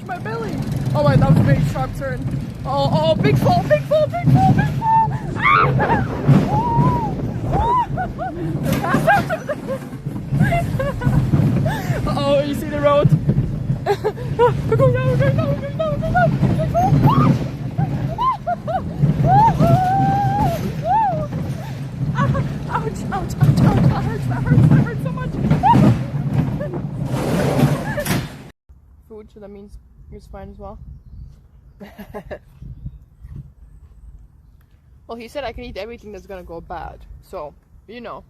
touch my belly. Oh my, that was a very sharp turn. Oh, big fall, big fall, big fall, big fall. Oh, you see the road? We're going down, we're going down, we're going down, we're going down. Big fall. Ouch, ouch, ouch, ouch, that hurts so much. Food, so that means it's fine as well. Well, he said I can eat everything that's gonna go bad, so, you know.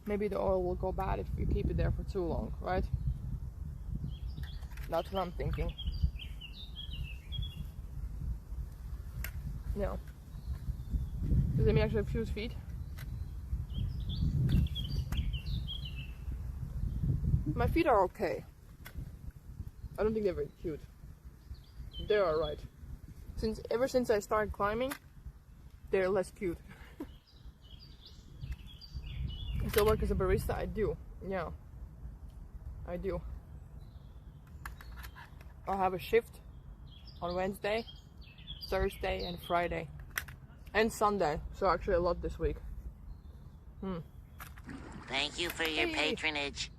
Maybe the oil will go bad if you keep it there for too long, right? That's what I'm thinking. No. Does it mean I should have shoes feet? My feet are okay. I don't think they're very cute. They're alright. Ever since I started climbing, they're less cute. I still work as a barista? I do. Yeah. I do. I'll have a shift on Wednesday, Thursday and Friday. And Sunday, so actually a lot this week. Thank you for your patronage.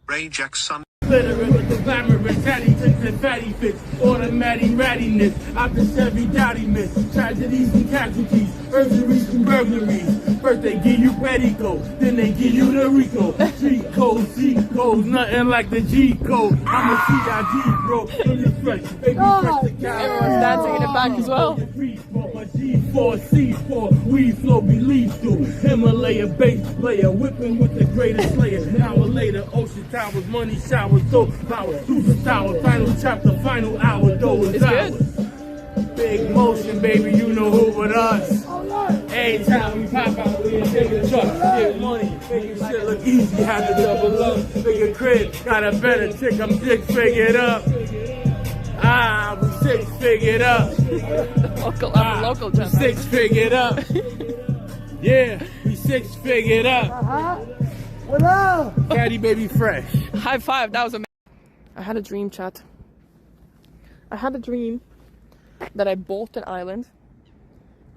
Ray Jackson. Literate with the glamorous tatty tricks and fatty fits. Automatic rattiness, after Chevy dowdiness. Tragedies and casualties, urgeries and burglaries. First they give you petticoat, then they give you the Rico. G code, C code, nothing like the G code. I'm a CIG, bro. In the fresh, baby, fresh the cow. Everyone's dancing in the back as well. G4, C4, we flow, believe through Himalaya base layer, whipping with the greatest slayer. An hour later, ocean towers, money showers, so power, super tower, final chapter, final hour, though it's ours. Big motion, baby, you know who but us. Every time we pop out, we take a truck, get money, making shit look easy, had to double up. Bigger crib, got a better chick, I'm six-figured up. We six-figured up. Local gentleman. Six-figured up. Yeah, we six-figured up. What up? Caddy baby fresh. High five, that was amazing. I had a dream, chat. I had a dream that I bought an island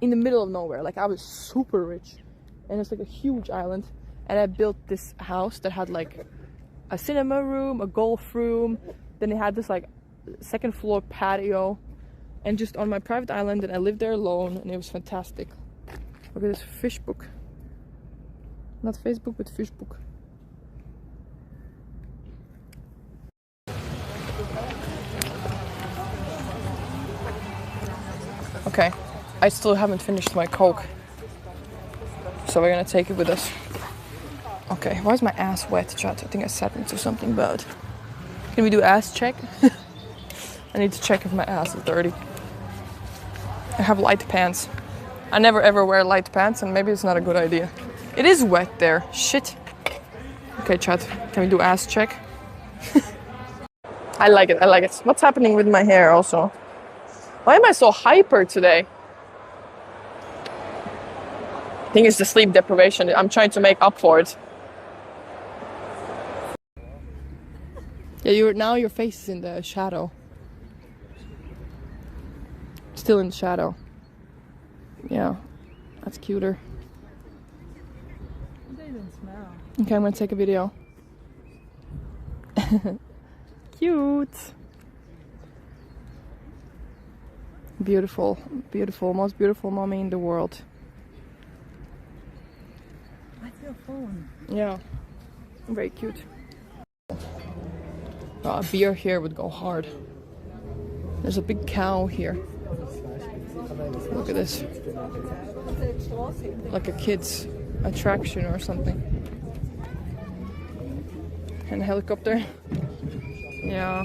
in the middle of nowhere. Like, I was super rich. And it's like a huge island. And I built this house that had like a cinema room, a golf room. Then it had this like second floor patio. And just on my private island, and I lived there alone, and it was fantastic. Look at this fish book. Not Facebook, but fish book. Okay, I still haven't finished my Coke. So we're gonna take it with us. Okay, why is my ass wet, chat? I think I sat into something bad. Can we do ass check? I need to check if my ass is dirty. I have light pants. I never ever wear light pants, and maybe it's not a good idea. It is wet there. Shit. Okay, chat. Can we do ass check? I like it. I like it. What's happening with my hair also? Why am I so hyper today? I think it's the sleep deprivation. I'm trying to make up for it. Yeah, now your face is in the shadow. Still in the shadow. Yeah, that's cuter. They don't smell. Okay, I'm gonna take a video. Cute. Beautiful, beautiful, most beautiful mommy in the world. What's your phone? Yeah, very cute. Oh, a beer here would go hard. There's a big cow here. Look at this. Like a kid's attraction or something. And a helicopter. Yeah.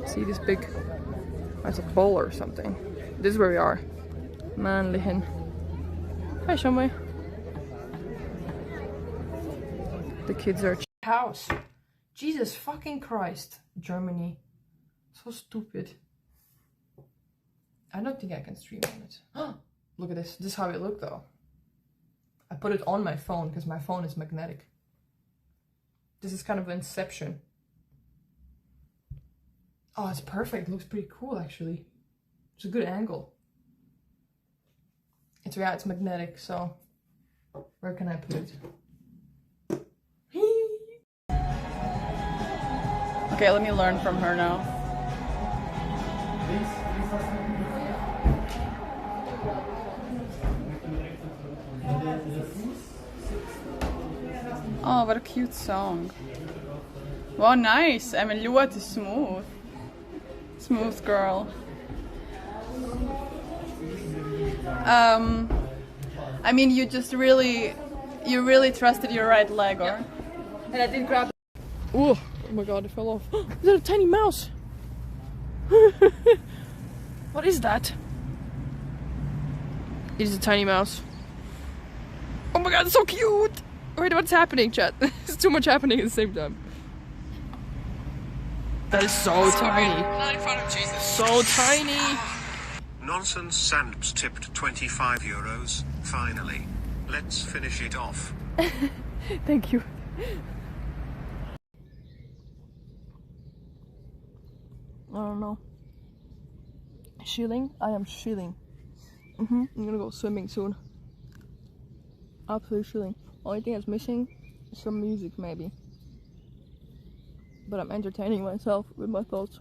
See this big... That's a bowl or something. This is where we are. Manligen. Hi, Shamway. The kids are... House. Jesus fucking Christ. Germany. So stupid. I don't think I can stream on it. Look at this. This is how it looked though. I put it on my phone because my phone is magnetic. This is kind of Inception. Oh, it's perfect. It looks pretty cool actually. It's a good angle. It's magnetic, so where can I put it? Okay, let me learn from her now. Oh, what a cute song. Wow, nice. I mean, Luat is smooth. Smooth girl. I mean, you really trusted your right leg, or? And I did grab. Oh my god, it fell off. Is that a tiny mouse? What is that? It is a tiny mouse. Oh my god, it's so cute! Wait, what's happening, chat? There's too much happening at the same time. That is so tiny. Not in front of Jesus. So tiny. Nonsense Sands tipped 25 euros. Finally. Let's finish it off. Thank you. I don't know. Chilling? I am chilling. I'm gonna go swimming soon. Absolutely chilling. Only thing that's missing is some music, maybe. But I'm entertaining myself with my thoughts.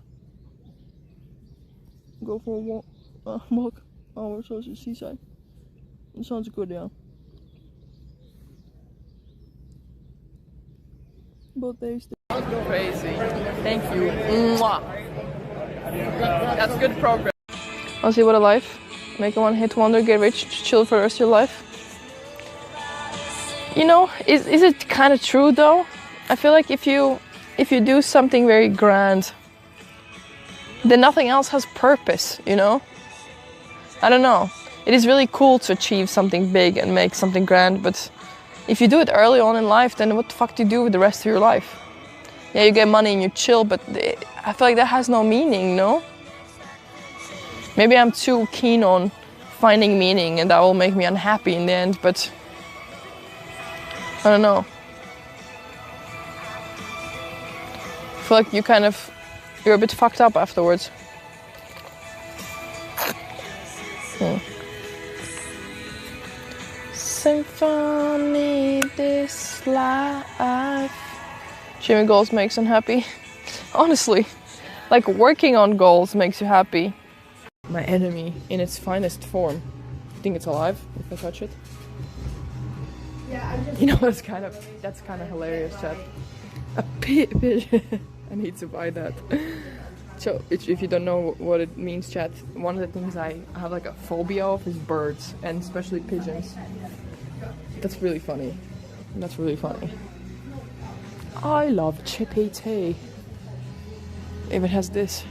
Go for a walk. Oh, we're supposed to seaside. It sounds good, yeah. Both days. Crazy. Thank you. Mwah. That's good progress. I'll see what a life. Make a one-hit wonder, get rich, chill for the rest of your life. You know, is it kind of true though? I feel like if you do something very grand, then nothing else has purpose, you know? I don't know. It is really cool to achieve something big and make something grand, but if you do it early on in life, then what the fuck do you do with the rest of your life? Yeah, you get money and you chill, but I feel like that has no meaning, no? Maybe I'm too keen on finding meaning and that will make me unhappy in the end, but I don't know. I feel like you're a bit fucked up afterwards. Symphony this life. Achieving goals makes unhappy. Honestly, like working on goals makes you happy. My enemy in its finest form. I think it's alive if I touch it. You know, that's kind of hilarious, chat. A pigeon. I need to buy that. So, if you don't know what it means, chat, one of the things I have like a phobia of is birds, and especially pigeons. That's really funny. That's really funny. I love chippy tea. If it has this.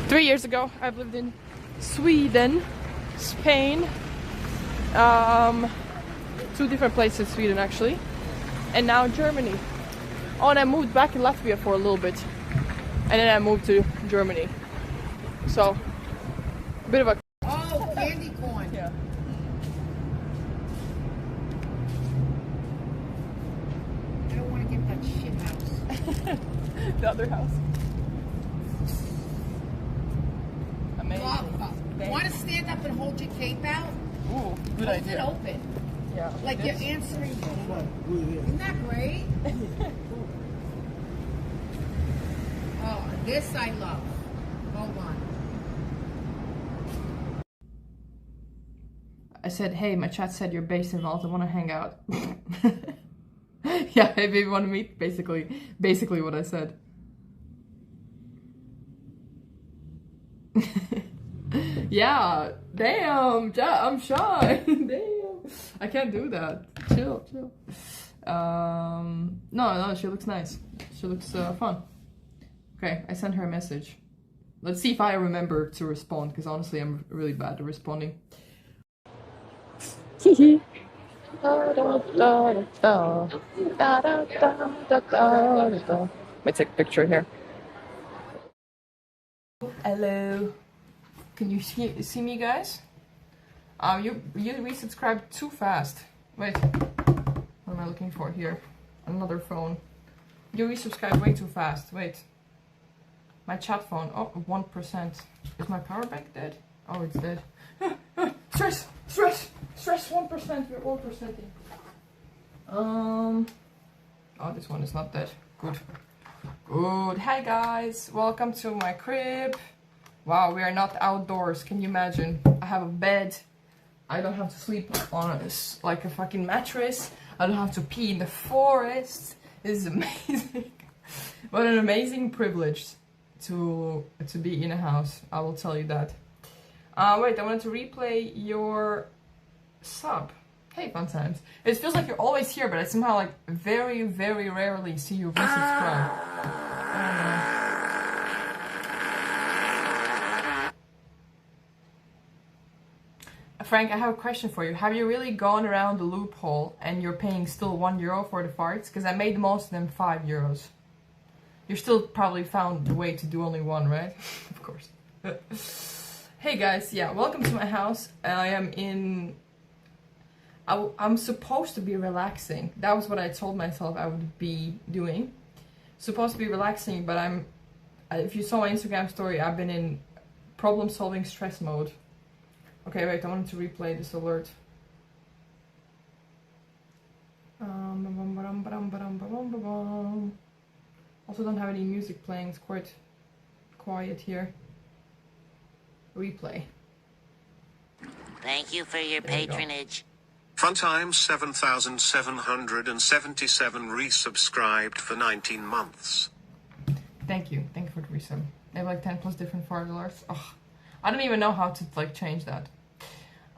3 years ago, I've lived in Sweden, Spain, 2 different places in Sweden actually, and now Germany. Oh, and I moved back in Latvia for a little bit, and then I moved to Germany. So, a bit of a... Oh, candy corn. Yeah. I don't want to get that shit house. The other house. Amazing. Want to stand up and hold your cape out? Ooh, good Hold idea. it open. Yeah. Like you're answering. Isn't that great? Oh, this I love. Hold on. I said, hey, my chat said you're based in Malta, I want to hang out. Yeah, if you want to meet, basically what I said. Yeah, damn, I'm shy. Damn, I can't do that. Chill. No, she looks nice. She looks fun. Okay, I sent her a message. Let's see if I remember to respond, because honestly, I'm really bad at responding. Let me take a picture here. Hello. Can you see me, guys? You resubscribed too fast. Wait. What am I looking for here? Another phone. You resubscribed way too fast. Wait. My chat phone. Oh, 1%. Is my power bank dead? Oh, it's dead. Stress! Stress! Stress 1%. We're all percenting. Oh, this one is not dead. Good. Good. Hi guys. Welcome to my crib. Wow, we are not outdoors. Can you imagine? I have a bed. I don't have to sleep on like a fucking mattress. I don't have to pee in the forest. This is amazing. What an amazing privilege to be in a house. I will tell you that. Wait, I wanted to replay your sub. Hey, fun times. It feels like you're always here, but I somehow like very, very rarely see you resubscribe. Frank, I have a question for you. Have you really gone around the loophole and you're paying still €1 for the farts? Because I made most of them €5. You're still probably found the way to do only one, right? Of course. Hey guys, yeah, welcome to my house. I am in... I'm supposed to be relaxing. That was what I told myself I would be doing. Supposed to be relaxing, but if you saw my Instagram story, I've been in problem-solving stress mode. Okay, wait, I wanted to replay this alert. Also don't have any music playing, it's quite quiet here. Replay. Thank you for your patronage. Funtime 7,777 resubscribed for 19 months. Thank you for the resub. They have like 10 plus different fart alerts. Oh, I don't even know how to like change that.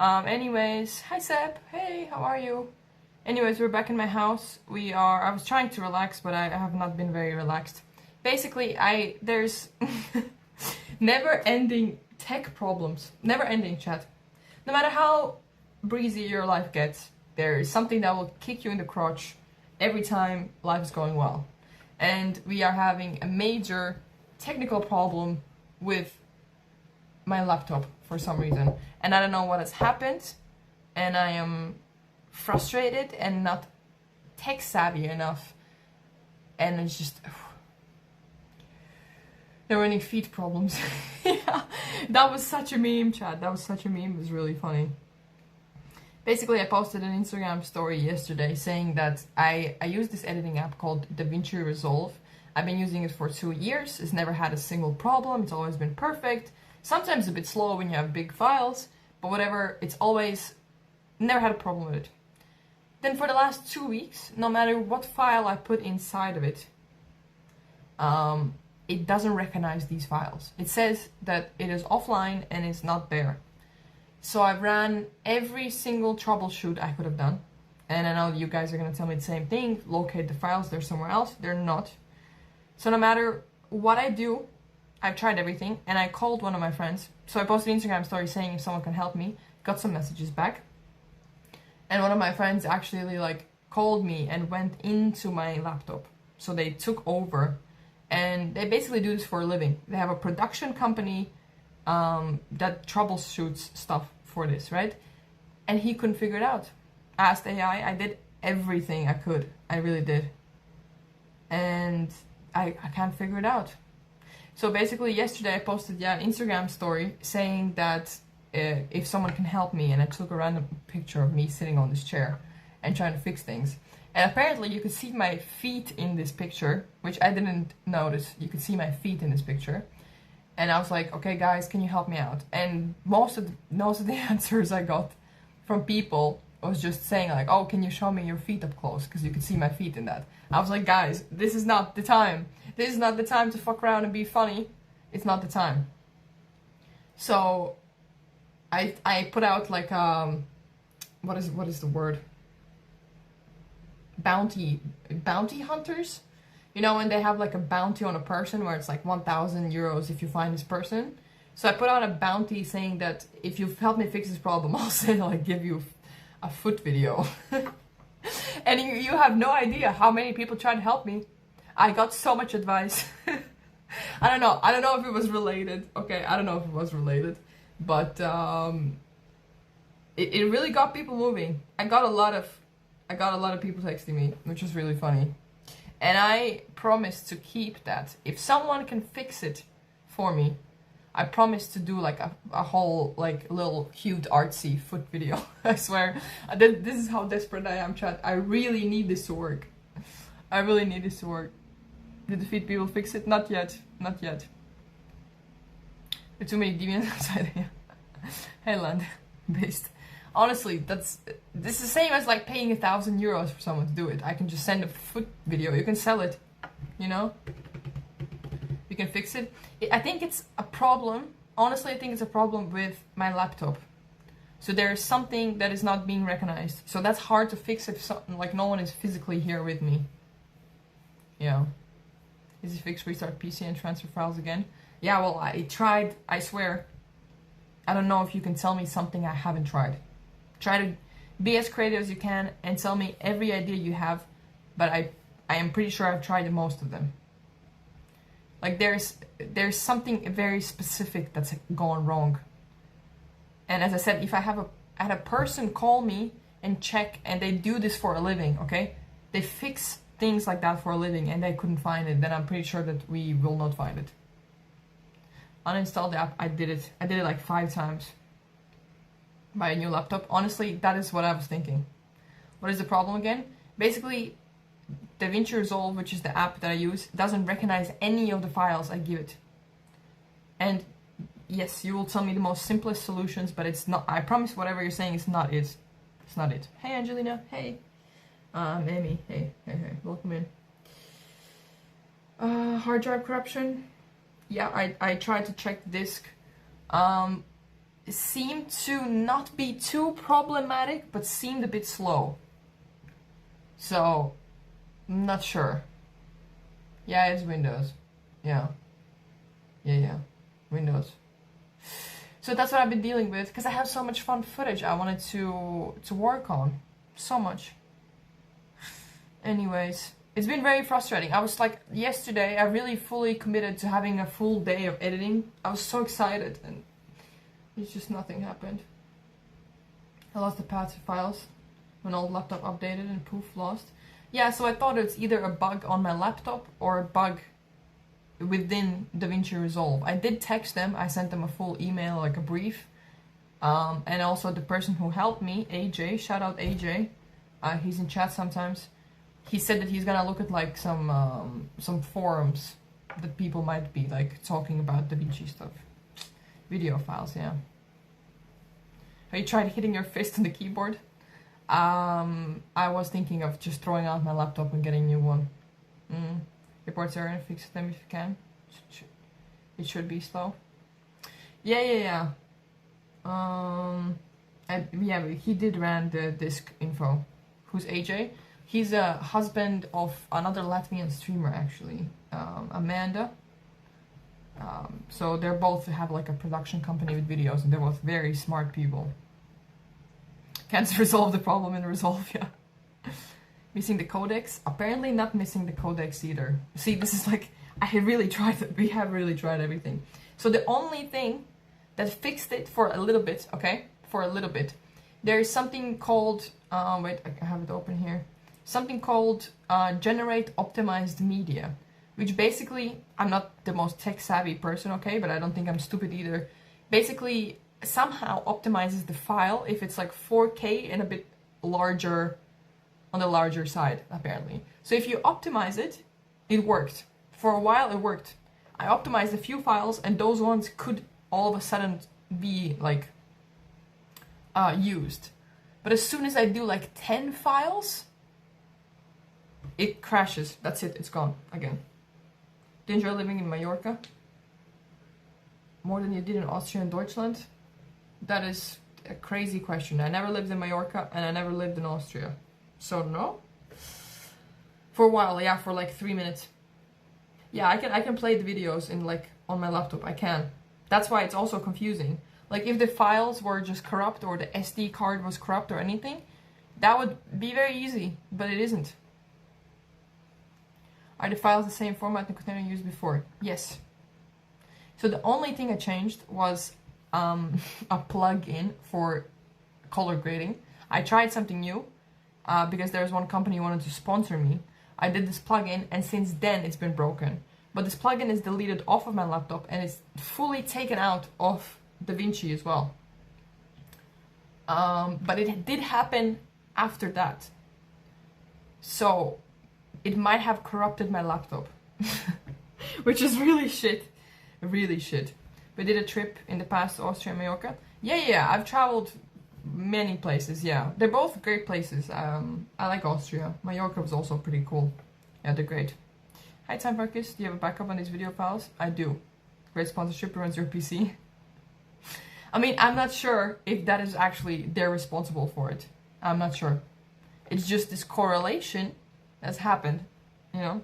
Anyways, hi Seb, hey, how are you? Anyways, we're back in my house. I was trying to relax, but I have not been very relaxed. Basically, there's never-ending tech problems. Never-ending, chat. No matter how breezy your life gets, there is something that will kick you in the crotch every time life is going well. And we are having a major technical problem with my laptop for some reason. And I don't know what has happened. And I am frustrated and not tech savvy enough. And it's just... They're running feet problems. Yeah, that was such a meme, chat. That was such a meme. It was really funny. Basically, I posted an Instagram story yesterday saying that I use this editing app called DaVinci Resolve. I've been using it for 2 years. It's never had a single problem. It's always been perfect. Sometimes a bit slow when you have big files, but whatever. It's always never had a problem with it. Then for the last 2 weeks, no matter what file I put inside of it, it doesn't recognize these files. It says that it is offline and it's not there. So I've ran every single troubleshoot I could have done. And I know you guys are going to tell me the same thing. Locate the files, they're somewhere else. They're not. So no matter what I do, I've tried everything. And I called one of my friends. So I posted an Instagram story saying if someone can help me. Got some messages back. And one of my friends actually like called me and went into my laptop. So they took over. And they basically do this for a living. They have a production company that troubleshoots stuff for this, right? And he couldn't figure it out. I asked AI, I did everything I could. I really did. And I can't figure it out. So basically yesterday I posted an Instagram story saying that if someone can help me, and I took a random picture of me sitting on this chair and trying to fix things. And apparently you could see my feet in this picture, which I didn't notice. You could see my feet in this picture. And I was like, okay guys, can you help me out? And most of the answers I got from people was just saying like, oh, can you show me your feet up close? Because you could see my feet in that. I was like, guys, this is not the time. This is not the time to fuck around and be funny. It's not the time. So I put out like, what is the word? Bounty hunters. You know, when they have like a bounty on a person where it's like 1,000 euros if you find this person. So I put out a bounty saying that if you've helped me fix this problem, I'll say like give you a foot video. And you have no idea how many people tried to help me. I got so much advice. I don't know if it was related. Okay, I don't know if it was related. But it really got people moving. I got a lot of people texting me, which was really funny. And I promise to keep that. If someone can fix it for me, I promise to do like a whole like little cute artsy foot video. I swear. This is how desperate I am, chat. I really need this to work. I really need this to work. Did the feet people fix it? Not yet. Not yet. There are too many deviants outside here. Hey land. Based. Honestly, this is the same as like paying €1,000 for someone to do it. I can just send a foot video. You can sell it. You know? You can fix it. I think it's a problem. Honestly, I think it's a problem with my laptop. So there's something that is not being recognized. So that's hard to fix if like no one is physically here with me. Yeah. Easy fix, restart PC and transfer files again. Yeah, well, I tried, I swear. I don't know if you can tell me something I haven't tried. Try to be as creative as you can and tell me every idea you have, but I am pretty sure I've tried most of them. Like there's something very specific that's gone wrong. And as I said, if I had a person call me and check, and they do this for a living, okay? They fix things like that for a living and they couldn't find it, then I'm pretty sure that we will not find it. Uninstall the app. I did it like 5 times. Buy a new laptop. Honestly, that is what I was thinking. What is the problem again? Basically, DaVinci Resolve, which is the app that I use, doesn't recognize any of the files I give it. And yes, you will tell me the most simplest solutions, but it's not. I promise whatever you're saying is not it. It's not it. Hey Angelina, hey. Amy, hey, welcome in. Hard drive corruption. Yeah, I tried to check the disk. It seemed to not be too problematic, but seemed a bit slow. So, I'm not sure. Yeah, it's Windows. Yeah. Windows. So that's what I've been dealing with, because I have so much fun footage I wanted to work on. So much. Anyways, it's been very frustrating. I was like, yesterday, I really fully committed to having a full day of editing. I was so excited, and it's just nothing happened. I lost the path to files when old laptop updated and poof, lost. Yeah, so I thought it's either a bug on my laptop or a bug within DaVinci Resolve. I did text them. I sent them a full email, like a brief. And also the person who helped me, AJ, shout out AJ. He's in chat sometimes. He said that he's gonna look at like some forums that people might be like talking about DaVinci stuff. Video files, yeah. Have you tried hitting your fist on the keyboard? I was thinking of just throwing out my laptop and getting a new one. Reports error and fix them if you can. It should be slow. Yeah. Yeah, he did ran the disk info. Who's AJ? He's a husband of another Latvian streamer, actually, Amanda. So they're both have like a production company with videos, and they're both very smart people. Can't resolve the problem in Resolve, yeah. Missing the codecs? Apparently not missing the codecs either. See, this is like, we have really tried everything. So the only thing that fixed it for a little bit, okay? For a little bit. There is something called, wait, I have it open here. Something called Generate Optimized Media. Which basically, I'm not the most tech savvy person, okay? But I don't think I'm stupid either. Basically, somehow optimizes the file if it's like 4K and a bit larger, on the larger side, apparently. So if you optimize it, it worked. For a while, it worked. I optimized a few files, and those ones could all of a sudden be like used. But as soon as I do like 10 files, it crashes. That's it, it's gone again. Did you enjoy living in Mallorca? More than you did in Austria and Deutschland? That is a crazy question. I never lived in Mallorca and I never lived in Austria. So no? For a while, yeah, for like 3 minutes. Yeah, I can play the videos in like on my laptop. I can. That's why it's also confusing. Like if the files were just corrupt or the SD card was corrupt or anything, that would be very easy, but it isn't. Are the files the same format the container used before? Yes. So the only thing I changed was a plug-in for color grading. I tried something new because there was one company who wanted to sponsor me. I did this plugin, and since then it's been broken. But this plugin is deleted off of my laptop, and it's fully taken out of DaVinci as well. But it did happen after that. So it might have corrupted my laptop. Which is really shit. Really shit. We did a trip in the past to Austria and Mallorca. Yeah, I've traveled many places, yeah. They're both great places. I like Austria. Mallorca was also pretty cool. Yeah, they're great. Hi, Time Marcus. Do you have a backup on these video files? I do. Great sponsorship ruins your PC. I mean, I'm not sure if that is actually they're responsible for it. I'm not sure. It's just this correlation that's happened, you know.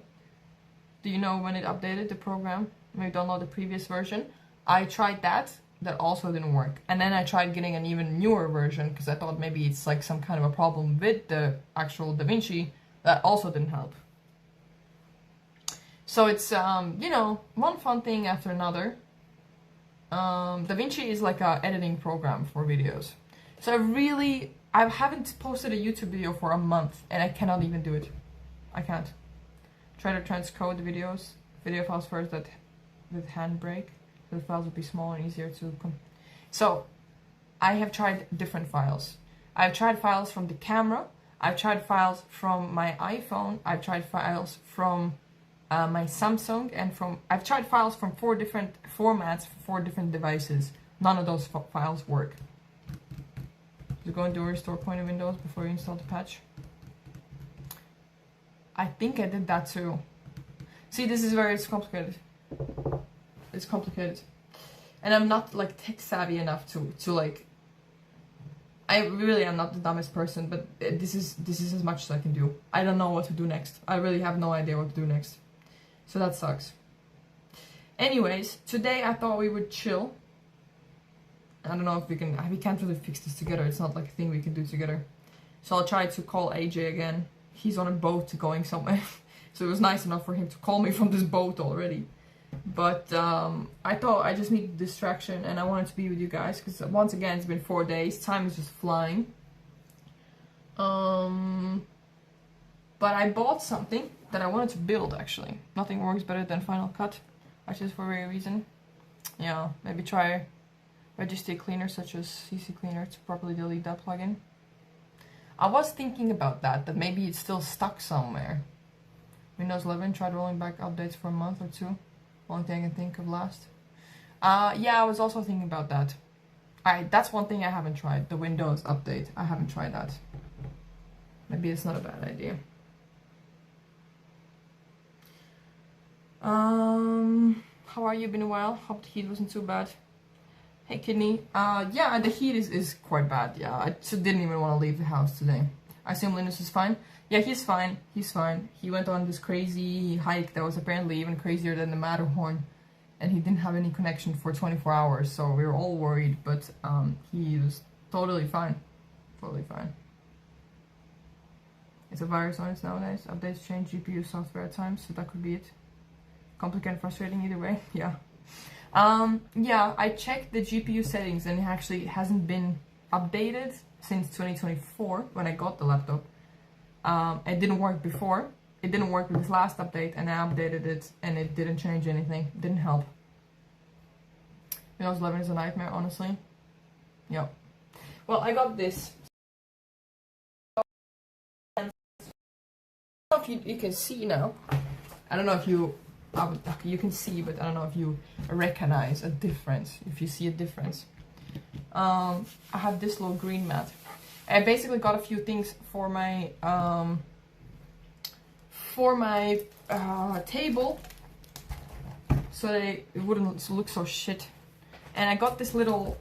Do you know when it updated the program? Maybe download the previous version. I tried that. That also didn't work. And then I tried getting an even newer version because I thought maybe it's like some kind of a problem with the actual DaVinci. That also didn't help. So it's, you know, one fun thing after another. DaVinci is like a editing program for videos. So I haven't posted a YouTube video for a month and I cannot even do it. I can't. Try to transcode the video files first that with Handbrake. The files would be smaller and easier to So I have tried different files. I've tried files from the camera. I've tried files from my iPhone. I've tried files from my Samsung and I've tried files from 4 different formats for 4 different devices. None of those files work. So go and do a restore point of Windows before you install the patch. I think I did that too. See, this is where it's complicated. It's complicated. And I'm not like tech savvy enough to like, I really am not the dumbest person, but this is as much as I can do. I don't know what to do next. I really have no idea what to do next. So that sucks. Anyways, today I thought we would chill. I don't know if we can't really fix this together. It's not like a thing we can do together. So I'll try to call AJ again. He's on a boat going somewhere. So it was nice enough for him to call me from this boat already. But I thought I just needed distraction and I wanted to be with you guys because once again it's been 4 days. Time is just flying. But I bought something that I wanted to build actually. Nothing works better than Final Cut. Actually for a very reason. Yeah, maybe try registry cleaner such as CC Cleaner to properly delete that plugin. I was thinking about that maybe it's still stuck somewhere. Windows 11 tried rolling back updates for a month or 2. Only thing I can think of last. Yeah, I was also thinking about that. That's one thing I haven't tried. The Windows update. I haven't tried that. Maybe it's not a bad idea. How are you? Been a while? Hope the heat wasn't too bad. Hey, Kidney. Yeah, the heat is quite bad. Yeah, I just didn't even want to leave the house today. I assume Linus is fine. Yeah, he's fine. He's fine. He went on this crazy hike that was apparently even crazier than the Matterhorn. And he didn't have any connection for 24 hours. So we were all worried. But he was totally fine. Totally fine. It's a virus on it nowadays. Updates change GPU software at times. So that could be it. Complicated and frustrating either way. Yeah. Yeah, I checked the GPU settings and it actually hasn't been updated since 2024 when I got the laptop. It didn't work before. It didn't work with this last update and I updated it and it didn't change anything. It didn't help. Windows 11 is a nightmare, honestly. Yep. Well, I got this. I don't know if you can see now. I don't know if you can see, but I don't know if you recognize a difference. If you see a difference. I have this little green mat. I basically got a few things for my table so that it wouldn't look so shit. And I got this little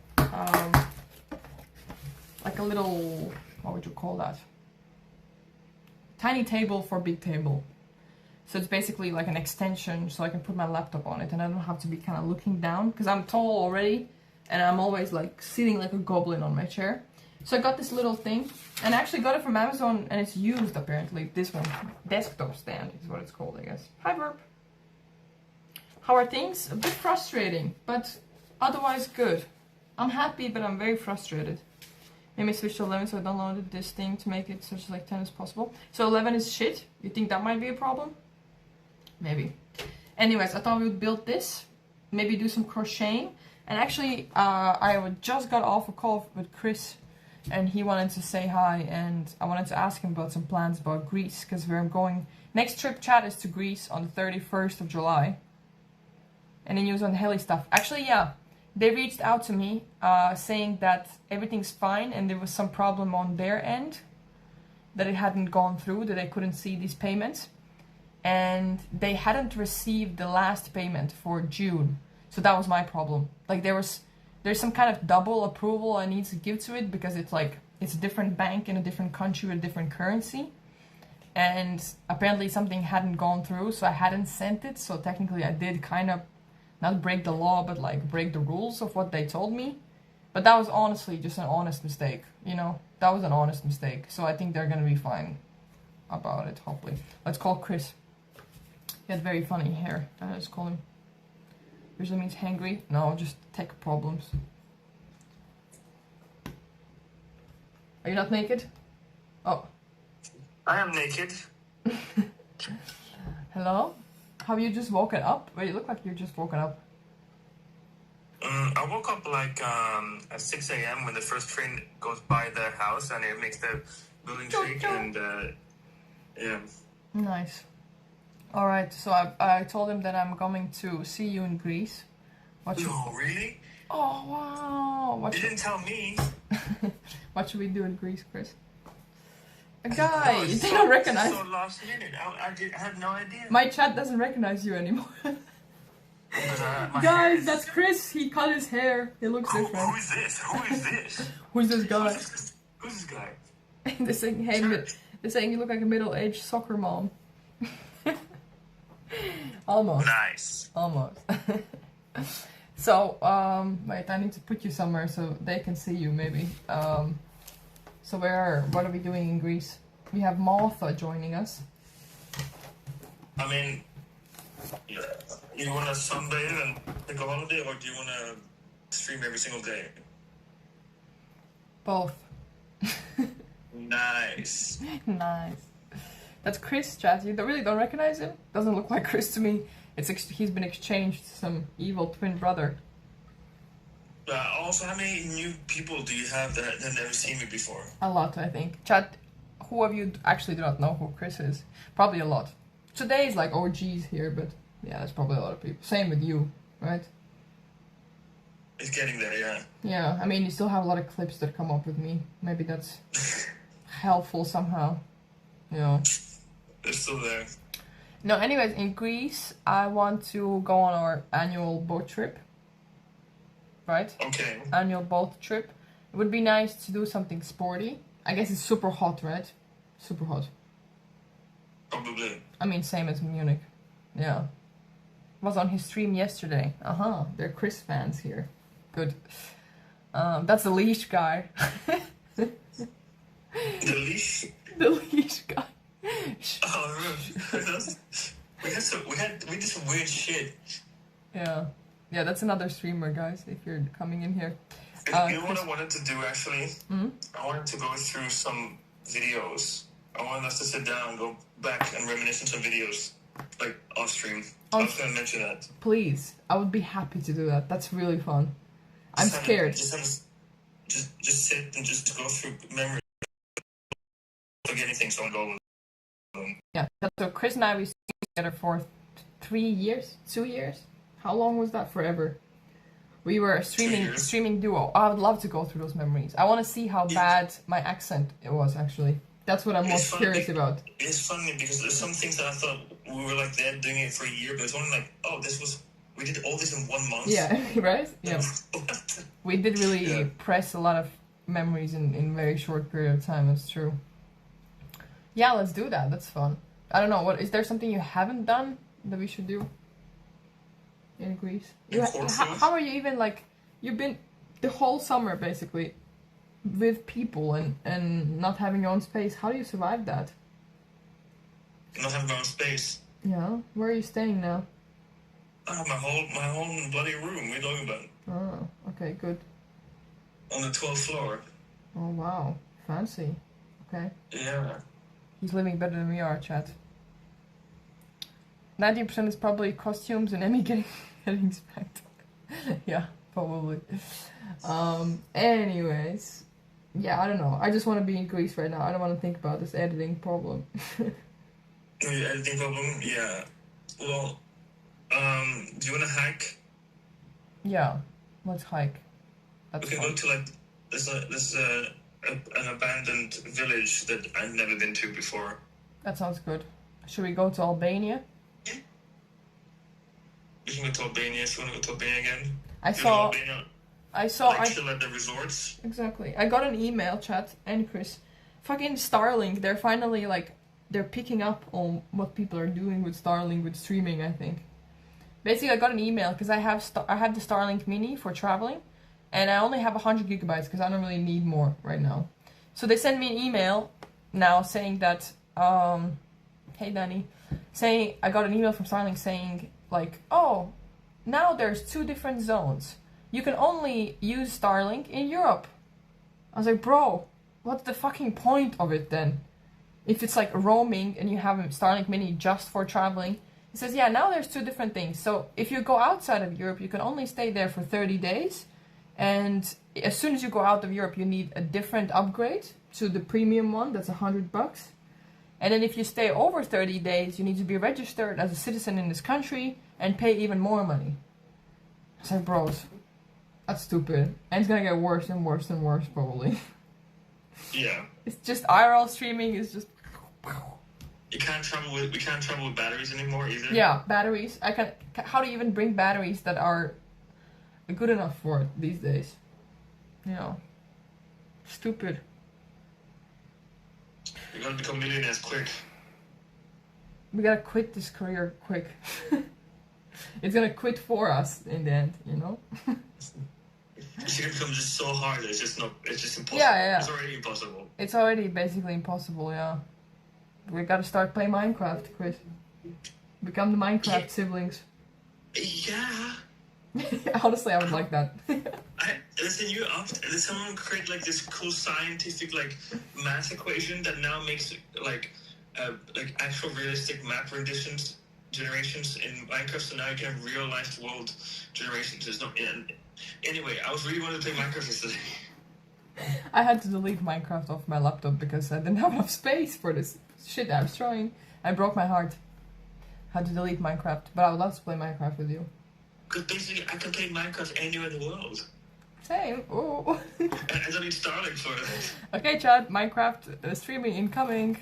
like a little, what would you call that? Tiny table for big table. So it's basically like an extension so I can put my laptop on it and I don't have to be kind of looking down because I'm tall already and I'm always like sitting like a goblin on my chair. So I got this little thing and I actually got it from Amazon and it's used apparently. This one, desktop stand is what it's called, I guess. Hi Burp. How are things? A bit frustrating, but otherwise good. I'm happy, but I'm very frustrated. Let me switch to 11, so I downloaded this thing to make it such as like 10 as possible. So 11 is shit. You think that might be a problem? Maybe. Anyways, I thought we would build this. Maybe do some crocheting. And actually, I just got off a call with Chris. And he wanted to say hi. And I wanted to ask him about some plans about Greece. Because we're going... Next trip, chat, is to Greece on the 31st of July. And then news on heli stuff. Actually, yeah. They reached out to me saying that everything's fine and there was some problem on their end. That it hadn't gone through, that they couldn't see these payments. And they hadn't received the last payment for June. So that was my problem. Like there's some kind of double approval I need to give to it because it's like, it's a different bank in a different country with a different currency. And apparently something hadn't gone through, so I hadn't sent it. So technically I did kind of not break the law, but like break the rules of what they told me. But that was honestly just an honest mistake, you know? That was an honest mistake. So I think they're gonna be fine about it, hopefully. Let's call Chris. He had very funny hair. Let's call him. Usually means hangry. No, just tech problems. Are you not naked? Oh. I am naked. Hello? Have you just woken up? Well, you look like you're just woken up. I woke up like at 6 a.m. when the first train goes by the house and it makes the building shake and yeah. Nice. Alright, so I told him that I'm going to see you in Greece. No, really? Oh, wow. You didn't tell me. What should we do in Greece, Chris? A guy, no, they don't recognize. So last minute, I had no idea. My chat doesn't recognize you anymore. Guys, that's Chris. He cut his hair. He looks different. Who is this? Who is this? Who's this guy? Who's this guy? They're saying, hey, they're saying you look like a middle-aged soccer mom. Almost. Nice. Almost. So, wait, I need to put you somewhere so they can see you, maybe. So what are we doing in Greece? We have Martha joining us. I mean, yeah. You want to sunbathe and take a holiday, or do you want to stream every single day? Both. Nice. Nice. That's Chris, chat. You really don't recognize him? Doesn't look like Chris to me. He's been exchanged to some evil twin brother. Also, how many new people do you have that have never seen me before? A lot, I think. Chat, who of you actually do not know who Chris is? Probably a lot. Today is like OGs here, but yeah, that's probably a lot of people. Same with you, right? It's getting there, yeah. Yeah, I mean, you still have a lot of clips that come up with me. Maybe that's helpful somehow. You know. They're still there. No, anyways, in Greece, I want to go on our annual boat trip. Right? Okay. Annual boat trip. It would be nice to do something sporty. I guess it's super hot, right? Super hot. Probably. I mean, same as Munich. Yeah. Was on his stream yesterday. They're Chris fans here. Good. That's the leash guy. The leash? The leash guy. Oh, we did some weird shit. Yeah. Yeah, that's another streamer, guys, if you're coming in here. You know what I wanted to do, actually? Mm-hmm. I wanted to go through some videos. I wanted us to sit down and go back and reminisce on some videos, like off stream. I was going to mention that. Please. I would be happy to do that. That's really fun. I'm scared. Just sit and just go through memories. Forget anything, so I'll go. Yeah, so Chris and I, we stayed together for 3 years? 2 years? How long was that? Forever. We were a streaming duo. I would love to go through those memories. I want to see how bad my accent it was, actually. That's what I'm most curious about. It's funny because there's some things that I thought we were like there doing it for a year, but it's only like, oh, we did all this in 1 month. Yeah, right? Yeah. We did really press a lot of memories in a very short period of time, that's true. Yeah, let's do that. That's fun. I don't know, is there something you haven't done that we should do in Greece? How are you even, like, you've been the whole summer, basically, with people and not having your own space. How do you survive that? Not having my own space? Yeah. Where are you staying now? My whole bloody room. What are you talking about? Oh, okay, good. On the 12th floor. Oh wow, fancy. Okay. Yeah. He's living better than we are, chat. 90% is probably costumes and Emmy getting spanked. Yeah, probably. Anyways. Yeah, I don't know. I just want to be in Greece right now. I don't want to think about this editing problem. Editing problem? Yeah. Well, do you want to hike? Yeah, let's hike. That's We can fun. go to like there's an abandoned village that I've never been to before. That sounds good. Should we go to Albania? We can go to Albania if you want to go to Albania again. I You know saw. Albania? I saw. Like chill at the resorts. Exactly. I got an email, chat, and Chris. Fucking Starlink. They're finally like, they're picking up on what people are doing with Starlink with streaming. I think. Basically, I got an email because I have the Starlink Mini for traveling, and I only have 100 gigabytes because I don't really need more right now. So they sent me an email now saying that, hey Danny, saying I got an email from Starlink saying like, oh, now there's 2 different zones. You can only use Starlink in Europe. I was like, bro, what's the fucking point of it then? If it's like roaming and you have a Starlink Mini just for traveling. It says, yeah, now there's 2 different things. So if you go outside of Europe, you can only stay there for 30 days. And as soon as you go out of Europe, you need a different upgrade to the premium one. That's $100. And then if you stay over 30 days, you need to be registered as a citizen in this country and pay even more money. I was like, bros, that's stupid. And it's gonna get worse and worse and worse, probably. Yeah. It's just IRL streaming is just... We can't travel with batteries anymore either. Yeah, batteries. How do you even bring batteries that are good enough for it these days? You know, stupid. We're gonna become millionaires quick. We gotta quit this career quick. It's gonna quit for us in the end, you know? It's gonna become just so hard. It's just impossible. Yeah. It's already impossible. It's already basically impossible, yeah. We gotta start playing Minecraft, Chris. Become the Minecraft siblings. Yeah. Honestly, I would like that. Listen, did someone create like this cool scientific like math equation that now makes like actual realistic map renditions generations in Minecraft, so now you can have real life world generations. There's no end. Anyway, I was really wanting to play Minecraft yesterday. I had to delete Minecraft off my laptop because I didn't have enough space for this shit I was trying. I broke my heart. Had to delete Minecraft, but I would love to play Minecraft with you. Because basically, I can play Minecraft anywhere in the world. Same. Ooh. I don't need Starlink for it. Okay, Chad. Minecraft streaming incoming.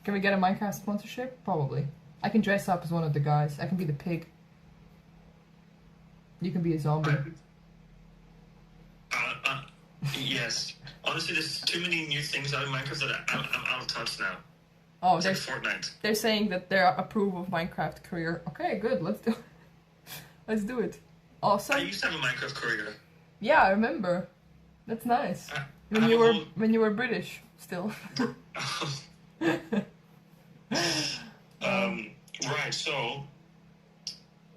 Can we get a Minecraft sponsorship? Probably. I can dress up as one of the guys. I can be the pig. You can be a zombie. Yes. Honestly, there's too many new things out of Minecraft that I'm out of touch now. Oh, It's like Fortnite. they're saying that they approve of Minecraft career. Okay, good. Let's do. Let's do it. Awesome. I used to have a Minecraft career. Yeah, I remember. That's nice. When you were British still. Right. So,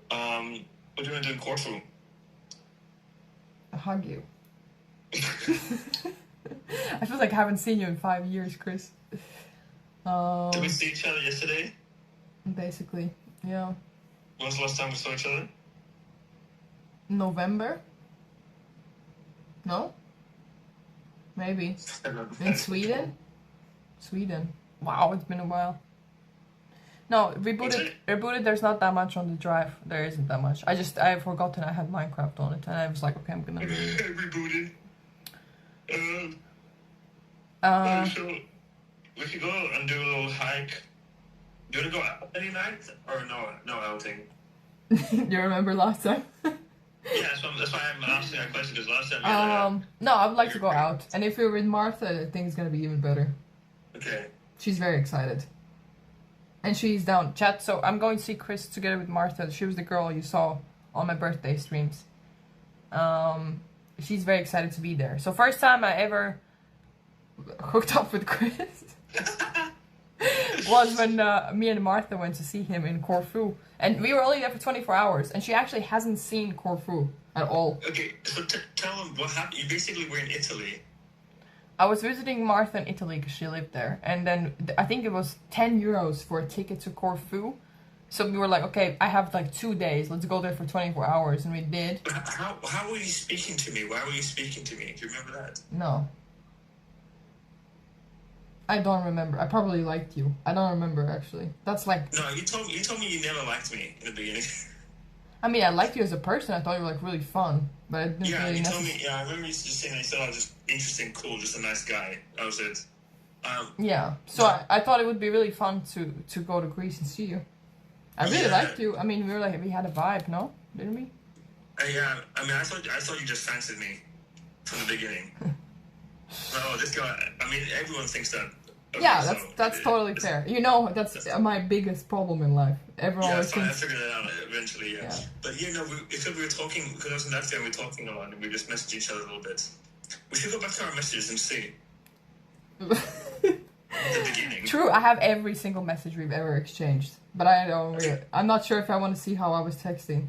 what do you want to do in Corfu? I'll hug you. I feel like I haven't seen you in 5 years, Chris. Did we see each other yesterday? Basically, yeah. When was the last time we saw each other? November? No? Maybe. In Sweden? Sweden. Wow, it's been a while. No, rebooted, there's not that much on the drive. There isn't that much. I forgotten I had Minecraft on it, and I was like, okay, I'm gonna Rebooted. So we could go and do a little hike. Do you want to go out any night or no outing? Do you remember last time? Yeah, that's why I'm asking that question, because last time no, I would like to go out. And if you're with Martha, I think it's gonna be even better. Okay. She's very excited. And she's down. Chat, so I'm going to see Chris together with Martha. She was the girl you saw on my birthday streams. She's very excited to be there. So first time I ever hooked up with Chris was when me and Martha went to see him in Corfu. And we were only there for 24 hours. And she actually hasn't seen Corfu at all. Okay, so tell them what happened. You basically were in Italy. I was visiting Martha in Italy because she lived there, and then I think it was 10 euros for a ticket to Corfu. So we were like, okay, I have like 2 days. Let's go there for 24 hours, and we did. How were you speaking to me? Why were you speaking to me? Do you remember that? No. I don't remember. I probably liked you. I don't remember actually. That's like. No, you told me you never liked me in the beginning. I mean, I liked you as a person. I thought you were like really fun, but I didn't Yeah, really. you told me. Yeah, I remember you just saying that you thought I was just interesting, cool, just a nice guy. That was it. Yeah. So I thought it would be really fun to go to Greece and see you. I really liked you. I mean, we had a vibe, no? Didn't we? Yeah. I mean, I thought you just fancied me from the beginning. Oh, this guy. I mean, everyone thinks that. Yeah, that's totally fair. You know, that's my biggest problem in life. Everyone always I thinks. figured it out eventually. Yeah. But you know, we were talking because I was in Latvia and we were talking a lot and we just messaged each other a little bit. We should go back to our messages and see. The beginning. True, I have every single message we've ever exchanged, but I don't really. I'm not sure if I want to see how I was texting.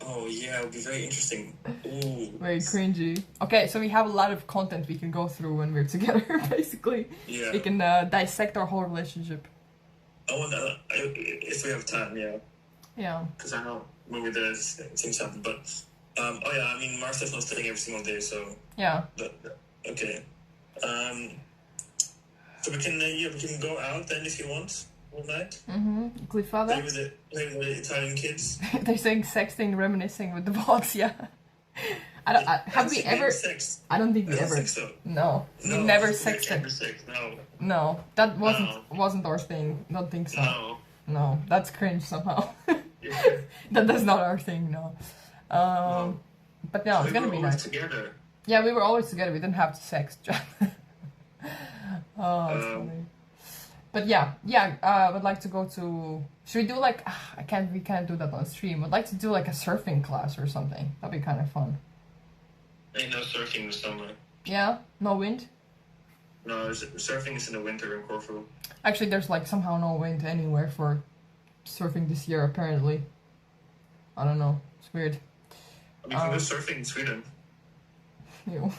Oh yeah, it would be very interesting. Ooh. Very cringy. Okay, so we have a lot of content we can go through when we're together, basically. Yeah. We can dissect our whole relationship. Oh, if we have time, yeah. Yeah. Because I know when we're there, things happen. But oh yeah, I mean, Martha's not staying every single day, so yeah. Okay. So we can go out then if you want all night. Cliffhanger. Play with the Italian kids. They're saying sexting, reminiscing with the bots. Yeah. Have we ever? Sex. I don't think we I don't ever. think so. No, we never sexted. Sex. No. No, that wasn't our thing. Don't think so. No. No, that's cringe somehow. Yeah. That's not our thing. No. No. But no, it's gonna be nice. Together. Yeah, we were always together. We didn't have to sex. Oh, that's funny. But yeah, I would like to go to. Should we do like? We can't do that on stream. I'd like to do like a surfing class or something. That'd be kind of fun. Ain't no surfing this summer. Yeah, no wind. No, surfing is in the winter in Corfu. Actually, there's like somehow no wind anywhere for surfing this year. Apparently, I don't know. It's weird. We can go surfing in Sweden. Ew.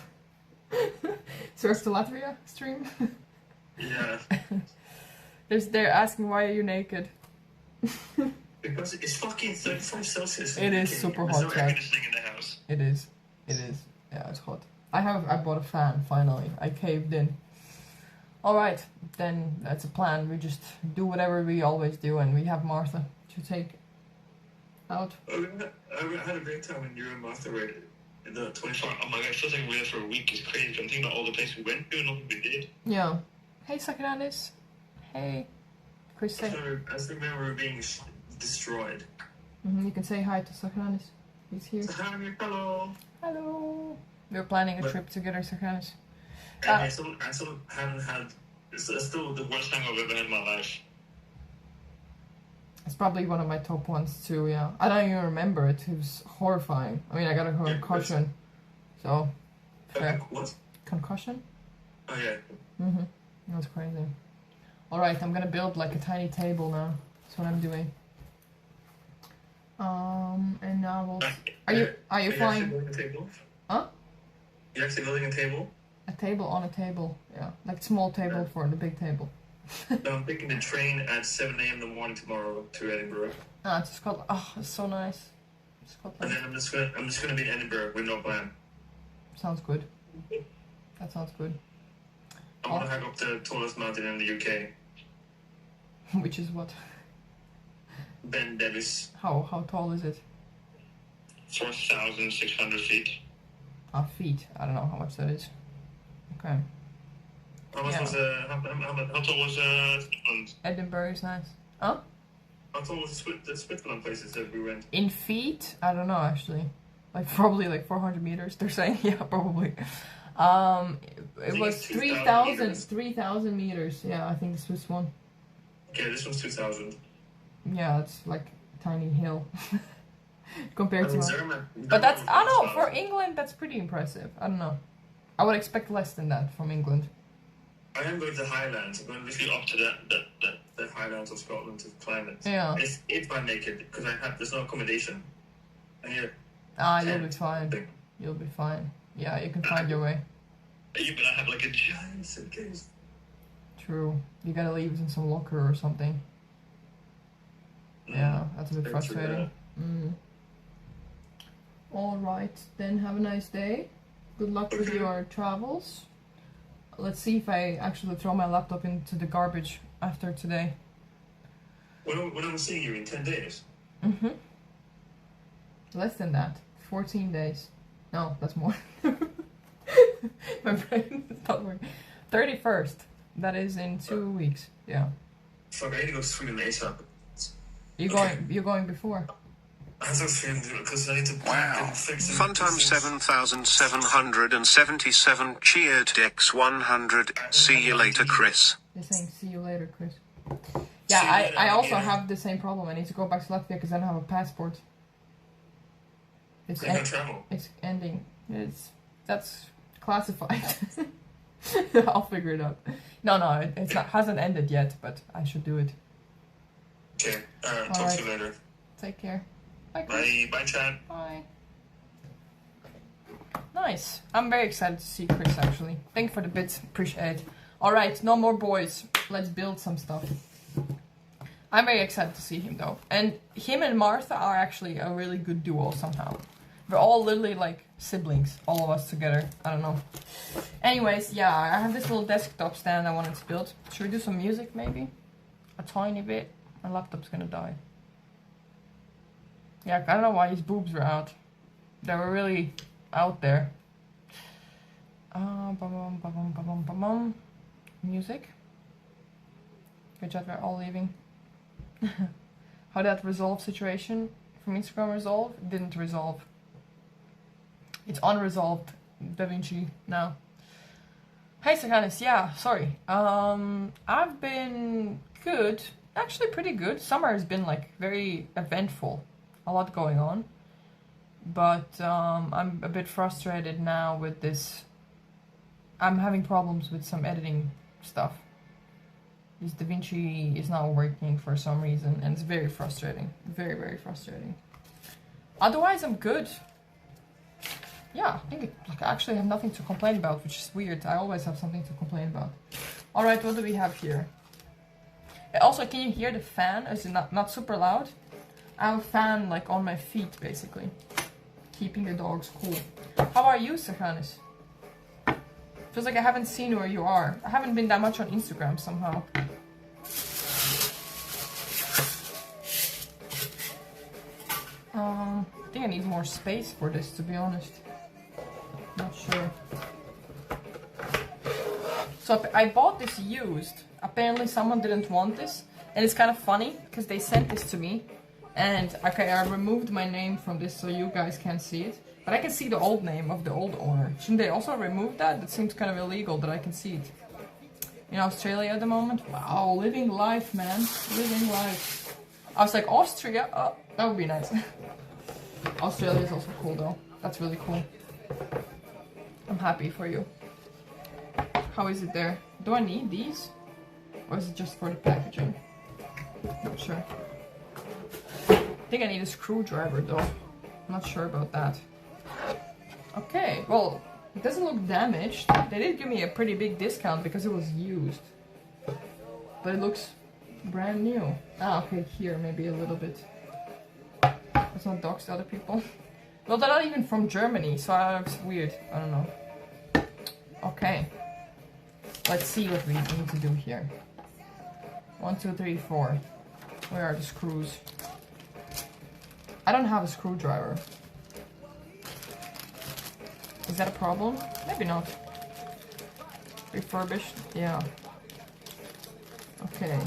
Surf to Latvia stream. Yeah. They're asking why are you naked? Because it's fucking 35 Celsius. It is super hot. There's no air conditioning in the house. It is. Yeah, it's hot. I bought a fan finally. I caved in. Alright, then that's a plan. We just do whatever we always do and we have Martha to take out. I had a great time when you and Martha were in the 24. Oh my god, still think we were there for a week is crazy. I'm thinking about all the places we went to and nothing we did. Yeah. Hey Sakuranis. Hey. Chris say. I still remember being destroyed. You can say hi to Sakuranis. He's here. Hello. Hello. We're planning a trip together, Sakuranis. I still haven't had. It's still the worst time I've ever had in my life. It's probably one of my top ones too, yeah. I don't even remember it. It was horrifying. I mean, I got a concussion. So, fair. What? Concussion? Oh, yeah. That's crazy. Alright, I'm gonna build like a tiny table now. That's what I'm doing. And now we'll... Are you flying? Actually building a table? Huh? You're actually building a table? A table on a table, yeah. Like small table for the big table. No, I'm taking the train at 7 a.m. in the morning tomorrow to Edinburgh. Ah, to Scotland. Oh, it's so nice. Scotland. And then I'm just gonna be in Edinburgh with no plan. Sounds good. That sounds good. I want to hike up the tallest mountain in the UK. Which is what? Ben Davis. How tall is it? 4,600 feet. Feet. I don't know how much that is. Okay. How tall was Switzerland? Edinburgh is nice. Huh? How tall was the Switzerland places that we went? In feet? I don't know actually. Like probably like 400 meters. They're saying yeah, probably. It was 3,000 meters. Yeah, I think the Swiss one. Okay, this one's 2,000. Yeah, it's like a tiny hill compared to. German, but that's I don't know, for England that's pretty impressive. I don't know. I would expect less than that from England. I am going to the Highlands. I'm going literally up to the Highlands of Scotland to climb it. Yeah. If I make it, because there's no accommodation. And you'll be fine. You'll be fine. Yeah, you can find your way. You better have like a giant suitcase. True. You gotta leave it in some locker or something. Yeah, that's a bit frustrating. Alright, then have a nice day. Good luck with your travels. Let's see if I actually throw my laptop into the garbage after today. When am I seeing you in 10 days? Less than that. 14 days. No, that's more. My brain is not working. 31st. That is in 2 weeks. Yeah. Fuck, I need to go to Sweden ASAP. You're going before. I have to Sweden because I need to Wow. fix it. Funtime 7777 cheered Dex 100. See you later, Chris. They're saying see you later, Chris. Yeah, I also have the same problem. I need to go back to Latvia because I don't have a passport. It's it's ending. That's classified. I'll figure it out. No, it's not hasn't ended yet, but I should do it. Okay, talk to you later. Take care. Bye, Chris. Bye, bye, Chad. Bye. Nice. I'm very excited to see Chris actually. Thank you for the bits. Appreciate it. Alright, no more boys. Let's build some stuff. I'm very excited to see him though. And him and Martha are actually a really good duo somehow. We're all literally like siblings, all of us together. I don't know. Anyways, yeah, I have this little desktop stand I wanted to build. Should we do some music maybe? A tiny bit. My laptop's gonna die. Yeah, I don't know why his boobs were out. They were really out there. Music. Good job, we're all leaving. How that resolve situation from Instagram resolve? Didn't resolve. It's unresolved. DaVinci now. Hey Sakanis, yeah, sorry. I've been good. Actually pretty good. Summer has been like very eventful. A lot going on. But I'm a bit frustrated now with this. I'm having problems with some editing stuff. This DaVinci is not working for some reason and it's very frustrating. Very, very frustrating. Otherwise I'm good. Yeah, I think I actually have nothing to complain about, which is weird. I always have something to complain about. Alright, what do we have here? Also, can you hear the fan? Is it not super loud? I have a fan like on my feet, basically. Keeping the dogs cool. How are you, Sakhanis? Feels like I haven't seen where you are. I haven't been that much on Instagram somehow. I think I need more space for this, to be honest. Not sure. So I bought this used. Apparently someone didn't want this. And it's kind of funny, because they sent this to me. And okay, I removed my name from this so you guys can't see it. But I can see the old name of the old owner. Shouldn't they also remove that? That seems kind of illegal that I can see it. In Australia at the moment? Wow, living life, man. Living life. I was like, Austria? Oh, that would be nice. Australia is also cool though. That's really cool. I'm happy for you. How is it there? Do I need these? Or is it just for the packaging? Not sure. I think I need a screwdriver though. I'm not sure about that. Okay, well, it doesn't look damaged. They did give me a pretty big discount because it was used. But it looks brand new. Ah, okay, here, maybe a little bit. Let's not dox other people. Well, they're not even from Germany, so it's weird. I don't know. Okay. Let's see what we need to do here. 1, 2, 3, 4. Where are the screws? I don't have a screwdriver. Is that a problem? Maybe not. Refurbished? Yeah. Okay.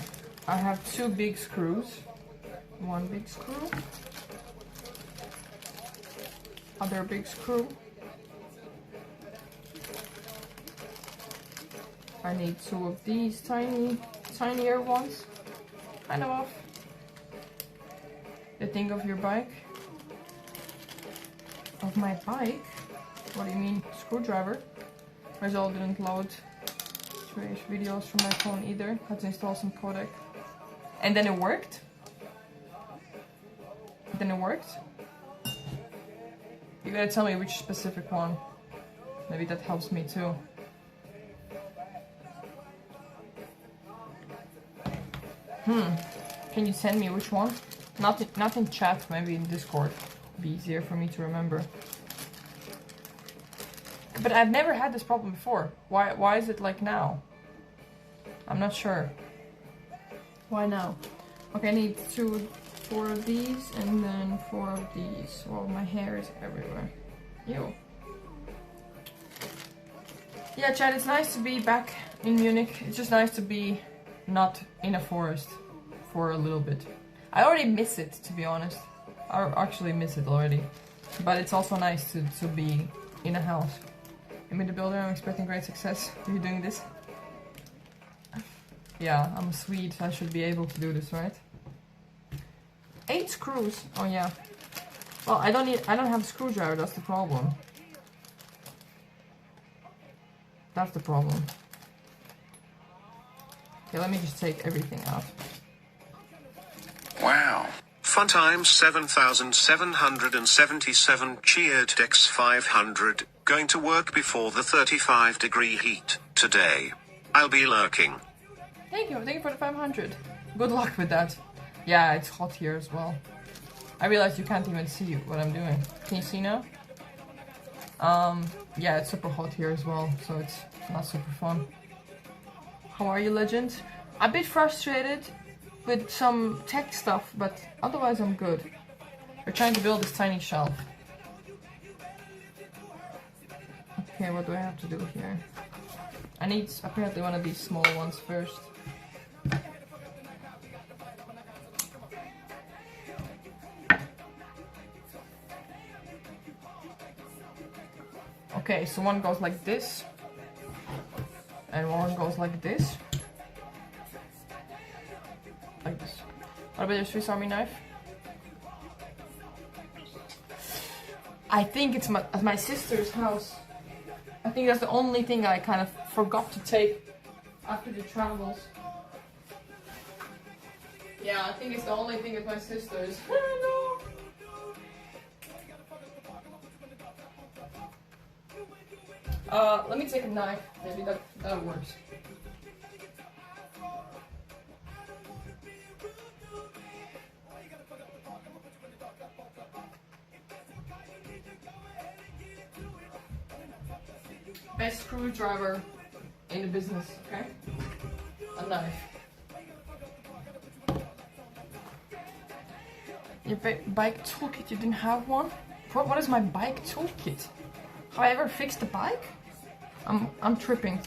I have 2 big screws. 1 big screw. Other big screw. I need 2 of these tinier ones. I know of. The thing of your bike? Of my bike? What do you mean? Screwdriver? Result didn't load trace videos from my phone either. Had to install some codec. And then it worked? Then it worked? You gotta tell me which specific one. Maybe that helps me too. Can you send me which one? Not in chat, maybe in Discord. It'd be easier for me to remember. But I've never had this problem before. Why is it like now? I'm not sure. Why now? Okay, I need 4 of these and then 4 of these. Well, my hair is everywhere. Ew. Yeah, Chad, it's nice to be back in Munich. It's just nice to be not in a forest for a little bit. I already miss it, to be honest. I actually miss it already. But it's also nice to be in a house. I'm in the builder, I'm expecting great success. Are you doing this? Yeah, I'm a Swede, so I should be able to do this, right? 8 screws. Oh yeah. Well, I don't have a screwdriver, that's the problem. That's the problem. Okay, let me just take everything out. Wow. Fun times 7,777 cheered Dex 500. Going to work before the 35-degree heat today. I'll be lurking. Thank you for the 500. Good luck with that. Yeah, it's hot here as well. I realize you can't even see what I'm doing. Can you see now? Yeah, it's super hot here as well, so it's not super fun. How are you, legend? A bit frustrated with some tech stuff, but otherwise I'm good. We're trying to build this tiny shelf. Okay, what do I have to do here? I need apparently one of these small ones first. Okay, so one goes like this, and one goes like this. Like this. What about your Swiss Army knife? I think it's at my sister's house. I think that's the only thing I kind of forgot to take after the travels. Yeah, I think it's the only thing at my sister's. Let me take a knife. Maybe that works. Best screwdriver in the business, okay? A knife. Your bike toolkit, you didn't have one? What is my bike toolkit? Have I ever fixed the bike? I'm tripping.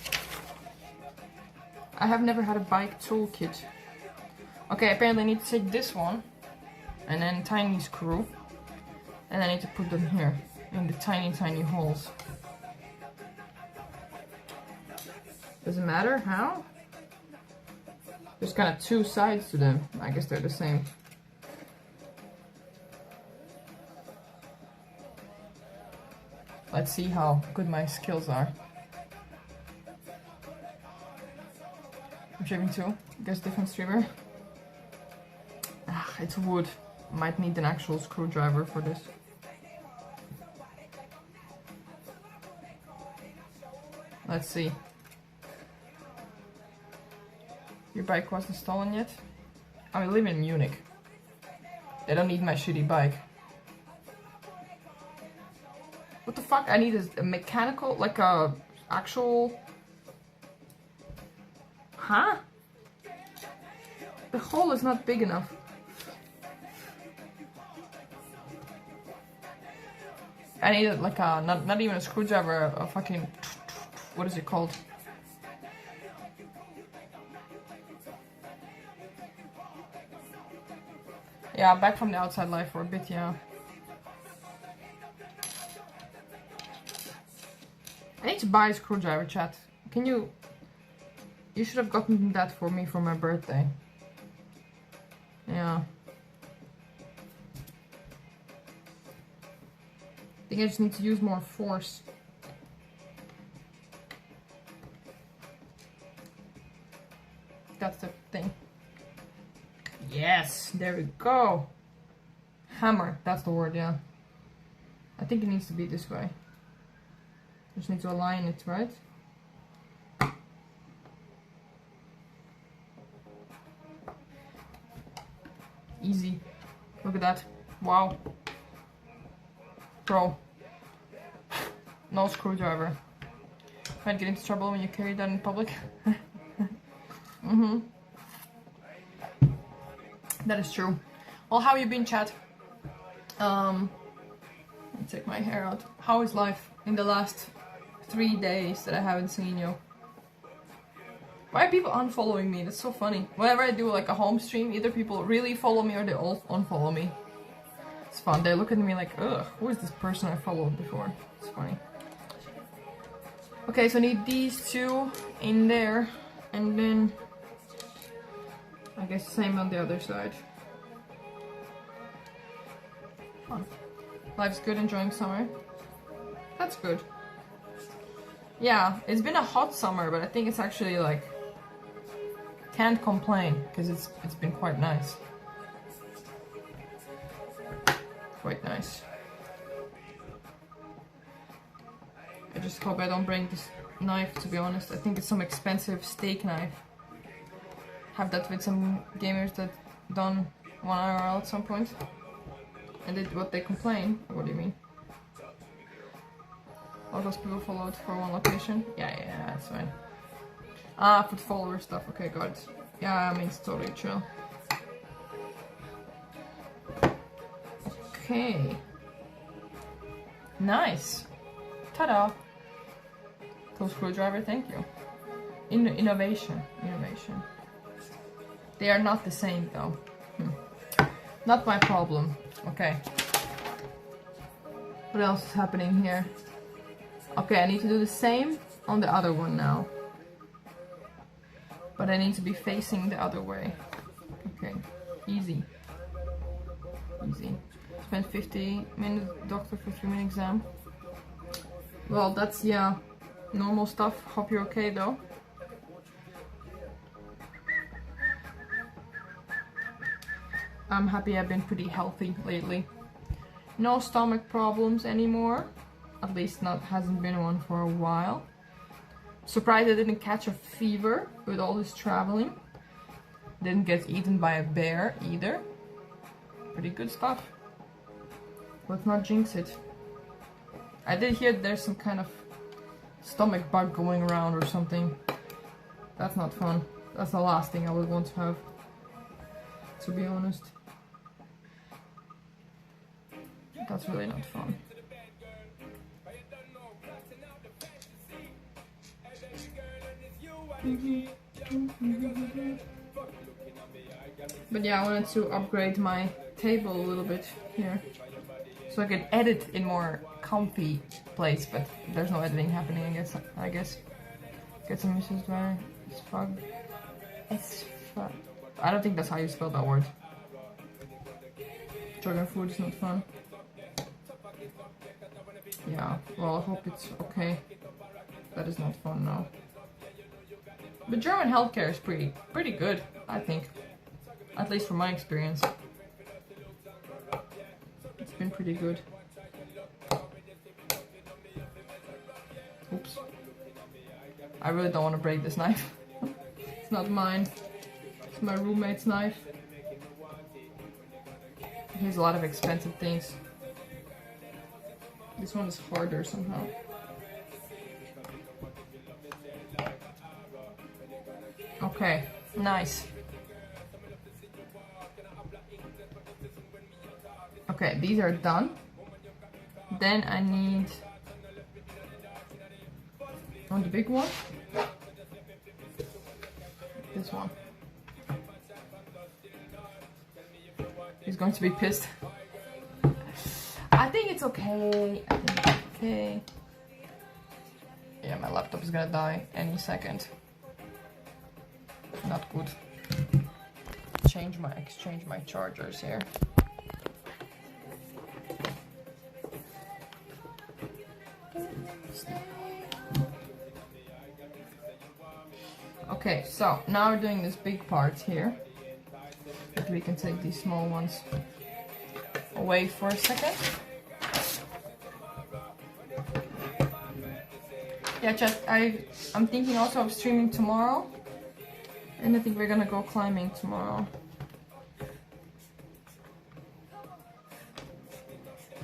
I have never had a bike toolkit. Okay, apparently I need to take this one and then tiny screw, and I need to put them here in the tiny holes. Does it matter how? There's kind of 2 sides to them. I guess they're the same. Let's see how good my skills are. I'm shaving too. Guess different streamer. Ah, it's wood. Might need an actual screwdriver for this. Let's see. Your bike wasn't stolen yet? I live in Munich. They don't need my shitty bike. What the fuck? I need a mechanical, like a actual... Huh? The hole is not big enough. I need like a, not even a screwdriver, a fucking... What is it called? Yeah, back from the outside life for a bit, yeah. I need to buy a screwdriver, chat. Can you... You should have gotten that for me for my birthday. Yeah. I think I just need to use more force. That's the thing. Yes, there we go. Hammer, that's the word, yeah. I think it needs to be this way. Just need to align it, right? Easy. Look at that. Wow. Pro. No screwdriver. Might get into trouble when you carry that in public. That is true. Well, how you been, chat? Let me take my hair out. How is life in the last 3 days that I haven't seen you? Why are people unfollowing me? That's so funny. Whenever I do like a home stream, either people really follow me or they all unfollow me. It's fun. They look at me like, ugh, who is this person I followed before? It's funny. Okay, so I need these two in there, and then I guess same on the other side. Fun. Life's good, enjoying summer. That's good. Yeah, it's been a hot summer, but I think it's actually like, can't complain because it's been quite nice. Quite nice. I just hope I don't bring this knife, to be honest. I think it's some expensive steak knife. Have that with some gamers that done 1 IRL at some point. And did what they complain. What do you mean? All those people followed for one location? Yeah, that's fine. Ah, for the follower stuff. Okay, got it. Yeah, I mean, it's totally chill. Okay. Nice. Ta-da. Cool screwdriver, thank you. Innovation. They are not the same though. Not my problem. Okay. What else is happening here? Okay, I need to do the same on the other one now. But I need to be facing the other way. Okay, easy. Easy. Spent 50 minutes doctor for 3-minute exam. Well, that's, yeah, normal stuff. Hope you're okay though. I'm happy I've been pretty healthy lately. No stomach problems anymore. At least hasn't been one for a while. Surprised I didn't catch a fever with all this traveling. Didn't get eaten by a bear either. Pretty good stuff. Let's not jinx it. I did hear there's some kind of stomach bug going around or something. That's not fun. That's the last thing I would want to have, to be honest. That's really not fun. But yeah, I wanted to upgrade my table a little bit here, so I could edit in more comfy place, but there's no editing happening, I guess. Get some uses there. It's fun. I don't think that's how you spell that word. Dragon food is not fun. Yeah, well, I hope it's okay. That is not fun now. But German healthcare is pretty good, I think. At least from my experience. It's been pretty good. Oops. I really don't want to break this knife. It's not mine. It's my roommate's knife. He has a lot of expensive things. This one is harder somehow. Okay, nice. Okay, these are done. Then I need on the big one. This one. He's going to be pissed. I think it's okay. I think it's okay. Yeah, my laptop is gonna die any second. Not good. Exchange my chargers here. Okay, so now we're doing this big part here. But we can take these small ones away for a second. Yeah, chat, I'm thinking also of streaming tomorrow. And I think we're gonna go climbing tomorrow.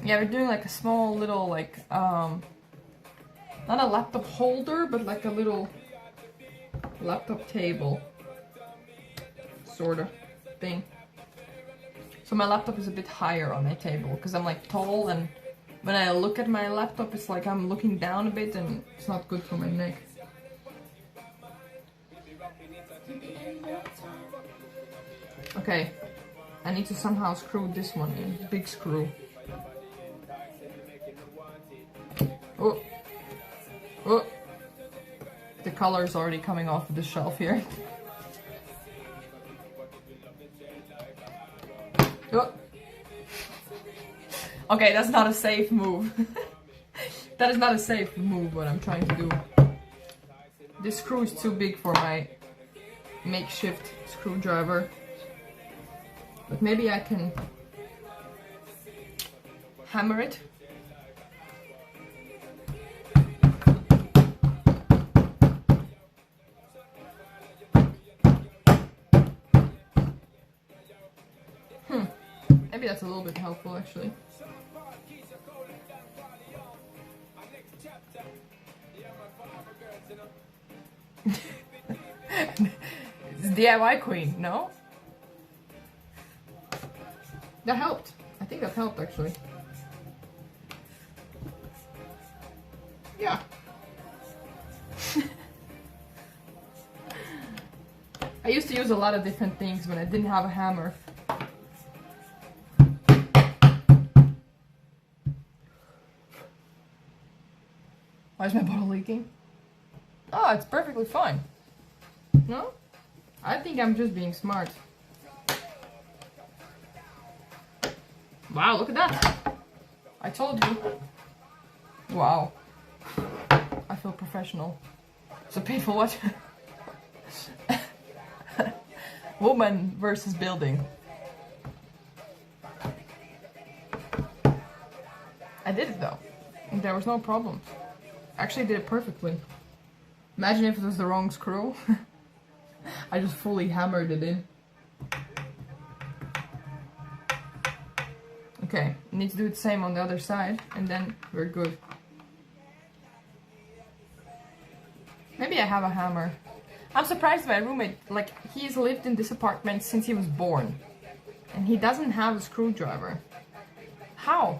Yeah, we're doing like a small little like, not a laptop holder, but like a little laptop table. Sort of thing. So my laptop is a bit higher on my table because I'm like tall, and when I look at my laptop it's like I'm looking down a bit and it's not good for my neck. Okay, I need to somehow screw this one in. Big screw. Oh, oh, the color is already coming off of the shelf here. Oh. Okay, that's not a safe move. That is not a safe move, what I'm trying to do. This screw is too big for my makeshift screwdriver. But maybe I can hammer it. Maybe that's a little bit helpful, actually. It's DIY queen, no? That helped. I think that helped, actually. Yeah. I used to use a lot of different things when I didn't have a hammer. Why is my bottle leaking? Oh, it's perfectly fine. No? I think I'm just being smart. Wow, look at that. I told you. Wow. I feel professional. It's a painful watch. Woman versus building. I did it though. There was no problem. Actually did it perfectly. Imagine if it was the wrong screw. I just fully hammered it in. Okay, need to do the same on the other side and then we're good. Maybe I have a hammer. I'm surprised my roommate, like, he's lived in this apartment since he was born. And he doesn't have a screwdriver. How?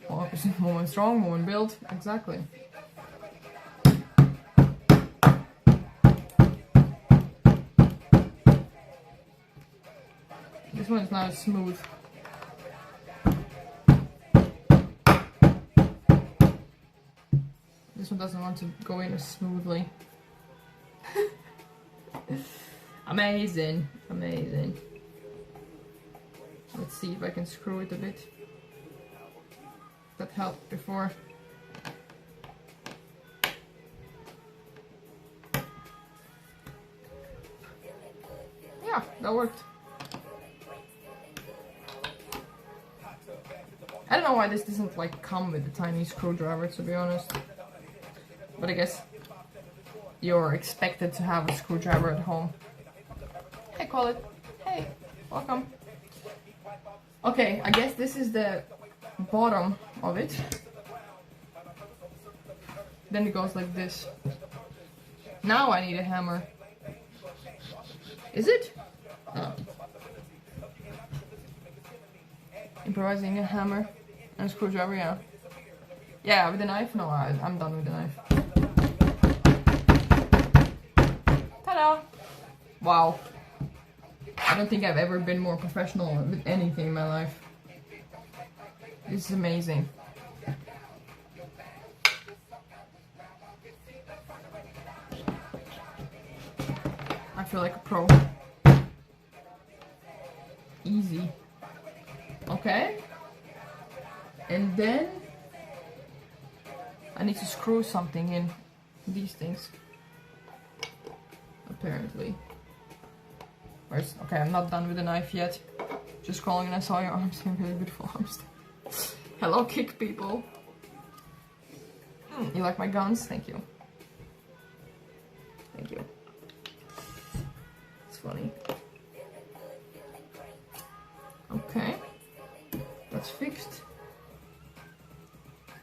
Well, woman strong, woman built. Exactly. This one's not as smooth. This one doesn't want to go in as smoothly. Amazing, amazing. Let's see if I can screw it a bit. That helped before. Yeah, that worked. I don't know why this doesn't like come with the tiny screwdriver, to be honest. But I guess you're expected to have a screwdriver at home. Hey, call it. Hey, welcome. Okay, I guess this is the bottom of it. Then it goes like this. Now I need a hammer. Is it? Oh. Improvising a hammer and a screwdriver, yeah. Yeah, with a knife? No, I'm done with the knife. Ta-da! Wow. I don't think I've ever been more professional with anything in my life. This is amazing. I feel like a pro. Easy. Okay. And then I need to screw something in these things. Apparently. Where's, okay, I'm not done with the knife yet. Just scrolling and I saw your arms. You have really beautiful arms. Hello, kick people. You like my guns? Thank you. Thank you. It's funny. Okay. That's fixed.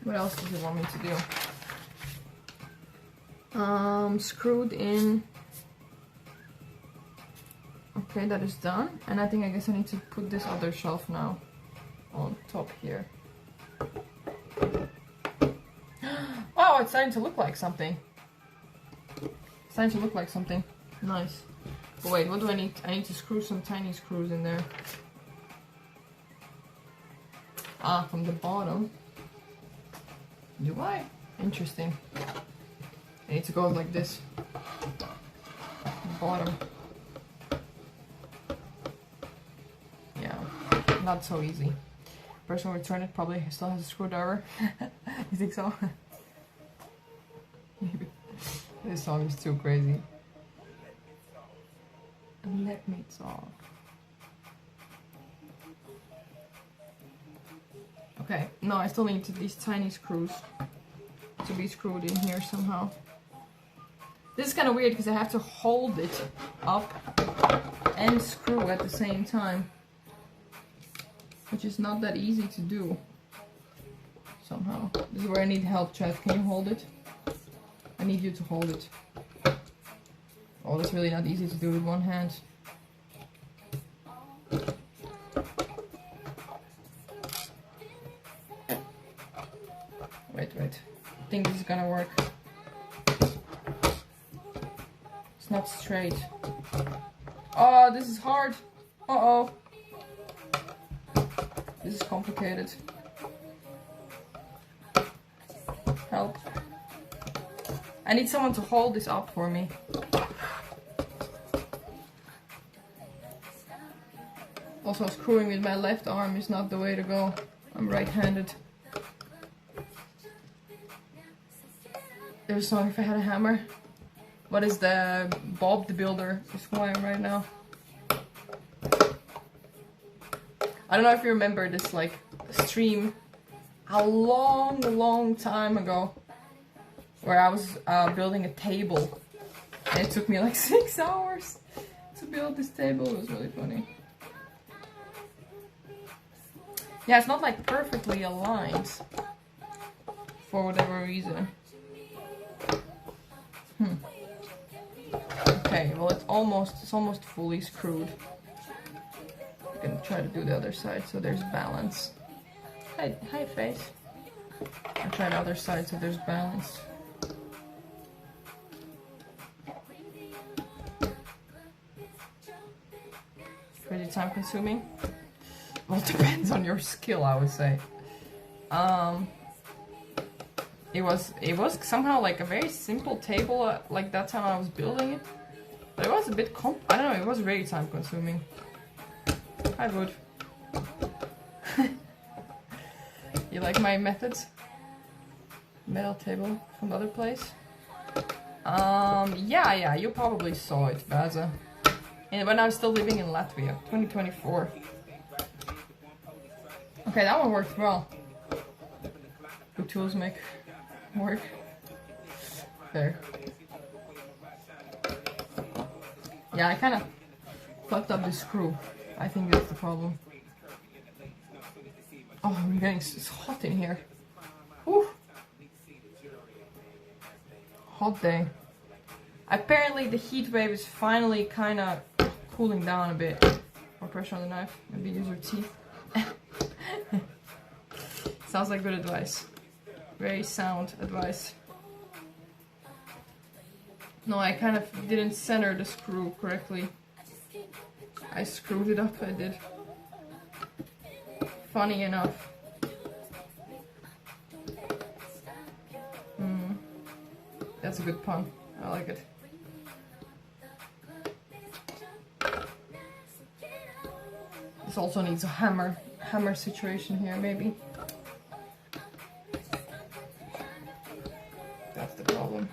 What else does it want me to do? Screwed in. Okay, that is done. And I think I need to put this other shelf now on top here. Oh, it's starting to look like something. It's starting to look like something. Nice. But wait, what do I need? I need to screw some tiny screws in there. Ah, from the bottom. Do I? Interesting. I need to go like this. Bottom. Yeah, not so easy. Person will return it, probably still has a screwdriver. You think so? Maybe. This song is too crazy. Let me talk. Okay, no, I still need these tiny screws to be screwed in here somehow. This is kind of weird because I have to hold it up and screw at the same time, which is not that easy to do somehow. This is where I need help, Chad. Can you hold it? I need you to hold it. Oh, that's really not easy to do with one hand. Wait. I think this is gonna work. It's not straight. Oh, this is hard. Uh-oh. This is complicated. Help. I need someone to hold this up for me. Also, screwing with my left arm is not the way to go. I'm right-handed. There's no if I had a hammer. What is the Bob the Builder is who I am right now. I don't know if you remember this like stream a long time ago where I was building a table and it took me like 6 hours to build this table. It was really funny. Yeah, it's not like perfectly aligned for whatever reason. Okay, well it's almost fully screwed. I'm gonna try to do the other side so there's balance. Hi face. I'll try the other side so there's balance. Pretty time consuming. Well, it depends on your skill, I would say. It was somehow like a very simple table, like that time I was building it. But it was a bit I don't know, it was very time consuming. I would. You like my methods? Metal table from the other place? Yeah, you probably saw it, Baza. And when I was still living in Latvia, 2024. Okay, that one worked well. Good tools make work. There. Yeah, I kind of fucked up the screw. I think that's the problem. Oh, I'm getting it's hot in here. Whew. Hot day. Apparently the heat wave is finally kind of cooling down a bit. More pressure on the knife. Maybe use your teeth. Sounds like good advice. Very sound advice. No, I kind of didn't center the screw correctly. I screwed it up, I did. Funny enough. That's a good pun. I like it. This also needs a hammer situation here, maybe. That's the problem.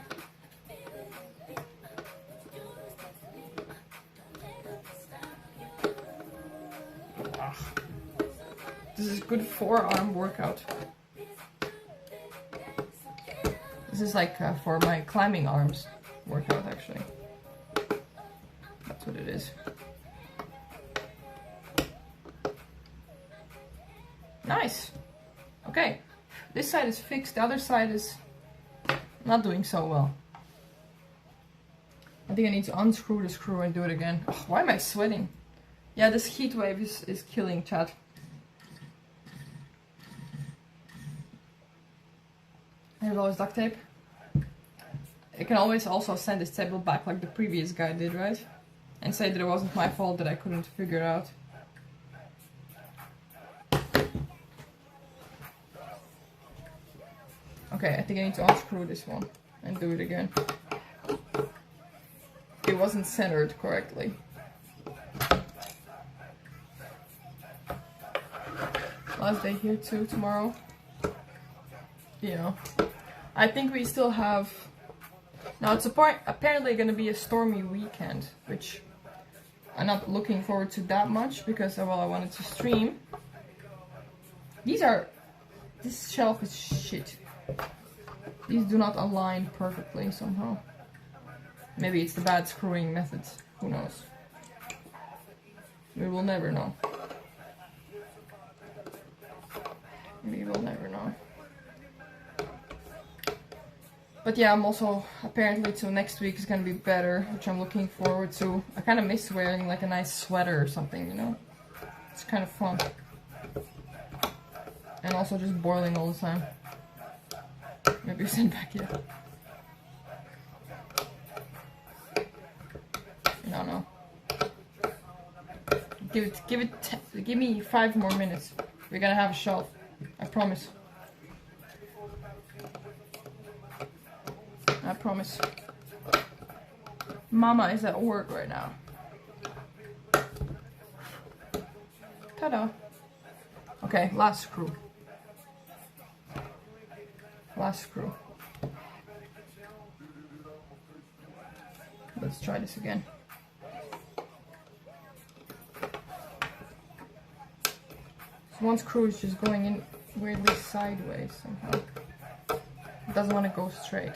This is good forearm workout. This is like for my climbing arms workout actually. That's what it is. Nice. Okay, this side is fixed, the other side is not doing so well. I think I need to unscrew the screw and do it again. Ugh, why am I sweating? Yeah, this heat wave is killing chat. I have always duct tape. I can always also send this table back like the previous guy did, right? And say that it wasn't my fault that I couldn't figure it out. Okay, I think I need to unscrew this one and do it again. It wasn't centered correctly. Last day here too, tomorrow. You know, I think we still have... Now it's apparently going to be a stormy weekend, which I'm not looking forward to that much because, well, I wanted to stream. This shelf is shit. These do not align perfectly somehow. Maybe it's the bad screwing methods. Who knows? We will never know. We will never know. But yeah, I'm also apparently till next week is gonna be better, which I'm looking forward to. I kind of miss wearing like a nice sweater or something, you know? It's kind of fun. And also just boiling all the time. Maybe you send back here. No. Give me 5 more minutes. We're gonna have a shelf. I promise. I promise. Mama is at work right now. Ta-da. Okay, last screw. Last screw. Let's try this again. So one screw is just going in weirdly sideways somehow. It doesn't want to go straight.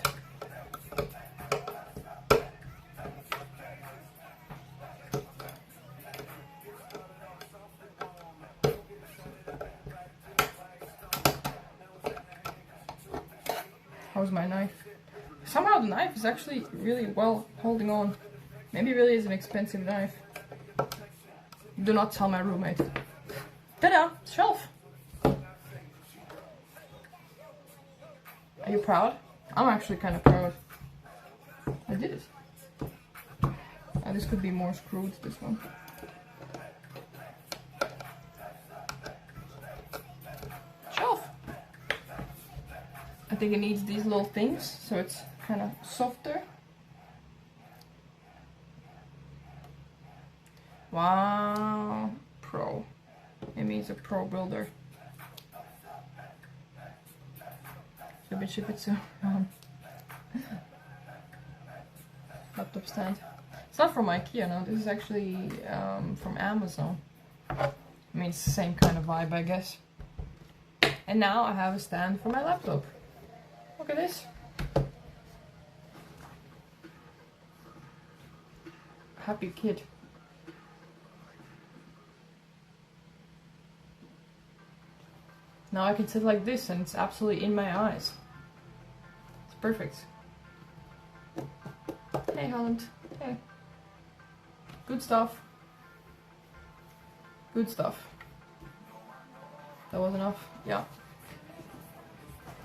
How's my knife? Somehow the knife is actually really well holding on. Maybe it really is an expensive knife. Do not tell my roommate. Ta-da! Shelf! Are you proud? I'm actually kind of proud. I did it. This could be more screwed, this one. Shelf! I think it needs these little things, so it's kind of softer. Wow, pro. Amy is a pro builder. Ship it to laptop stand. It's not from IKEA, no. This is actually from Amazon. I mean, it's the same kind of vibe, I guess. And now I have a stand for my laptop. Look at this. Happy kid. Now I can sit like this and it's absolutely in my eyes. It's perfect. Hey Holland. Hey. Good stuff. Good stuff. That was enough? Yeah.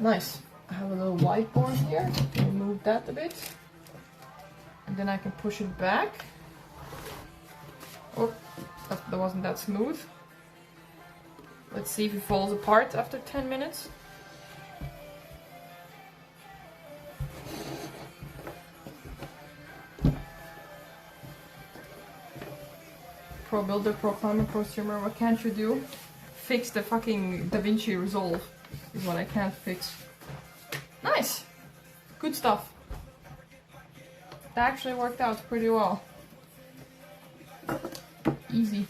Nice. I have a little whiteboard here. Remove that a bit. And then I can push it back. Oh, that wasn't that smooth. Let's see if it falls apart after 10 minutes. Pro builder, pro climber, pro streamer, what can't you do? Fix the fucking DaVinci Resolve is what I can't fix. Nice! Good stuff. That actually worked out pretty well. Easy.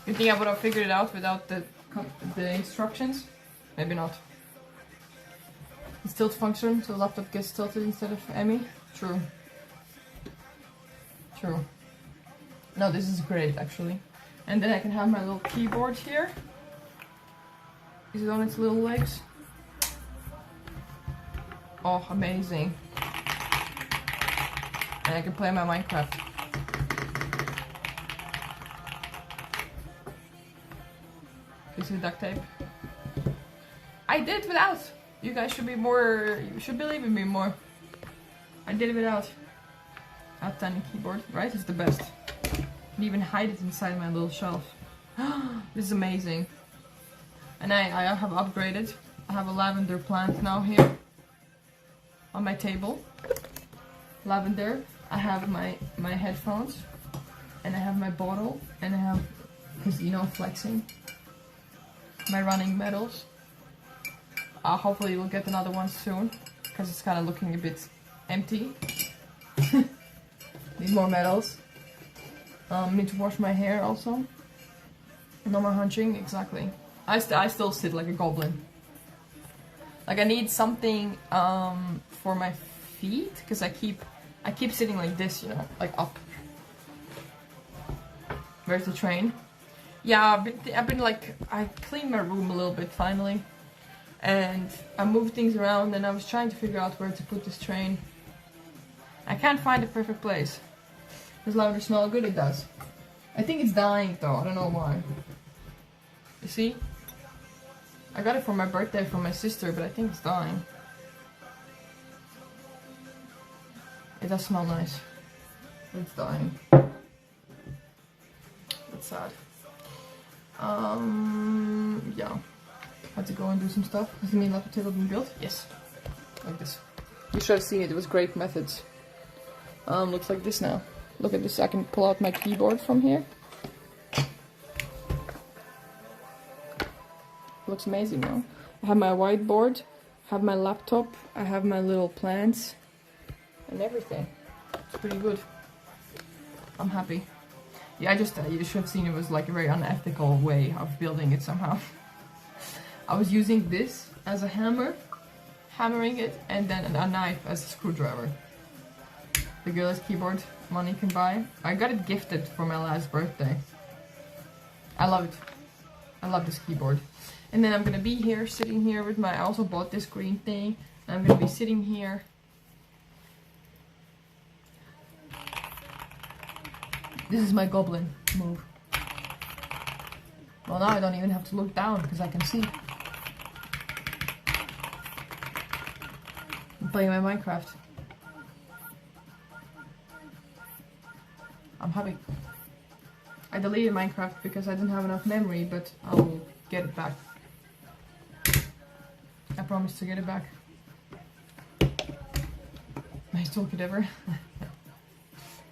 You think I would have figured it out without the instructions? Maybe not. It's tilt function, so the laptop gets tilted instead of Emmy. True. True. No, this is great actually. And then I can have my little keyboard here. Is it on its little legs? Oh, amazing. And I can play my Minecraft. Piece of duct tape. I did it without. You guys should be more, you should believe in me more. I did it without. Outstanding keyboard, right? It's the best. You can even hide it inside my little shelf. This is amazing. And I have upgraded. I have a lavender plant now here on my table. Lavender. I have my headphones. And I have my bottle. And I have, because you know, flexing. My running medals. Hopefully we'll get another one soon. Because it's kind of looking a bit empty. Need more medals. Need to wash my hair also. No more hunching, exactly. I still sit like a goblin. Like I need something for my feet, because I keep sitting like this, you know, like up. Where's the train? Yeah, I've been like, I cleaned my room a little bit finally. And I moved things around and I was trying to figure out where to put this train. I can't find the perfect place. Does lavender smell good? It does. I think it's dying though, I don't know why. You see? I got it for my birthday from my sister, but I think it's dying. It does smell nice. It's dying. That's sad. Yeah. Had to go and do some stuff. Has the main laptop table been built? Yes. Like this. You should have seen it, it was great methods. Looks like this now. Look at this, I can pull out my keyboard from here. Looks amazing now. I have my whiteboard, I have my laptop, I have my little plants, and everything. It's pretty good. I'm happy. Yeah, you should have seen it was like a very unethical way of building it somehow. I was using this as a hammer, hammering it, and then a knife as a screwdriver. The girl's keyboard money can buy. I got it gifted for my last birthday. I love it. I love this keyboard. And then I'm gonna be here, sitting here with my, I also bought this green thing. And I'm gonna be sitting here. This is my goblin move. Well, now I don't even have to look down because I can see. I'm playing my Minecraft. I'm happy. I deleted Minecraft because I didn't have enough memory, but I'll get it back. I promise to get it back. Nice talk it ever.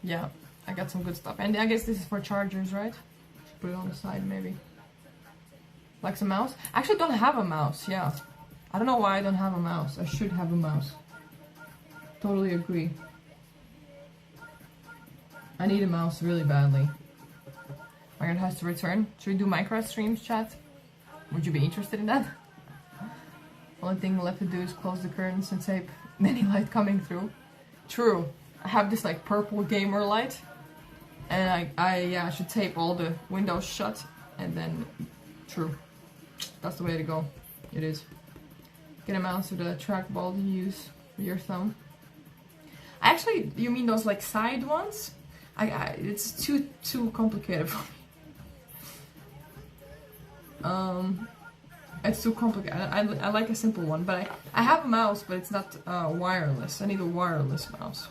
Yeah, I got some good stuff. And I guess this is for chargers, right? Should put it on the side maybe. Like some mouse? I actually don't have a mouse, yeah. I don't know why I don't have a mouse. I should have a mouse. Totally agree. I need a mouse really badly. My God has to return. Should we do Minecraft streams, chat? Would you be interested in that? Only thing left to do is close the curtains and tape any light coming through. True. I have this like purple gamer light. And I should tape all the windows shut. And then, true. That's the way to go. It is. Get a mouse with a trackball to use with your thumb. Actually, you mean those like side ones? It's too complicated for me. It's too complicated. I like a simple one, but I have a mouse, but it's not wireless. I need a wireless mouse.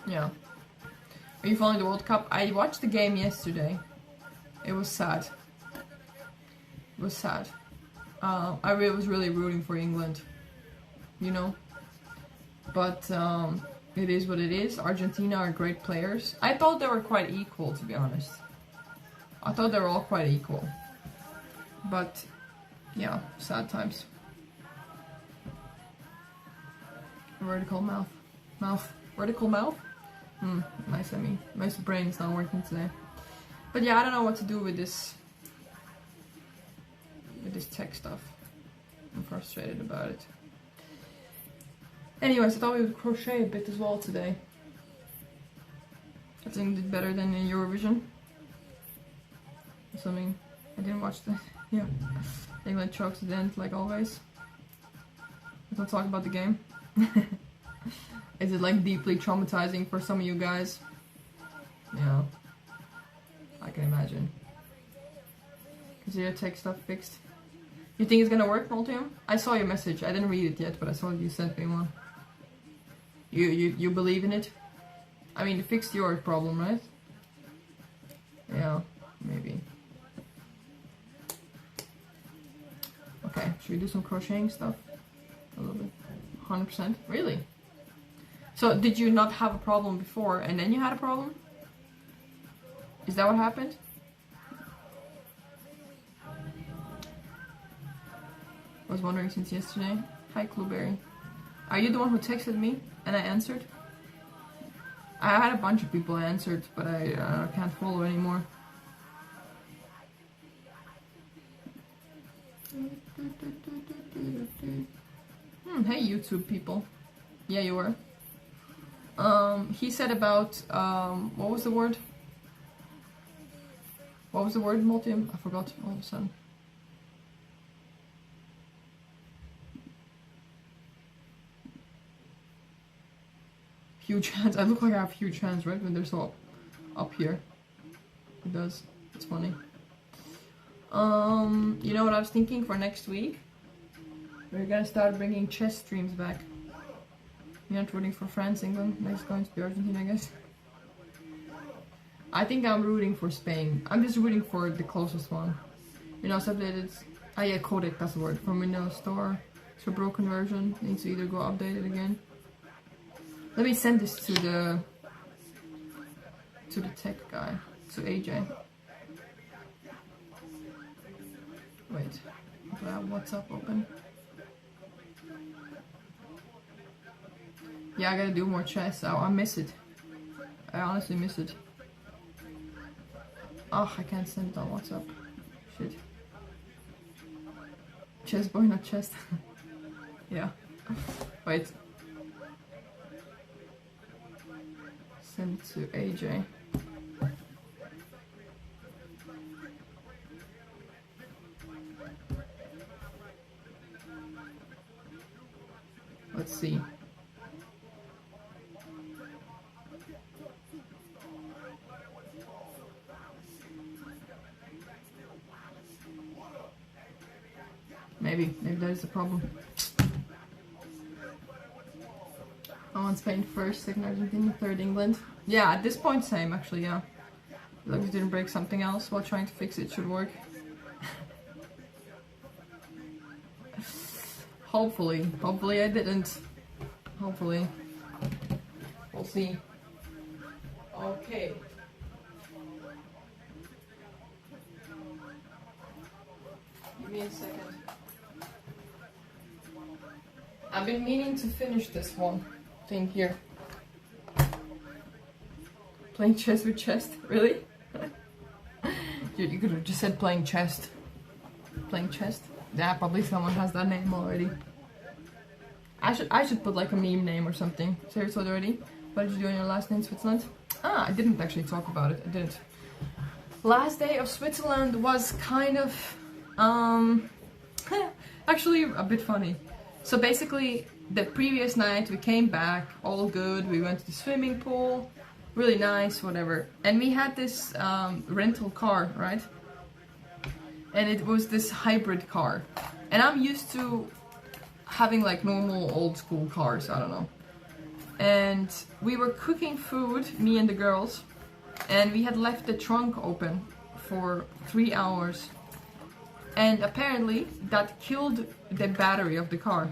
Yeah. Are you following the World Cup? I watched the game yesterday. It was sad. It was sad. I was really rooting for England. You know? But it is what it is. Argentina are great players. I thought they were quite equal, to be honest. I thought they were all quite equal. But, yeah, sad times. Vertical mouth. Mouth. Vertical mouth? Nice, I mean. My brain's not working today. But yeah, I don't know what to do with this. With this tech stuff. I'm frustrated about it. Anyways, I thought we would crochet a bit as well today. I think did better than in Eurovision. Assuming I didn't watch the England chokes at the end like always. Let's not talk about the game. Is it like deeply traumatizing for some of you guys? Yeah, I can imagine. Zero tech stuff fixed. You think it's gonna work, Multium? I saw your message. I didn't read it yet, but I saw you sent me one. You believe in it? I mean, it fixed your problem, right? Yeah, maybe. Okay, should we do some crocheting stuff? A little bit. 100%? Really? So, did you not have a problem before and then you had a problem? Is that what happened? I was wondering since yesterday. Hi, Clueberry. Are you the one who texted me and I answered? I had a bunch of people I answered, but I can't follow anymore. Hey YouTube people. Yeah, you were. He said about, what was the word? What was the word, Multium? I forgot all of a sudden. Huge hands. I look like I have huge hands, right? When they're so up here. It does. It's funny. You know what I was thinking for next week? We're gonna start bringing chess streams back. You're not rooting for France, England. Next going to be Argentina, I guess. I think I'm rooting for Spain. I'm just rooting for the closest one. You know, updated. Ah, yeah, codec, that's the word. From Windows Store. It's a broken version. Needs to either go update it again. Let me send this to the tech guy, to AJ. Wait, do I have WhatsApp open? Yeah, I gotta do more chess. Oh, I miss it. I honestly miss it. Oh, I can't send it on WhatsApp. Shit. Chess boy, not chest. Yeah. Wait. Send it to AJ. Let's see. Maybe that is the problem. I want Spain first, second Argentina, third England. Yeah, at this point same actually, yeah. Like you didn't break something else while trying to fix it, should work. Hopefully I didn't. Hopefully. We'll see. Okay. Give me a second. I've been meaning to finish this one thing here. Playing chess with chest? Really? Dude, you could have just said playing chest. Playing chest? Yeah, probably someone has that name already. I should put like a meme name or something. Seriously already? What did you do on your last day in Switzerland? Ah, I didn't actually talk about it. I didn't. Last day of Switzerland was kind of actually a bit funny. So basically, the previous night we came back, all good. We went to the swimming pool, really nice, whatever. And we had this rental car, right? And it was this hybrid car. And I'm used to having like normal old school cars, I don't know. And we were cooking food, me and the girls, and we had left the trunk open for 3 hours. And apparently that killed the battery of the car.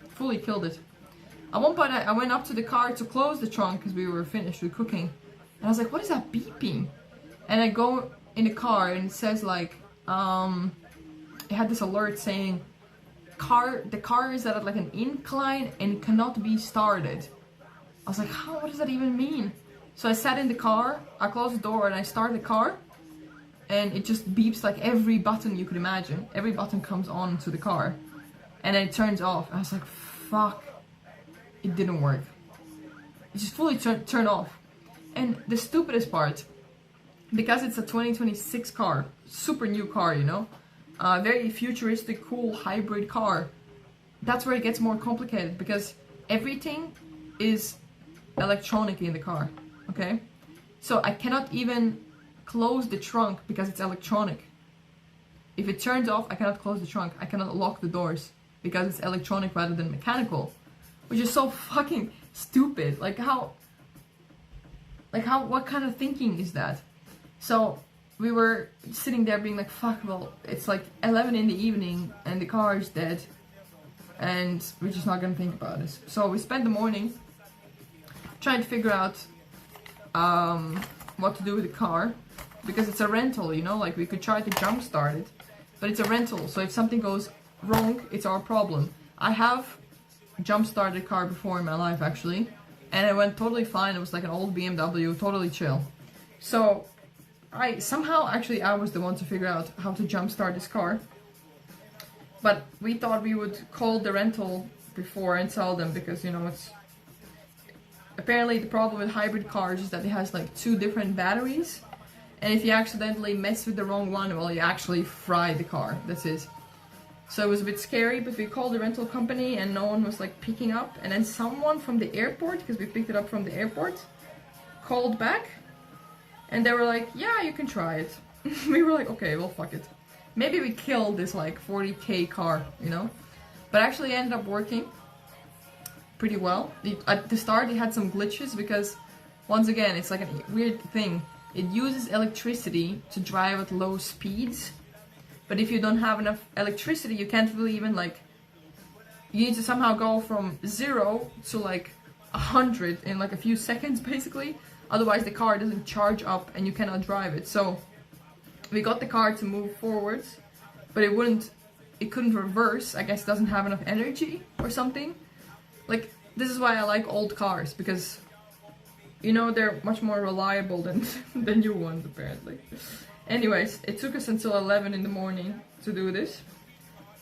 Fully killed it. At one point I went up to the car to close the trunk because we were finished with cooking. And I was like, what is that beeping? And I go in the car and it says like, it had this alert saying, the car is at like an incline and cannot be started. I was like, what does that even mean? So I sat in the car, I closed the door and I start the car. And it just beeps like every button you could imagine. Every button comes on to the car. And then it turns off. I was like, fuck. it didn't work. It just fully turned off. And the stupidest part, because it's a 2026 car, super new car, you know, very futuristic, cool hybrid car, that's where it gets more complicated, because everything is electronic in the car, okay? So I cannot even close the trunk because it's electronic. If it turns off, I cannot close the trunk. I cannot lock the doors because it's electronic rather than mechanical, which is so fucking stupid. Like how, what kind of thinking is that? So we were sitting there being like, fuck, well, it's like 11 in the evening and the car is dead and we're just not gonna think about this. So we spent the morning trying to figure out what to do with the car, because it's a rental, you know, like we could try to jumpstart it, but it's a rental, so if something goes wrong, it's our problem. I have jump-started a car before in my life, actually, and it went totally fine. It was like an old BMW, totally chill. So I was the one to figure out how to jump-start this car, but we thought we would call the rental before and tell them, because, you know, it's apparently the problem with hybrid cars is that it has like 2 different batteries, and if you accidentally mess with the wrong one, well, you actually fry the car. That's it. So it was a bit scary, but we called the rental company and no one was like picking up, and then someone from the airport, because we picked it up from the airport, called back and they were like, yeah, you can try it. We were like, okay, well, fuck it. Maybe we killed this like 40k car, you know? But actually it ended up working pretty well. At the start it had some glitches because, once again, it's like a weird thing. It uses electricity to drive at low speeds, but if you don't have enough electricity, you can't really even like, you need to somehow go from 0 to like 100 in like a few seconds basically, otherwise the car doesn't charge up and you cannot drive it. So we got the car to move forwards, but it couldn't reverse. I guess it doesn't have enough energy or something. Like, this is why I like old cars, because, you know, they're much more reliable than new ones, apparently. Anyways, it took us until 11 in the morning to do this.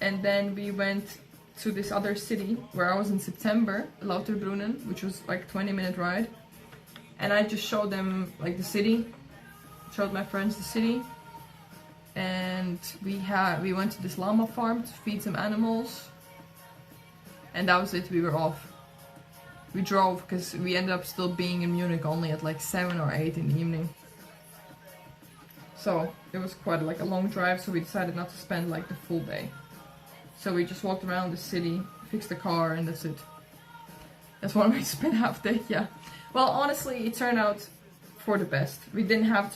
And then we went to this other city where I was in September, Lauterbrunnen, which was like 20-minute ride. And I just showed them like the city, showed my friends the city. And we went to this llama farm to feed some animals. And that was it, we were off. We drove because we ended up still being in Munich only at like 7 or 8 in the evening. So it was quite like a long drive, so we decided not to spend like the full day. So we just walked around the city, fixed the car, and that's it. That's one way to spend half day, yeah. Well, honestly, it turned out for the best. We didn't have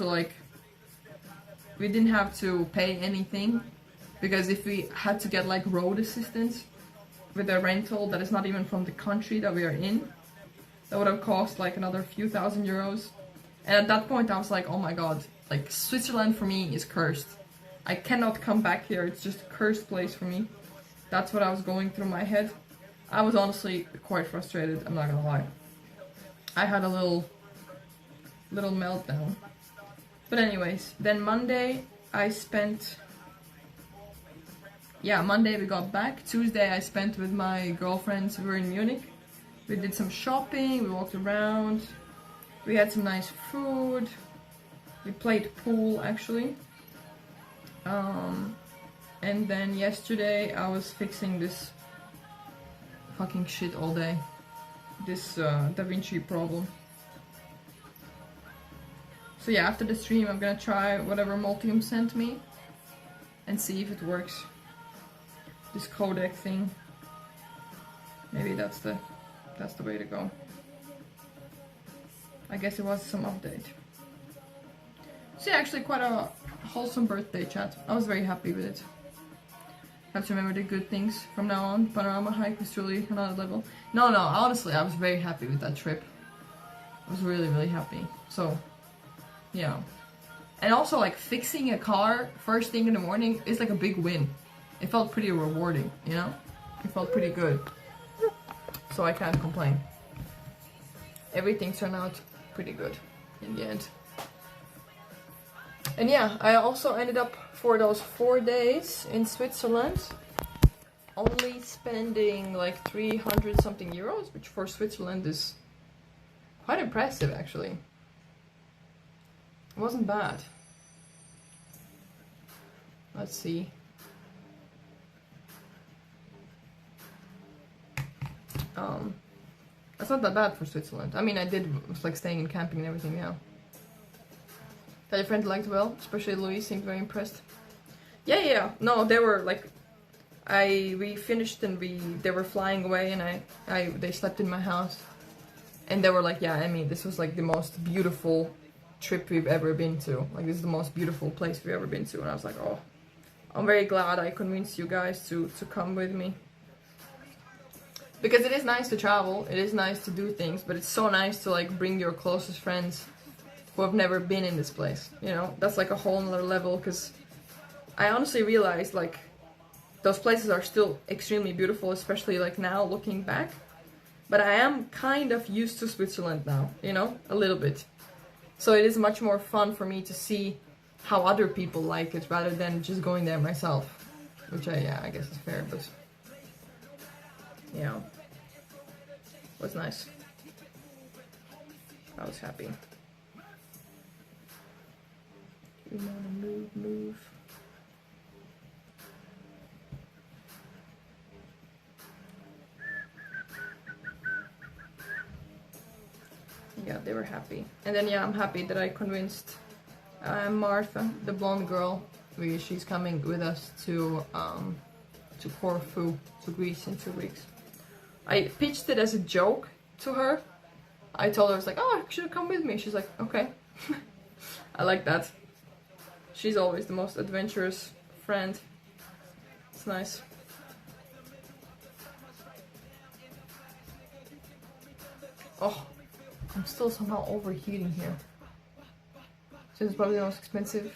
to pay anything, because if we had to get like road assistance with a rental that is not even from the country that we are in, that would have cost like another few thousand euros. And at that point I was like, oh my god, like Switzerland for me is cursed. I cannot come back here, it's just a cursed place for me. That's what I was going through my head. I was honestly quite frustrated, I'm not gonna lie. I had a little meltdown. But anyways, then Monday Monday we got back. Tuesday I spent with my girlfriends. We were in Munich. We did some shopping, we walked around. We had some nice food. We played pool, actually. And then yesterday I was fixing this fucking shit all day. This Da Vinci problem. So yeah, after the stream I'm gonna try whatever Multium sent me and see if it works. This codec thing. Maybe that's the way to go. I guess it was some update. So yeah, actually quite a wholesome birthday chat. I was very happy with it. Have to remember the good things from now on. Panorama hike was truly another level. No, honestly, I was very happy with that trip. I was really, really happy. So, yeah. And also, like, fixing a car first thing in the morning is like a big win. It felt pretty rewarding, you know? It felt pretty good. So I can't complain. Everything turned out pretty good in the end. And yeah, I also ended up for those 4 days in Switzerland only spending like 300 something euros, which for Switzerland is quite impressive actually. It wasn't bad. Let's see. That's not that bad for Switzerland. I mean, I was like staying in camping and everything, yeah. That your friend liked well, especially Louise seemed very impressed. Yeah. No, they were like, we finished and they were flying away, and they slept in my house, and they were like, yeah, I mean, this was like the most beautiful trip we've ever been to. Like, this is the most beautiful place we've ever been to, and I was like, oh, I'm very glad I convinced you guys to come with me. Because it is nice to travel, it is nice to do things, but it's so nice to like bring your closest friends who have never been in this place, you know? That's like a whole nother level, because I honestly realized like those places are still extremely beautiful, especially like now looking back. But I am kind of used to Switzerland now, you know, a little bit. So it is much more fun for me to see how other people like it rather than just going there myself. Which I guess is fair, but yeah, it was nice. I was happy. You wanna move. Yeah, they were happy. And then yeah, I'm happy that I convinced Martha, the blonde girl, she's coming with us to Corfu, to Greece in 2 weeks. I pitched it as a joke to her. I told her, I was like, oh, you should come with me. She's like, okay. I like that. She's always the most adventurous friend. It's nice. Oh, I'm still somehow overheating here. So it's probably the most expensive,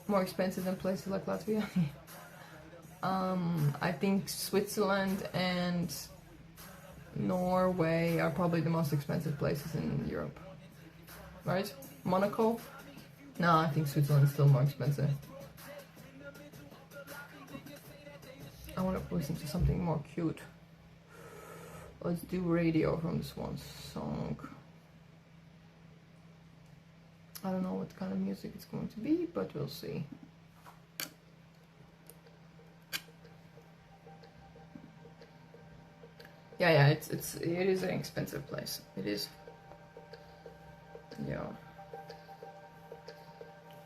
more expensive than places like Latvia. I think Switzerland and Norway are probably the most expensive places in Europe. Right? Monaco? No, I think Switzerland is still more expensive. I want to listen to something more cute. Let's do radio from this one song. I don't know what kind of music it's going to be, but we'll see. Yeah, it is an expensive place. It is. Yeah.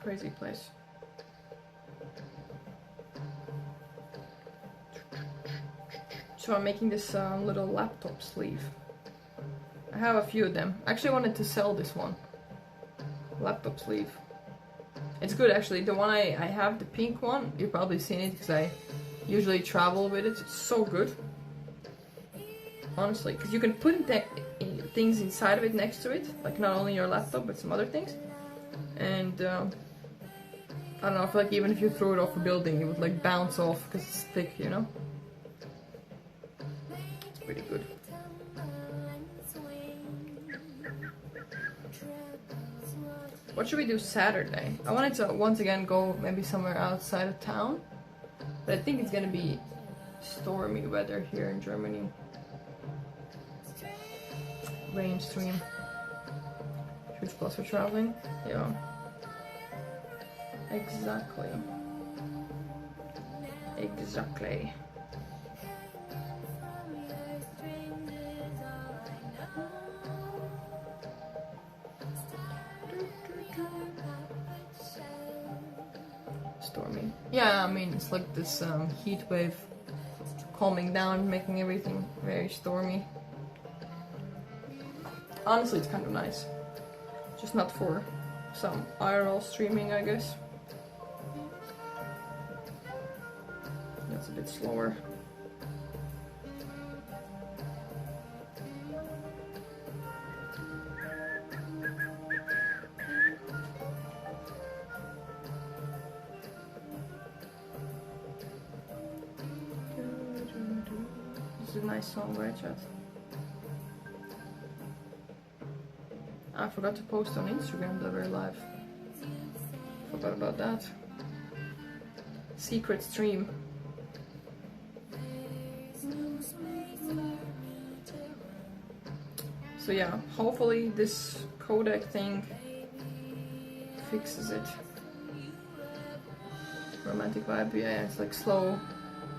Crazy place. So I'm making this little laptop sleeve. I have a few of them. I actually wanted to sell this one. Laptop sleeve. It's good actually. The one I have, the pink one, you've probably seen it because I usually travel with it. It's so good. Honestly, because you can put things inside of it next to it, like not only your laptop but some other things. And I don't know, I feel like even if you threw it off a building, it would like bounce off because it's thick, you know? It's pretty good. What should we do Saturday? I wanted to once again go maybe somewhere outside of town, but I think it's gonna be stormy weather here in Germany. Rain stream. Which plus for traveling? Yeah. Exactly. Exactly. Stormy. Yeah, I mean, it's like this heat wave calming down, making everything very stormy. Honestly, it's kind of nice. Just not for some IRL streaming, I guess. That's a bit slower. This is a nice song, right, chat? I forgot to post on Instagram that we're live. Forgot about that. Secret stream. So yeah, hopefully this codec thing fixes it. Romantic vibe, yeah, it's like slow,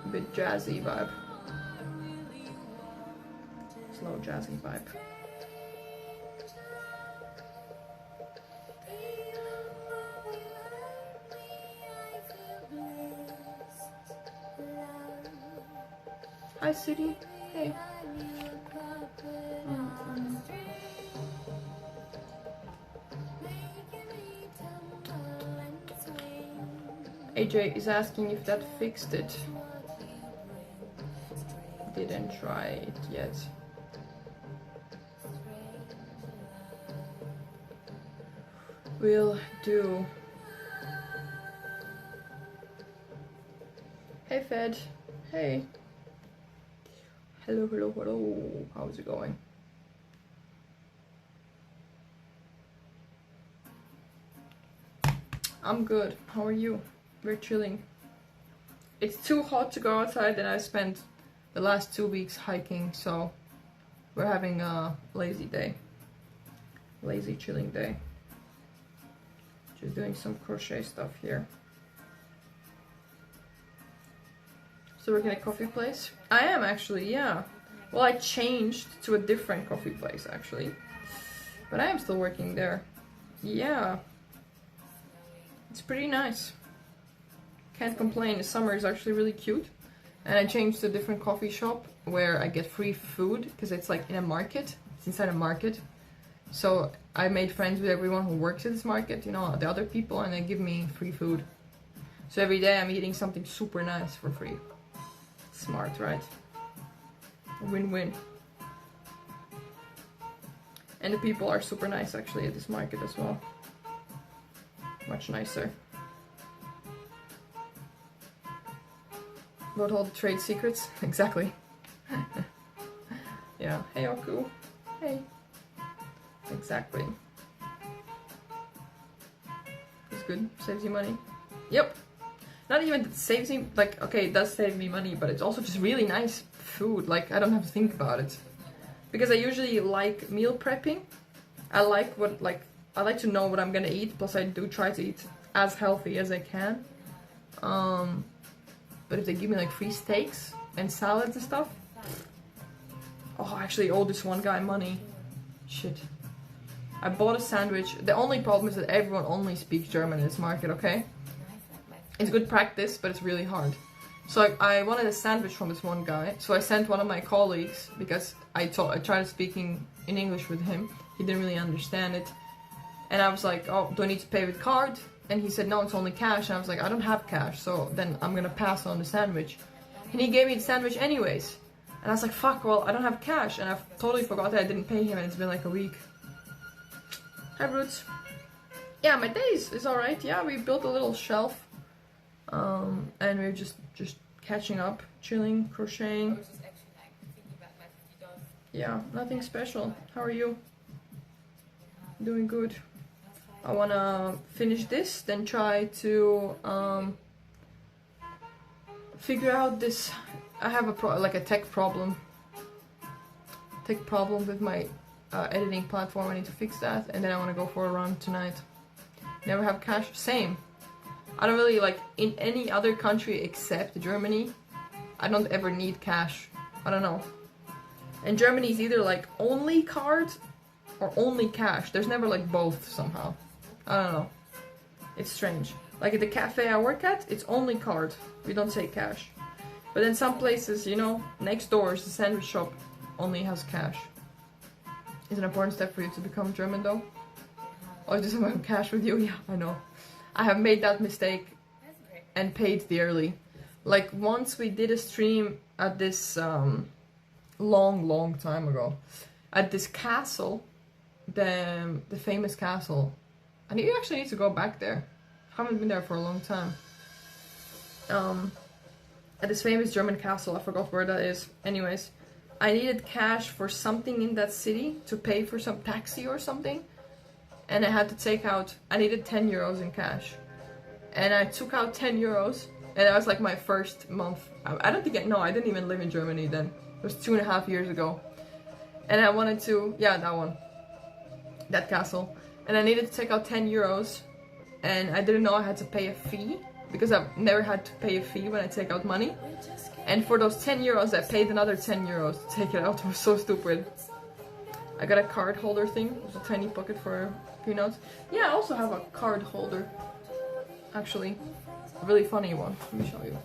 a bit jazzy vibe. Slow jazzy vibe. Hi, City. Hey. AJ is asking if that fixed it. Didn't try it yet. Will do. Hey, Fed. Hey. Hello, hello, hello. How's it going? I'm good. How are you? We're chilling. It's too hot to go outside, and I spent the last 2 weeks hiking, so we're having a lazy day. Lazy chilling day. Just doing some crochet stuff here. So working at a coffee place? I am actually, yeah. Well, I changed to a different coffee place actually. But I am still working there. Yeah. It's pretty nice. Can't complain. The summer is actually really cute. And I changed to a different coffee shop where I get free food because it's like in a market. It's inside a market. So I made friends with everyone who works at this market, you know, the other people, and they give me free food. So every day I'm eating something super nice for free. Smart, right? Win-win. And the people are super nice actually at this market as well. Much nicer. About all the trade secrets? Exactly. Yeah. Hey, Oku. Hey. Exactly. It's good. Saves you money. Yep. Not even that saves me, like, okay, it does save me money, but it's also just really nice food. Like, I don't have to think about it. Because I usually like meal prepping. I like to know what I'm gonna eat, plus I do try to eat as healthy as I can. But if they give me like free steaks and salads and stuff, oh, I actually owe this one guy money. Shit. I bought a sandwich. The only problem is that everyone only speaks German in this market, okay? It's good practice, but it's really hard. So I wanted a sandwich from this one guy. So I sent one of my colleagues because I tried speaking in English with him. He didn't really understand it. And I was like, oh, do I need to pay with card? And he said, no, it's only cash. And I was like, I don't have cash, so then I'm gonna pass on the sandwich. And he gave me the sandwich anyways. And I was like, fuck, well, I don't have cash. And I totally forgot that I didn't pay him, and it's been like a week. Hi, Roots. Yeah, my day is alright. Yeah, we built a little shelf. And we're just catching up, chilling, crocheting. Yeah, nothing special. How are you? Doing good. I wanna finish this, then try to figure out this. I have a tech problem with my editing platform. I need to fix that, and then I want to go for a run tonight. Never have cash. Same. I don't really like in any other country except Germany. I don't ever need cash. I don't know. And Germany is either like only card or only cash. There's never like both somehow. I don't know. It's strange. Like at the cafe I work at, it's only card. We don't take cash. But in some places, you know, next door is the sandwich shop, only has cash. It's an important step for you to become German though. Or just have cash with you? Yeah, I know. I have made that mistake and paid dearly. Like once we did a stream at this long time ago, at this castle, the famous castle. And you actually need to go back there. I haven't been there for a long time. At this famous German castle, I forgot where that is. Anyways, I needed cash for something in that city to pay for some taxi or something. And I had to take out, I needed 10 euros in cash. And I took out 10 euros. And that was like my first month. I don't think, no, I didn't even live in Germany then. It was 2.5 years ago. And I wanted to, yeah, that one. That castle. And I needed to take out 10 euros. And I didn't know I had to pay a fee. Because I've never had to pay a fee when I take out money. And for those 10 euros, I paid another 10 euros to take it out. It was so stupid. I got a card holder thing. There's a tiny pocket for peanuts. Yeah, I also have a card holder. Actually, a really funny one. Let me show you.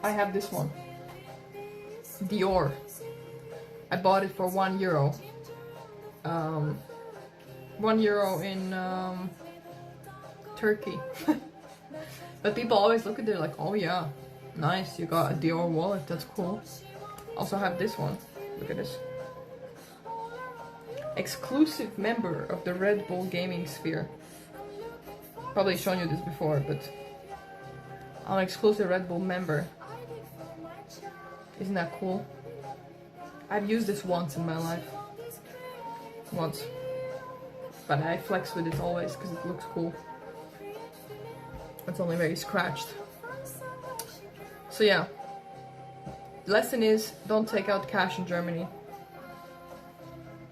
I have this one. Dior. I bought it for €1. €1 in Turkey. But people always look at it like, oh yeah, nice, you got a Dior wallet, that's cool. Also have this one. Look at this. Exclusive member of the Red Bull gaming sphere. Probably shown you this before, but I'm an exclusive Red Bull member. Isn't that cool? I've used this once in my life. Once. But I flex with it always because it looks cool. It's only very scratched. So yeah. The lesson is, don't take out cash in Germany.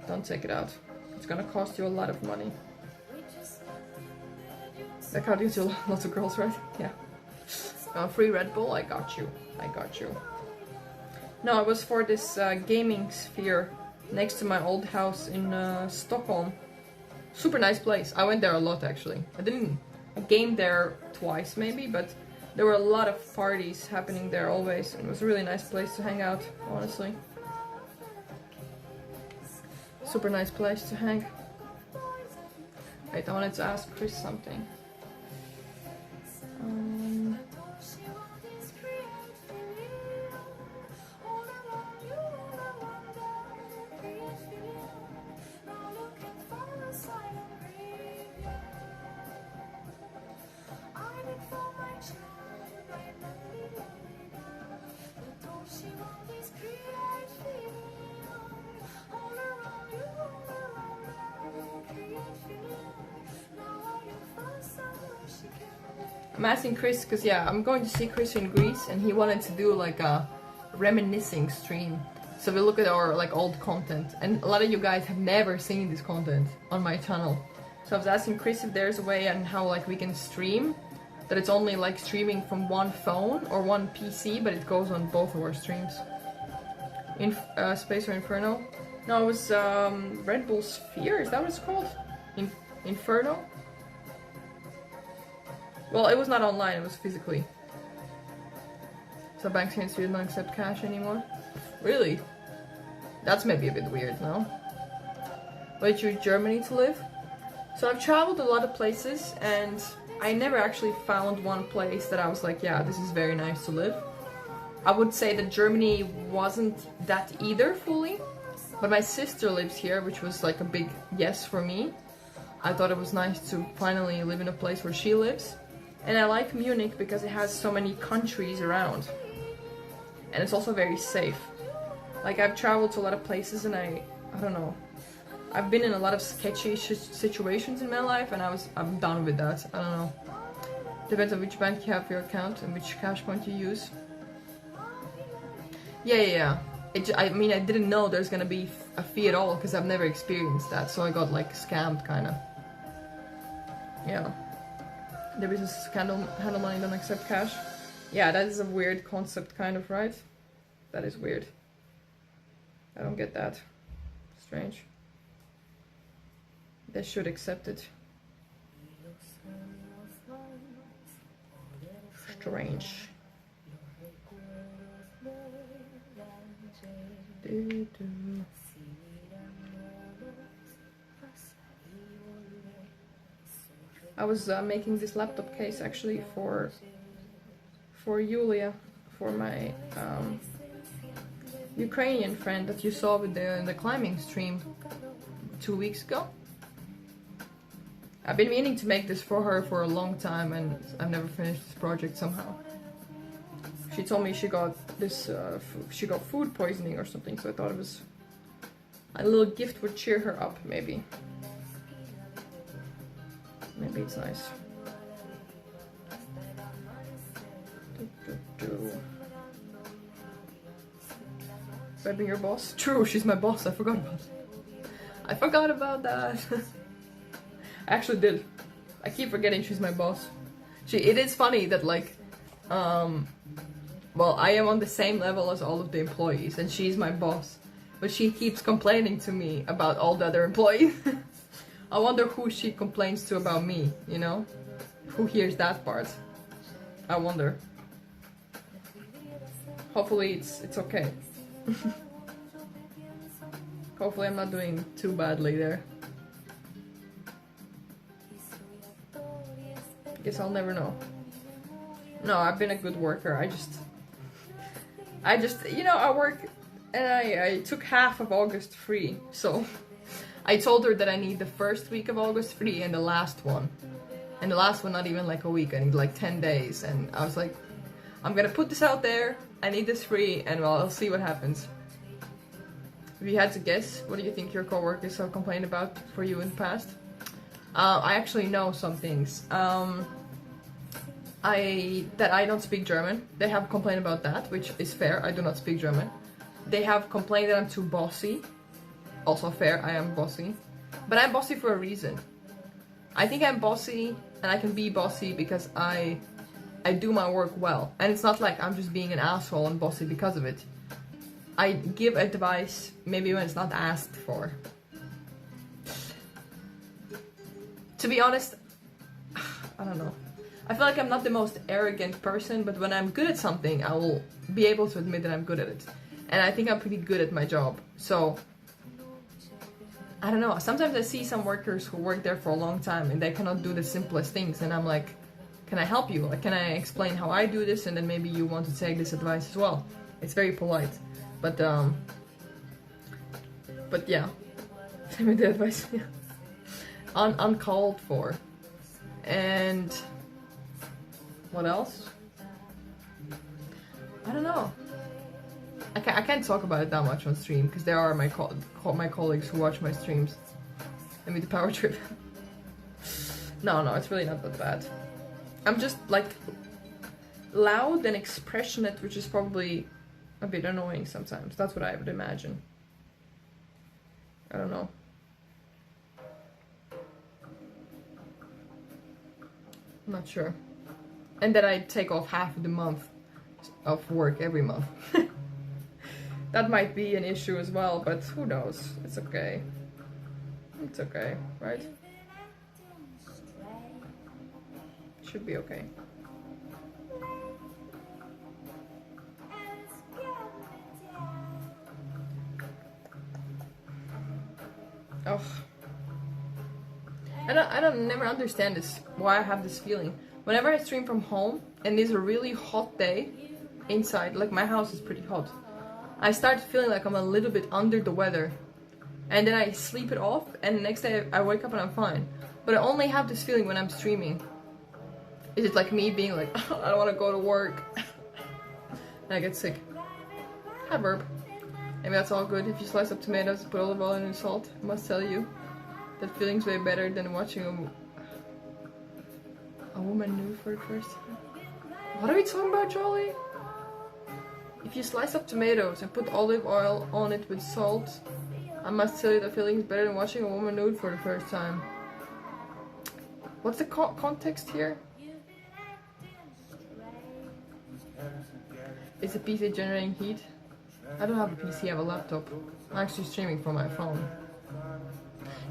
Don't take it out. It's gonna cost you a lot of money. That card gives you lots of girls, right? Yeah. Free Red Bull, I got you. I got you. No, it was for this gaming sphere next to my old house in Stockholm. Super nice place. I went there a lot actually. I gamed there twice maybe, but there were a lot of parties happening there always. And it was a really nice place to hang out, honestly. Super nice place to hang. Wait, I wanted to ask Chris something. I'm asking Chris because yeah, I'm going to see Chris in Greece and he wanted to do like a reminiscing stream. So we look at our like old content, and a lot of you guys have never seen this content on my channel. So I was asking Chris if there's a way and how like we can stream that it's only like streaming from one phone or one PC, but it goes on both of our streams. In Space or Inferno? No, it was Red Bull Sphere. Is that what it's called? Inferno? Well, it was not online, it was physically. So banks here in Sweden don't accept cash anymore? Really? That's maybe a bit weird, no? Wait, you're in Germany to live? So I've traveled a lot of places and I never actually found one place that I was like, yeah, this is very nice to live. I would say that Germany wasn't that either fully, but my sister lives here, which was like a big yes for me. I thought it was nice to finally live in a place where she lives. And I like Munich because it has so many countries around. And it's also very safe. Like I've traveled to a lot of places and I don't know. I've been in a lot of sketchy situations in my life and I'm done with that. I don't know. Depends on which bank you have for your account and which cash point you use. Yeah. I mean, I didn't know there's gonna be a fee at all because I've never experienced that. So I got like scammed kinda. Yeah. The business handle money, don't accept cash. Yeah, that is a weird concept kind of, right? That is weird. I don't get that. Strange. They should accept it. Strange. I was making this laptop case actually for Yulia, for my Ukrainian friend that you saw with the climbing stream 2 weeks ago. I've been meaning to make this for her for a long time and I've never finished this project somehow. She told me she got this, she got food poisoning or something, so I thought it was a little gift would cheer her up, maybe. Maybe it's nice. By being your boss? True, she's my boss. I forgot about it. I forgot about that. I actually did. I keep forgetting she's my boss. It is funny that like, well, I am on the same level as all of the employees and she's my boss. But she keeps complaining to me about all the other employees. I wonder who she complains to about me, you know? Who hears that part? I wonder. Hopefully it's okay. Hopefully I'm not doing too badly there. Guess I'll never know. No, I've been a good worker. I just, you know, I work and I took half of August free. So I told her that I need the first week of August free and the last one. And the last one not even like a week, I need like 10 days. And I was like, I'm gonna put this out there, I need this free, and well, I'll see what happens. If you had to guess, what do you think your coworkers have complained about for you in the past? I actually know some things. That I don't speak German. They have complained about that, which is fair. I do not speak German. They have complained that I'm too bossy. Also fair, I am bossy. But I'm bossy for a reason. I think I'm bossy, and I can be bossy because I do my work well. And it's not like I'm just being an asshole and bossy because of it. I give advice maybe when it's not asked for. To be honest, I don't know. I feel like I'm not the most arrogant person, but when I'm good at something, I will be able to admit that I'm good at it. And I think I'm pretty good at my job. So, I don't know. Sometimes I see some workers who work there for a long time and they cannot do the simplest things. And I'm like, can I help you? Like, can I explain how I do this? And then maybe you want to take this advice as well. It's very polite. But yeah. Send me the advice. Yeah. Uncalled for. And what else? I don't know. I can't talk about it that much on stream because there are my colleagues who watch my streams. Let me the power trip. No, it's really not that bad. I'm just like loud and expressionate, which is probably a bit annoying sometimes. That's what I would imagine. I don't know. I'm not sure. And then I take off half of the month of work every month. That might be an issue as well, but who knows? It's okay. It's okay, right? Should be okay. Oh. I don't never understand this, why I have this feeling. Whenever I stream from home and it's a really hot day inside, like my house is pretty hot, I start feeling like I'm a little bit under the weather. And then I sleep it off and the next day I wake up and I'm fine. But I only have this feeling when I'm streaming. Is it like me being like, oh, I don't want to go to work? And I get sick. Hi Burp. Maybe that's all good. If you slice up tomatoes, put olive oil and salt, I must tell you, that feeling's way better than watching a woman nude for the first time. What are we talking about, Jolly? If you slice up tomatoes and put olive oil on it with salt, I must tell you that feeling is better than watching a woman nude for the first time. What's the context here? Is the PC generating heat? I don't have a PC, I have a laptop. I'm actually streaming from my phone.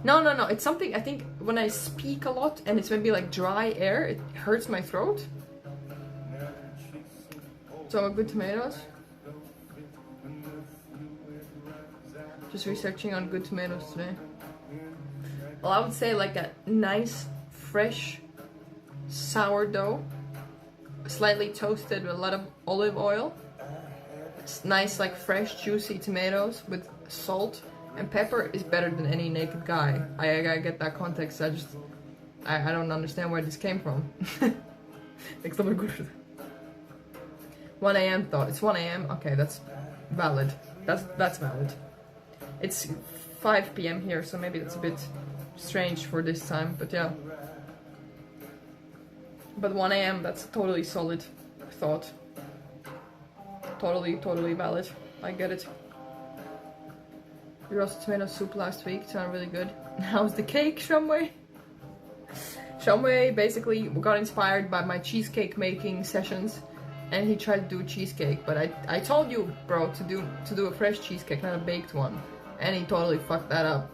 No, it's something, I think when I speak a lot and it's maybe like dry air, it hurts my throat. So good tomatoes. Just researching on good tomatoes today. Well, I would say like a nice, fresh sourdough, slightly toasted with a lot of olive oil. It's nice, like fresh, juicy tomatoes with salt and pepper is better than any naked guy. I get that context. I don't understand where this came from. Like something good. 1 a.m. though. It's 1 a.m. Okay, that's valid. That's valid. It's 5 p.m. here, so maybe that's a bit strange for this time, but yeah. But 1 a.m. that's a totally solid thought. Totally valid. I get it. We roasted tomato soup last week, sounded really good. How's the cake, Shumway? Shumway basically got inspired by my cheesecake making sessions, and he tried to do a cheesecake, but I told you, bro, to do a fresh cheesecake, not a baked one, and he totally fucked that up.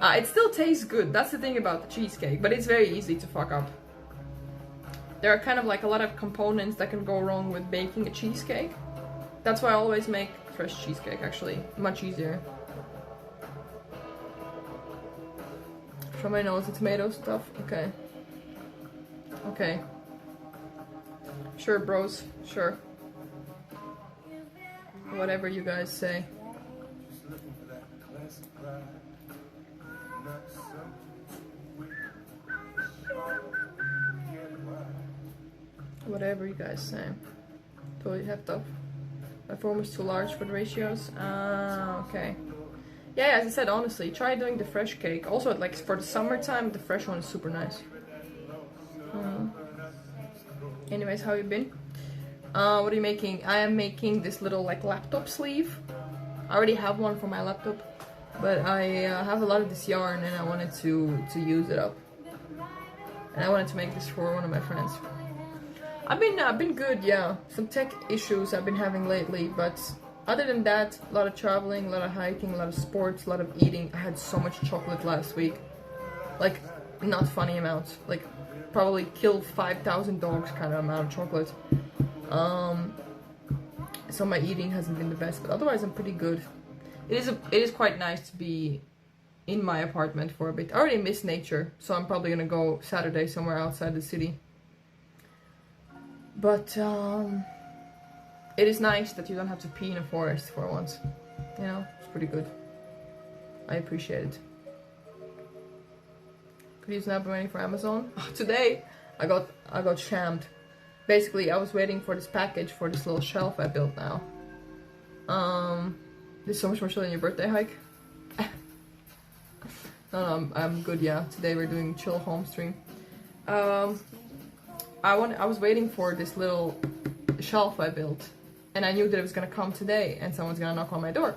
It still tastes good, that's the thing about the cheesecake, but it's very easy to fuck up. There are kind of like a lot of components that can go wrong with baking a cheesecake. That's why I always make fresh cheesecake, actually. Much easier. Somebody knows the tomato stuff? Okay. Okay. Sure, bros. Sure. Whatever you guys say. Whatever you guys say. Totally hepped up. My form was too large for the ratios. Ah, okay. Yeah, as I said, honestly, try doing the fresh cake. Also, like for the summertime, the fresh one is super nice. Anyways, how you been? What are you making? I am making this little like laptop sleeve. I already have one for my laptop, but I have a lot of this yarn and I wanted to use it up. And I wanted to make this for one of my friends. I've been good, yeah. Some tech issues I've been having lately, but other than that, a lot of traveling, a lot of hiking, a lot of sports, a lot of eating. I had so much chocolate last week. Like, not funny amounts. Like, probably kill 5,000 dogs kind of amount of chocolate. So my eating hasn't been the best, but otherwise I'm pretty good. It is quite nice to be in my apartment for a bit. I already miss nature, so I'm probably gonna go Saturday somewhere outside the city. But it is nice that you don't have to pee in a forest for once. You know, it's pretty good. I appreciate it. Could use an app money for Amazon. Today I got shammed. Basically, I was waiting for this package for this little shelf I built now. There's so much more chill than your birthday hike. No, I'm good. Yeah, today we're doing chill home stream. I was waiting for this little shelf I built, and I knew that it was gonna come today, and someone's gonna knock on my door.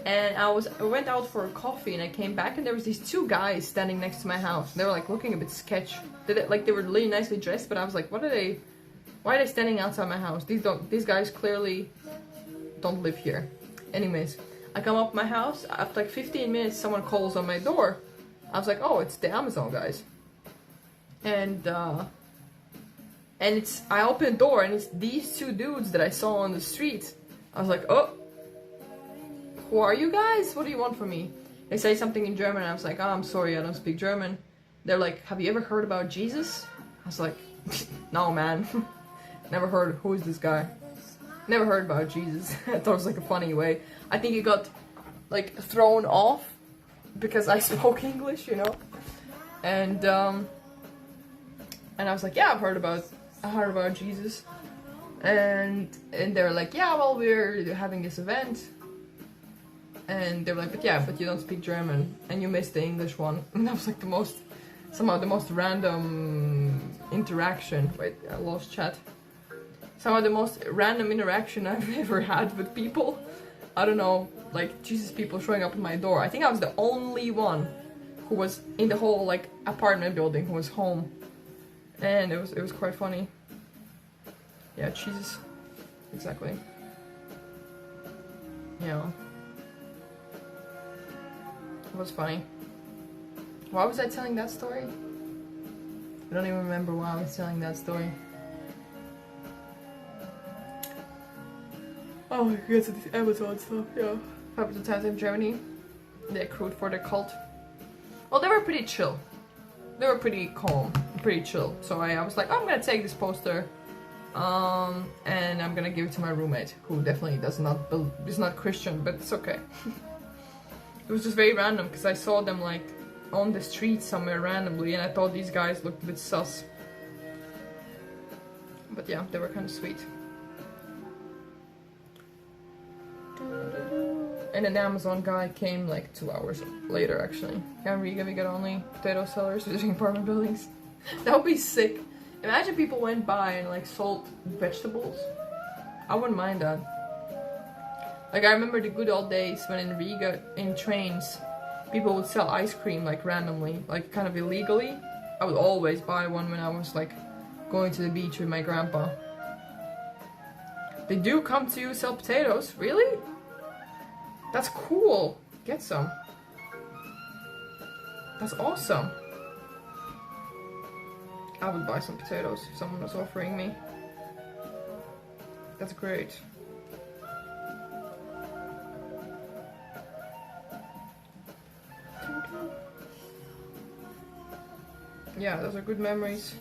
And I went out for a coffee, and I came back, and there was these two guys standing next to my house. They were like looking a bit sketch. They were really nicely dressed, but I was like, why are they standing outside my house? These guys clearly don't live here. Anyways, I come up my house. After like 15 minutes, someone calls on my door. I was like, oh, it's the Amazon guys. And I open the door and it's these two dudes that I saw on the street. I was like, oh, who are you guys? What do you want from me? They say something in German and I was like, oh, I'm sorry, I don't speak German. They're like, have you ever heard about Jesus? I was like, no, man. Never heard. Who is this guy? Never heard about Jesus. I thought it was like a funny way. I think he got like thrown off because I spoke English, you know. And I was like, yeah, I heard about Jesus. And they're like, yeah, well, we're having this event. And they're like, but you don't speak German and you missed the English one. And that was like somehow the most random interaction. Wait, I lost chat. Somehow the most random interaction I've ever had with people. I don't know, like Jesus people showing up at my door. I think I was the only one who was in the whole like apartment building who was home. And it was quite funny. Yeah, Jesus. Exactly. Yeah. It was funny. Why was I telling that story? I don't even remember why I was telling that story. Oh, I guess it's Amazon stuff, yeah. Happened to times in Germany. They accrued for their cult. Well, they were pretty chill. They were pretty calm, pretty chill. So I was like, oh, I'm gonna take this poster, and I'm gonna give it to my roommate, who definitely is not Christian, but it's okay. It was just very random because I saw them like on the street somewhere randomly, and I thought these guys looked a bit sus. But yeah, they were kind of sweet. And an Amazon guy came like 2 hours later, actually. Yeah, we got only potato sellers visiting apartment buildings. That would be sick. Imagine people went by and like sold vegetables. I wouldn't mind that. Like I remember the good old days when in Riga, in trains, people would sell ice cream like randomly, like kind of illegally. I would always buy one when I was like going to the beach with my grandpa. They do come to you, sell potatoes. Really? That's cool. Get some. That's awesome. I would buy some potatoes if someone was offering me. That's great. Yeah, those are good memories.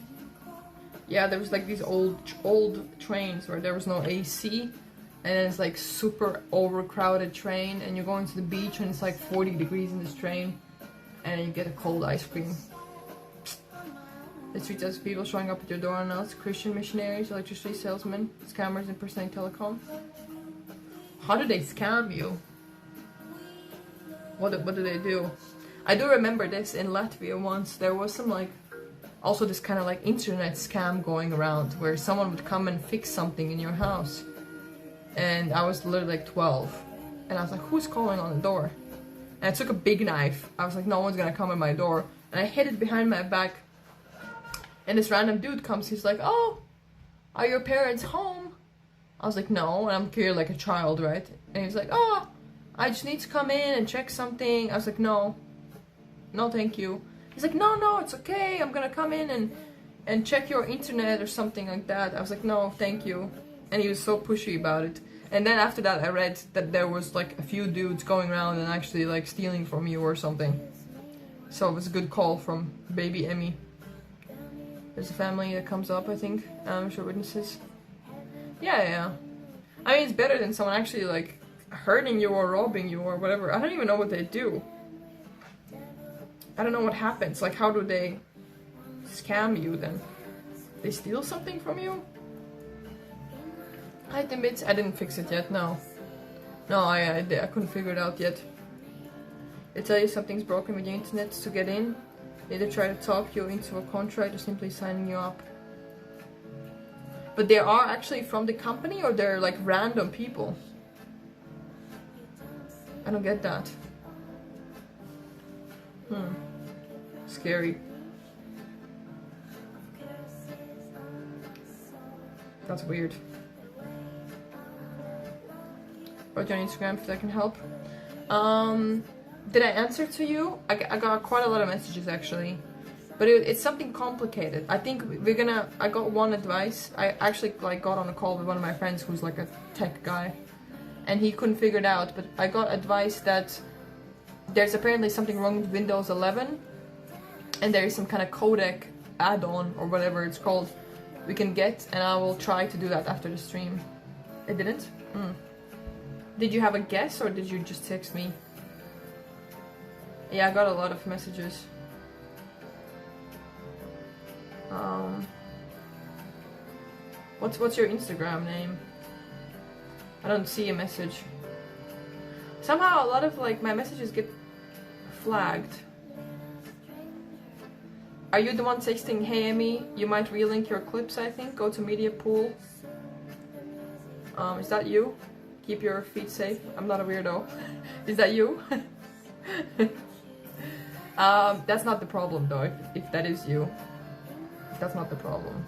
Yeah, there was like these old trains where there was no AC, and then it's like super overcrowded train, and you're going to the beach and it's like 40 degrees in this train, and you get a cold ice cream. The street has people showing up at your door unannounced, Christian missionaries, electricity salesmen, scammers impersonating telecom. How do they scam you? What do they do? I do remember this in Latvia once. There was some like, also this kind of like internet scam going around where someone would come and fix something in your house. And I was literally like 12. And I was like, who's calling on the door? And I took a big knife. I was like, no one's gonna come at my door. And I hid it behind my back. And this random dude comes, he's like, oh, are your parents home? I was like, no, and I'm clearly like a child, right? And he's like, oh, I just need to come in and check something. I was like, no, thank you. He's like, no, it's okay, I'm gonna come in and check your internet or something like that. I was like, no, thank you. And he was so pushy about it. And then after that I read that there was like a few dudes going around and actually like stealing from you or something. So it was a good call from baby Emmy. There's a family that comes up, I think. I'm sure witnesses. Yeah. I mean, it's better than someone actually like hurting you or robbing you or whatever. I don't even know what they do. I don't know what happens. Like, how do they scam you then? They steal something from you? Hi, Timbits. I didn't fix it yet, no. No, I couldn't figure it out yet. They tell you something's broken with the internet to get in. They either try to talk you into a contract or simply signing you up. But they are actually from the company or they're like random people? I don't get that. Scary. That's weird. Write on Instagram if that can help. Did I answer to you? I got quite a lot of messages actually. But it's something complicated. I think I got one advice. I actually like got on a call with one of my friends who's like a tech guy. And he couldn't figure it out. But I got advice that there's apparently something wrong with Windows 11. And there is some kind of codec add-on or whatever it's called we can get. And I will try to do that after the stream. It didn't? Did you have a guess or did you just text me? Yeah, I got a lot of messages. What's your Instagram name? I don't see a message. Somehow a lot of like my messages get flagged. Are you the one texting, hey Emmy, you might relink your clips, I think? Go to media pool. Is that you? Keep your feet safe. I'm not a weirdo. Is that you? That's not the problem though, if that is you. That's not the problem.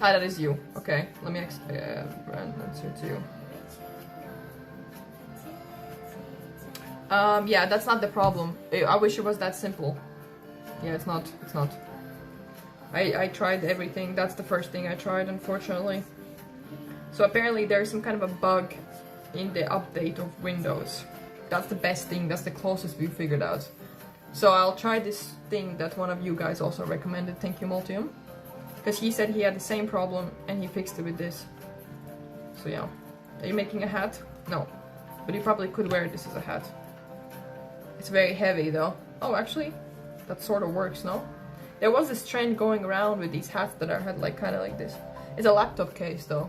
Ah, that is you. Okay, let me answer to you. Yeah, that's not the problem. I wish it was that simple. Yeah, it's not. It's not. I tried everything. That's the first thing I tried, unfortunately. So apparently there's some kind of a bug in the update of Windows. That's the best thing. That's the closest we figured out. So I'll try this thing that one of you guys also recommended. Thank you, Multium. Because he said he had the same problem and he fixed it with this. So yeah. Are you making a hat? No. But you probably could wear this as a hat. It's very heavy though. Oh, actually, that sort of works, no? There was this trend going around with these hats that are had like kind of like this. It's a laptop case though.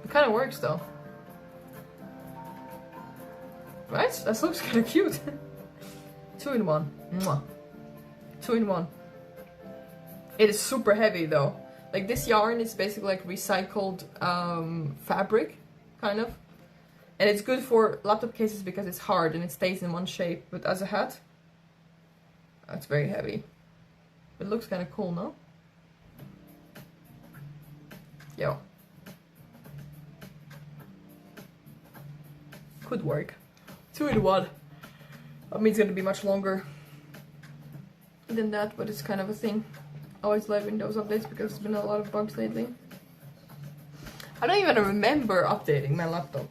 It kind of works though. Right? That looks kind of cute. 2-in-1. Mwah. 2-in-1. It is super heavy though. Like this yarn is basically like recycled fabric, kind of. And it's good for laptop cases because it's hard and it stays in one shape. But as a hat, it's very heavy. It looks kind of cool, no? Yo. Could work. 2 in 1. I mean, it's gonna be much longer than that, but it's kind of a thing. Always love Windows updates because there's been a lot of bugs lately. I don't even remember updating my laptop.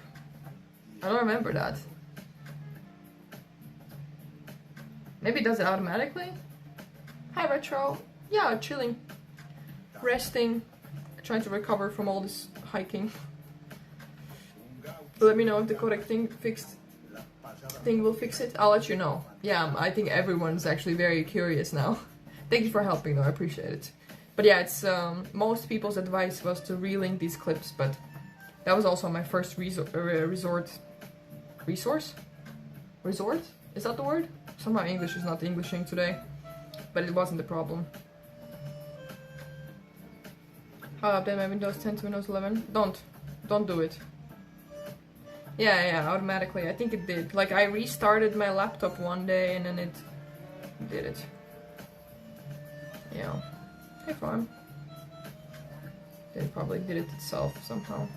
I don't remember that. Maybe it does it automatically? Hi Retro. Yeah, chilling. Resting. Trying to recover from all this hiking. Let me know if the codec thing will fix it. I'll let you know. Yeah, I think everyone's actually very curious now. Thank you for helping though, I appreciate it. But yeah, it's most people's advice was to relink these clips, but that was also my first resort? Is that the word? Somehow English is not Englishing today, but it wasn't the problem. How to update my Windows 10 to Windows 11? Don't do it. Yeah, automatically. I think it did. Like, I restarted my laptop one day and then it did it. Yeah. Hey, farm. It probably did it itself somehow.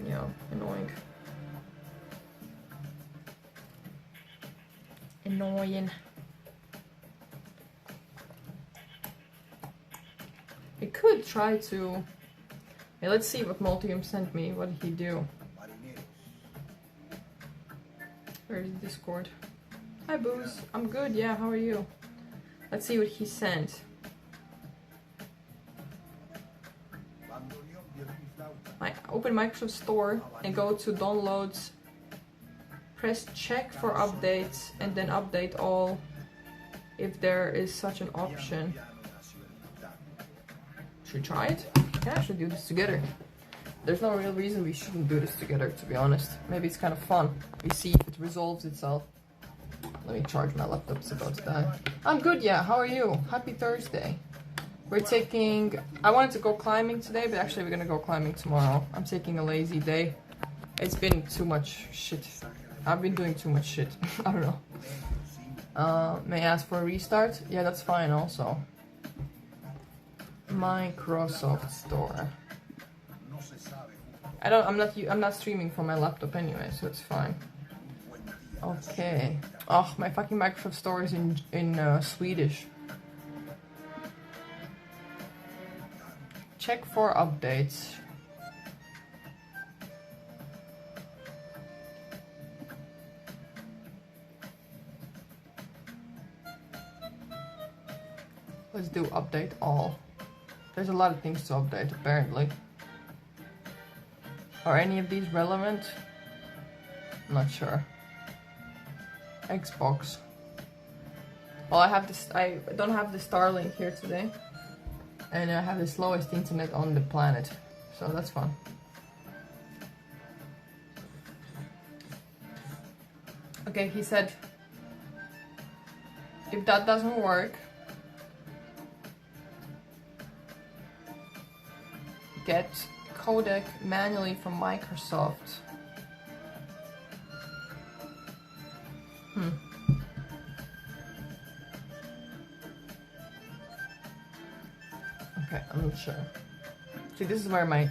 Yeah, annoying. Annoying. I could try to... Hey, let's see what Multium sent me. What did he do? Where's Discord? Hi Booze, I'm good, yeah, how are you? Let's see what he sent. I open Microsoft Store and go to downloads, press check for updates and then update all if there is such an option. Should we try it? We can actually do this together. There's no real reason we shouldn't do this together, to be honest. Maybe it's kind of fun. We see if it resolves itself. Let me charge my laptop, it's about to die. I'm good, yeah, how are you? Happy Thursday. We're taking... I wanted to go climbing today, but actually we're gonna go climbing tomorrow. I'm taking a lazy day. It's been too much shit. I've been doing too much shit. I don't know. May I ask for a restart? Yeah, that's fine also. Microsoft Store. I'm not streaming from my laptop anyway, so it's fine. Okay. Oh, my fucking Microsoft Store is in Swedish. Check for updates. Let's do update all. There's a lot of things to update apparently. Are any of these relevant? I'm not sure. Xbox. Well, I don't have the Starlink here today. And I have the slowest internet on the planet. So that's fun. Okay, he said if that doesn't work, get codec manually from Microsoft. Okay, I'm not sure. See, this is where my...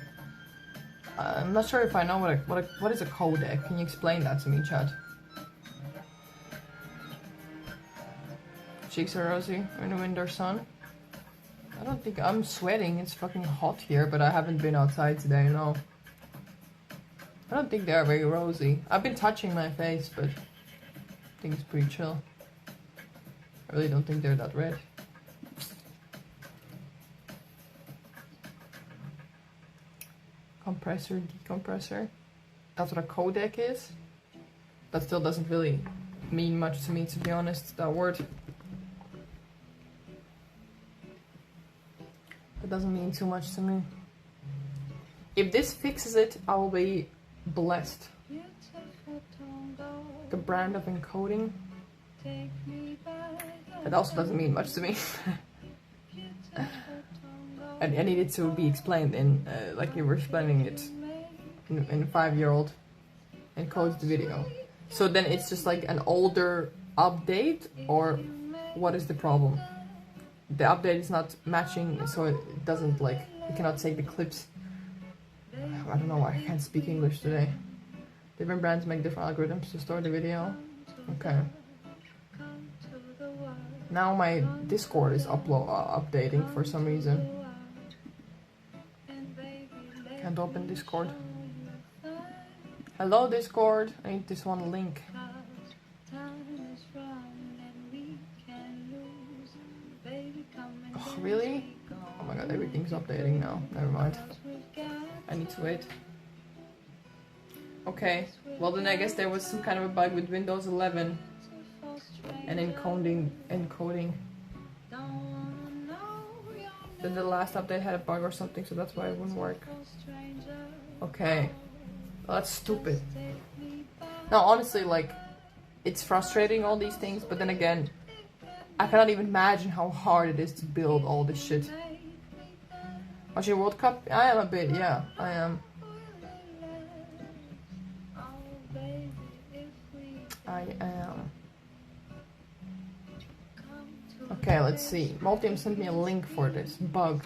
I'm not sure if I know what is a codec. Can you explain that to me, Chad? Cheeks are rosy in the winter sun. I don't think I'm sweating. It's fucking hot here, but I haven't been outside today, no. I don't think they're very rosy. I've been touching my face, but I think it's pretty chill. I really don't think they're that red. Compressor, decompressor. That's what a codec is. That still doesn't really mean much to me, to be honest, that word. It doesn't mean too much to me. If this fixes it, I will be blessed. The brand of encoding. That also doesn't mean much to me. I need it to be explained in, like you were explaining it in a 5-year-old encodes the video. So then it's just like an older update, or what is the problem? The update is not matching, so it doesn't like, you cannot take the clips. I don't know why I can't speak English today. Different brands make different algorithms to store the video. Okay. Now my Discord is updating for some reason. Can't open Discord. Hello Discord, I need this one link. Oh, really? Oh my god, everything's updating now. Never mind. I need to wait. Okay, well then I guess there was some kind of a bug with Windows 11 and encoding. Then the last update had a bug or something, so that's why it wouldn't work. Okay. Well, that's stupid. No, honestly, like, it's frustrating, all these things, but then again, I cannot even imagine how hard it is to build all this shit. Watching World Cup? I am a bit, yeah, I am. I am. Okay, let's see. Multium sent me a link for this bug.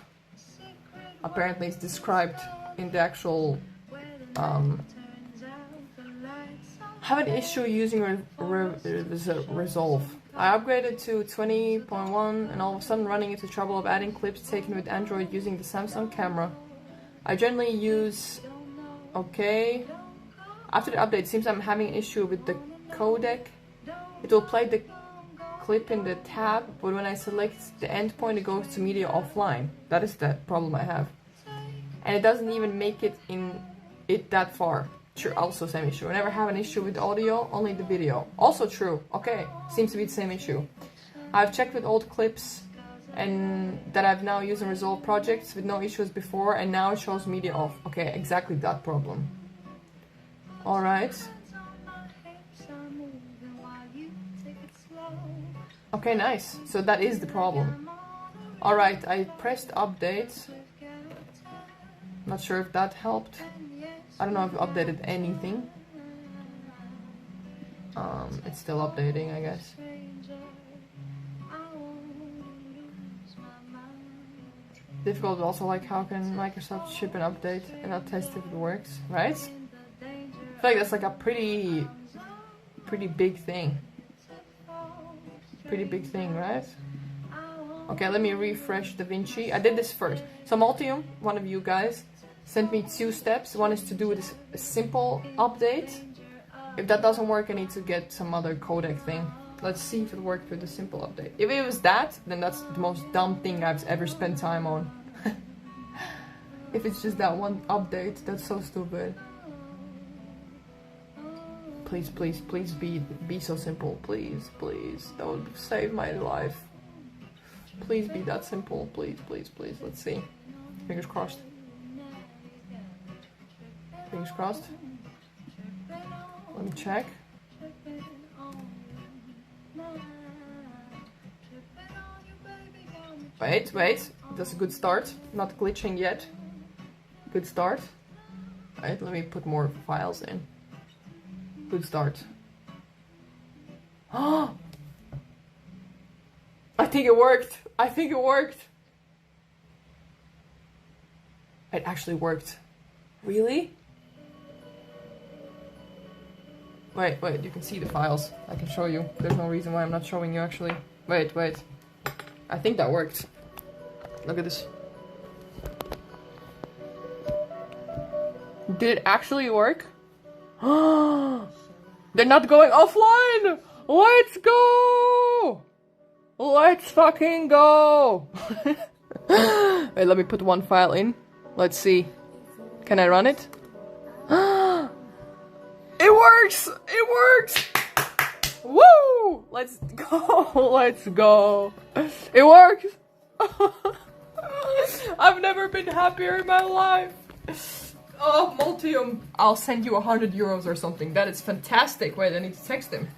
Apparently it's described in the actual... have an issue using Resolve. I upgraded to 20.1 and all of a sudden running into trouble of adding clips taken with Android using the Samsung camera. I generally use... Okay. After the update, it seems I'm having an issue with the codec. It will play the clip in the tab, but when I select the endpoint, it goes to media offline. That is the problem I have. And it doesn't even make it that far. True, also same issue. I never have an issue with audio, only the video. Also true. Okay, seems to be the same issue. I've checked with old clips and that I've now used in Resolve projects with no issues before, and now it shows media off. Okay, exactly that problem. Alright. Okay, nice. So that is the problem. Alright, I pressed update. Not sure if that helped. I don't know if it updated anything. It's still updating, I guess. Difficult, also like how can Microsoft ship an update and not test if it works, right? I feel like that's like a pretty big thing. Pretty big thing, right? Okay, let me refresh DaVinci. I did this first. So Multium, one of you guys, sent me 2 steps. One is to do this simple update. If that doesn't work, I need to get some other codec thing. Let's see if it worked with the simple update. If it was that, then that's the most dumb thing I've ever spent time on. If it's just that one update, that's so stupid. Please, please, please be so simple. Please, please. That would save my life. Please be that simple. Please, please, please. Let's see. Fingers crossed. Fingers crossed. Let me check. Wait, wait. That's a good start. Not glitching yet. Good start. Right, let me put more files in. Good start. Oh! I think it worked. I think it worked. It actually worked. Really? Wait, wait, you can see the files. I can show you. There's no reason why I'm not showing you actually. Wait, wait. I think that worked. Look at this. Did it actually work? They're not going offline! Let's go! Let's fucking go! Wait, let me put one file in. Let's see. Can I run it? It works! It works! Woo! Let's go! Let's go! It works! I've never been happier in my life. Oh, Multium. I'll send you 100 euros or something. That is fantastic. Wait, I need to text him.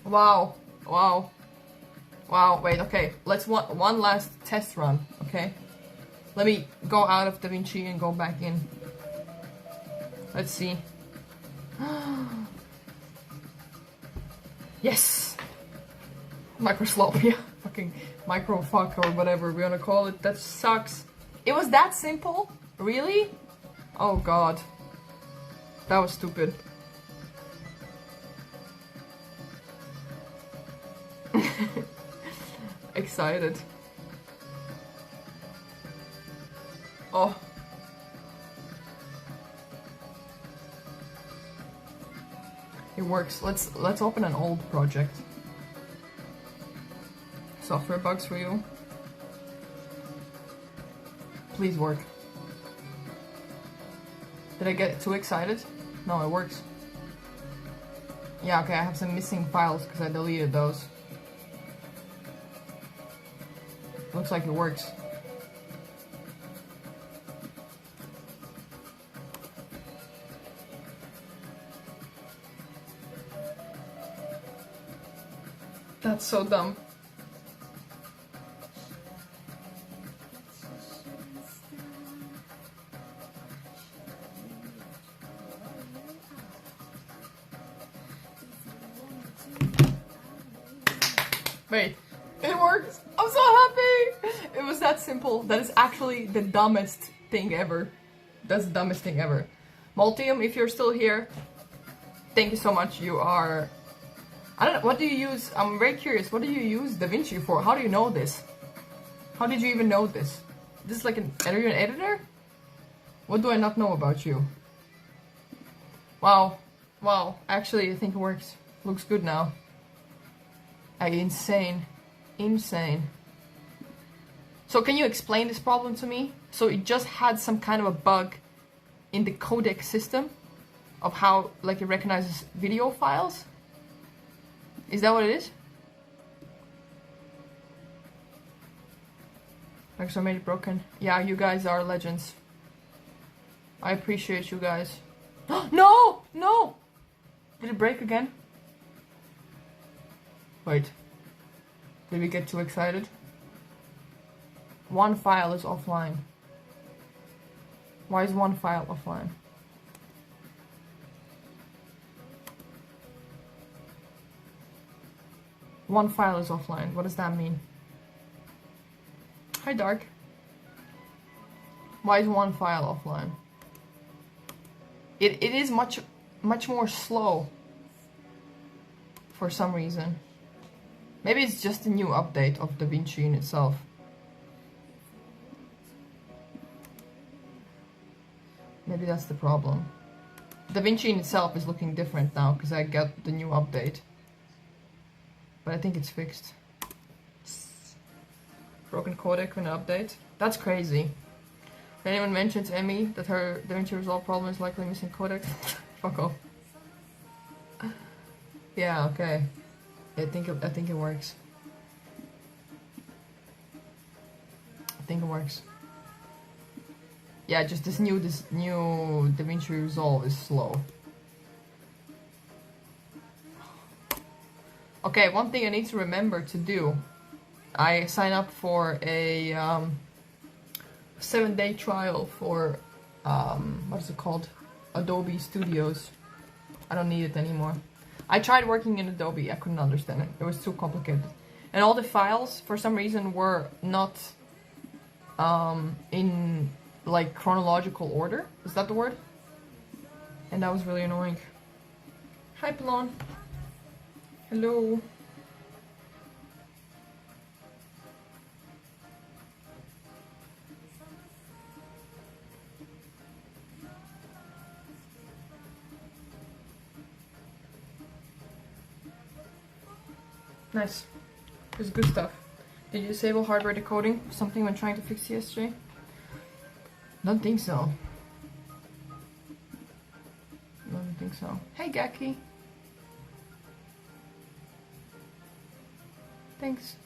Wow. Wow. Wow. Wait, okay. Let's one last test run, okay? Let me go out of DaVinci and go back in. Let's see. Yes! Microslop, yeah. Fucking microfuck or whatever we're gonna call it. That sucks. It was that simple? Really? Oh god. That was stupid. Excited. Oh. It works. Let's open an old project. Software bugs for you. Please work. Did I get too excited? No, it works. Yeah, okay, I have some missing files because I deleted those. Looks like it works. That's so dumb. Wait, it works! I'm so happy! It was that simple. That is actually the dumbest thing ever. That's the dumbest thing ever. Multium, if you're still here, thank you so much. You are... I don't know, what do you use? I'm very curious. What do you use DaVinci for? How do you know this? How did you even know this? This is like are you an editor? What do I not know about you? Wow. Wow. Actually, I think it works. Looks good now. Insane. Insane. So can you explain this problem to me? So it just had some kind of a bug in the codec system of how like it recognizes video files? Is that what it is? Like so many broken. Yeah, you guys are legends. I appreciate you guys. No! No! Did it break again? Wait. Did we get too excited? One file is offline. Why is one file offline? One file is offline. What does that mean? Hi, Dark. Why is one file offline? It is much more slow for some reason. Maybe it's just a new update of DaVinci in itself. Maybe that's the problem. DaVinci in itself is looking different now because I got the new update. But I think it's fixed. Broken codec when update. That's crazy. If anyone mentions Emmy that her DaVinci Resolve problem is likely missing codec, fuck off. Yeah, okay. I think it works. I think it works. Yeah, just this new DaVinci Resolve is slow. Okay, one thing I need to remember to do. I sign up for a 7-day trial for what is it called? Adobe Studios. I don't need it anymore. I tried working in Adobe, I couldn't understand it. It was too complicated. And all the files, for some reason, were not in like chronological order. Is that the word? And that was really annoying. Hi, Plon. Hello. Nice. This is good stuff. Did you disable hardware decoding? Something when trying to fix CSJ? Don't think so. Don't think so. Hey, Gaki. Thanks.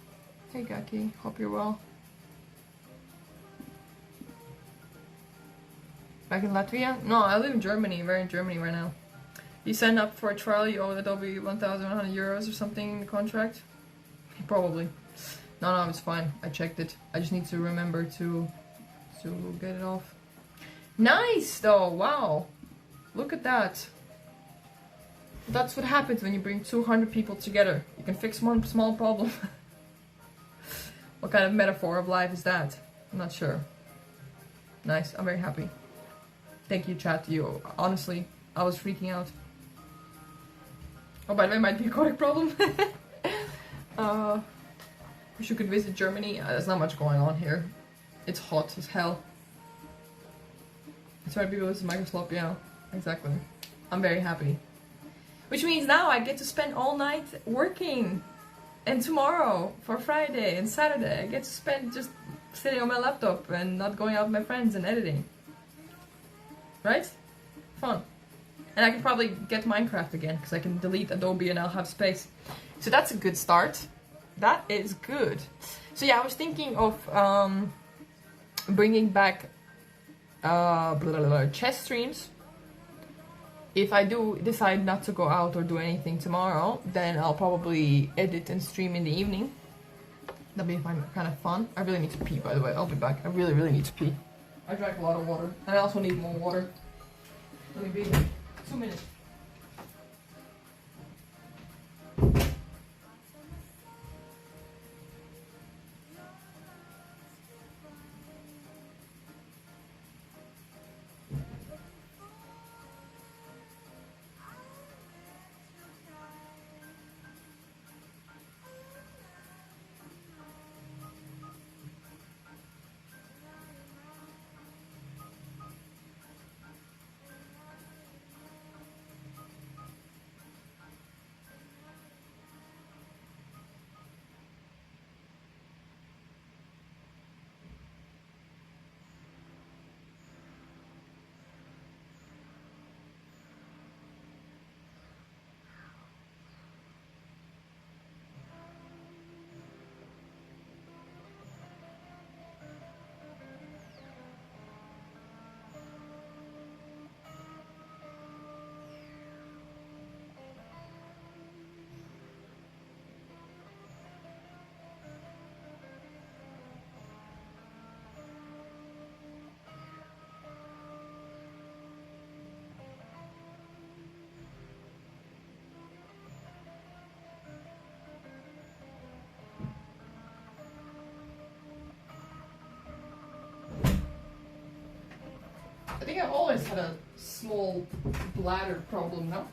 Hey, Gaki. Hope you're well. Back in Latvia? No, I live in Germany. We're in Germany right now. You sign up for a trial, you owe Adobe 1,100 euros or something in the contract? Probably. No, it's fine. I checked it. I just need to remember to to get it off. Nice though, wow. Look at that. That's what happens when you bring 200 people together. You can fix one small problem. What kind of metaphor of life is that? I'm not sure. Nice, I'm very happy. Thank you, chat. You honestly, I was freaking out. Oh, by the way, might be a codec problem. Wish you could visit Germany. There's not much going on here. It's hot as hell. That's why people listen to Microsoft, yeah, exactly. I'm very happy. Which means now I get to spend all night working. And tomorrow, for Friday and Saturday, I get to spend just sitting on my laptop and not going out with my friends and editing. Right? Fun. And I can probably get Minecraft again, because I can delete Adobe and I'll have space. So that's a good start. That is good. So yeah, I was thinking of bringing back chess streams. If I do decide not to go out or do anything tomorrow, then I'll probably edit and stream in the evening. That'll be kind of fun. I really need to pee, by the way. I'll be back. I really, really need to pee. I drank a lot of water. And I also need more water. Let me be here. 2 minutes. I think I always had a small bladder problem, no?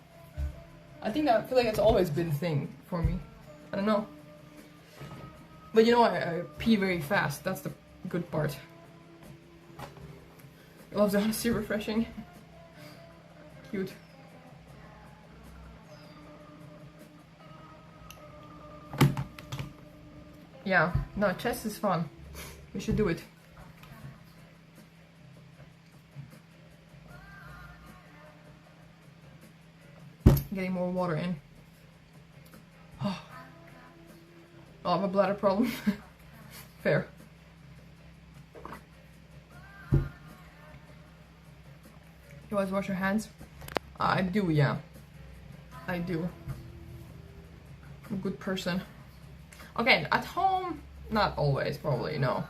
I feel like it's always been a thing for me. I don't know. But you know, I pee very fast. That's the good part. I love the honesty, refreshing. Cute. Yeah, no, chess is fun. We should do it. Getting more water in. Oh, I have a bladder problem. Fair. You always wash your hands? I do, yeah. I do. I'm a good person. Okay, at home, not always, probably, no.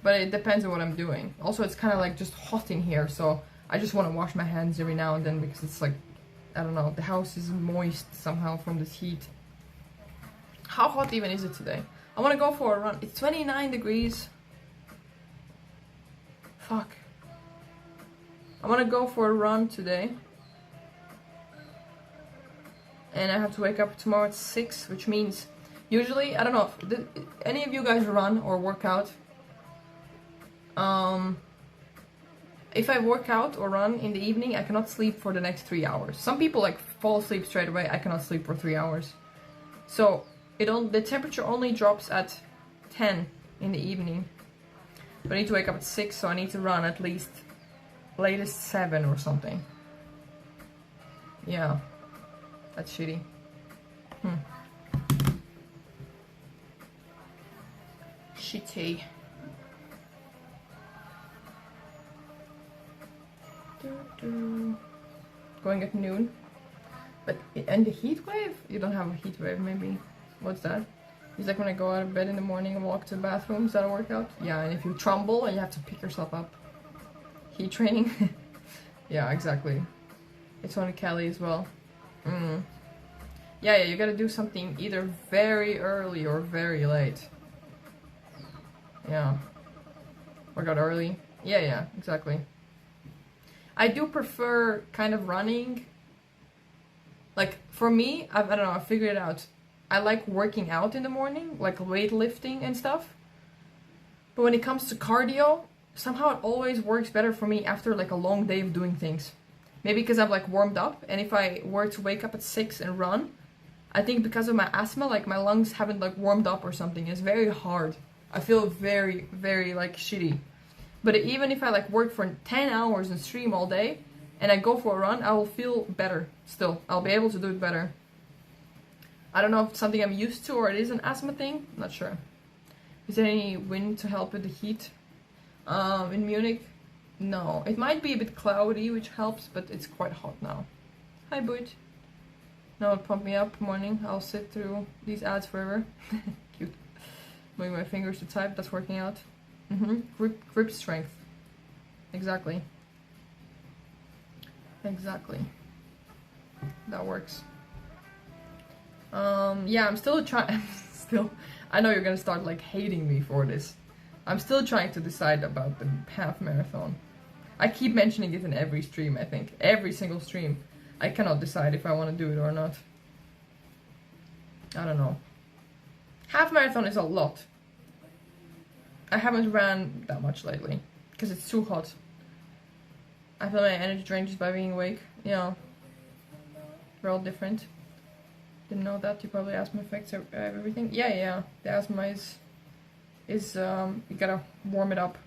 But it depends on what I'm doing. Also, it's kind of like just hot in here, so I just want to wash my hands every now and then because it's like, I don't know, the house is moist somehow from this heat. How hot even is it today? I want to go for a run. It's 29 degrees. Fuck. I want to go for a run today. And I have to wake up tomorrow at 6, which means usually, I don't know, if any of you guys run or work out. If I work out or run in the evening, I cannot sleep for the next 3 hours. Some people like fall asleep straight away. I cannot sleep for 3 hours. So the temperature only drops at 10 in the evening. But I need to wake up at 6, so I need to run at least latest 7 or something. Yeah, that's shitty. Shitty. Going at noon. But and the heat wave? You don't have a heat wave, maybe. What's that? He's like, when I go out of bed in the morning and walk to the bathroom, is that a workout? Yeah, and if you tremble and you have to pick yourself up. Heat training? Yeah, exactly. It's on Kelly as well. Yeah, you gotta do something either very early or very late. Yeah. Workout early. Yeah, exactly. I do prefer kind of running. Like, for me, I don't know, I figured it out. I like working out in the morning, like weightlifting and stuff. But when it comes to cardio, somehow it always works better for me after like a long day of doing things. Maybe because I've like warmed up, and if I were to wake up at 6 and run, I think because of my asthma, like my lungs haven't like warmed up or something. It's very hard. I feel very, very like shitty. But even if I like work for 10 hours and stream all day, and I go for a run, I will feel better still. I'll be able to do it better. I don't know if it's something I'm used to or it is an asthma thing. I'm not sure. Is there any wind to help with the heat? In Munich? No. It might be a bit cloudy, which helps, but it's quite hot now. Hi, Butch. Now it'll pump me up morning. I'll sit through these ads forever. Cute. Moving my fingers to type, that's working out. Grip strength. Exactly. Exactly. That works. Yeah, I'm still trying. I know you're gonna start like hating me for this. I'm still trying to decide about the half marathon. I keep mentioning it in every stream, I think. Every single stream. I cannot decide if I want to do it or not. I don't know. Half marathon is a lot. I haven't ran that much lately because it's too hot. I feel my energy drained just by being awake. Yeah. We're all different. Didn't know that. You probably asthma affects everything. Yeah. The asthma is you gotta warm it up.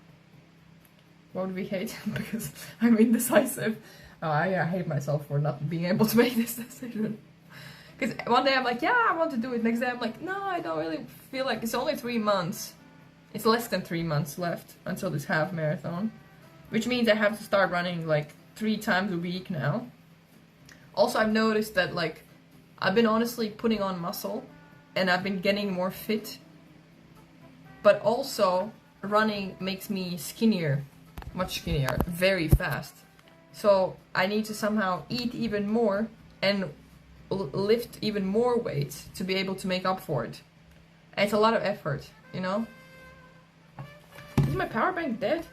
What would we hate? Because I'm indecisive. I hate myself for not being able to make this decision. Because one day I'm like, yeah, I want to do it. Next day I'm like, no, I don't really feel like it's only 3 months. It's less than 3 months left until this half marathon. Which means I have to start running like 3 times a week now. Also, I've noticed that like I've been honestly putting on muscle and I've been getting more fit. But also running makes me skinnier. Much skinnier. Very fast. So I need to somehow eat even more and lift even more weight to be able to make up for it. And it's a lot of effort, you know? Is my power bank dead?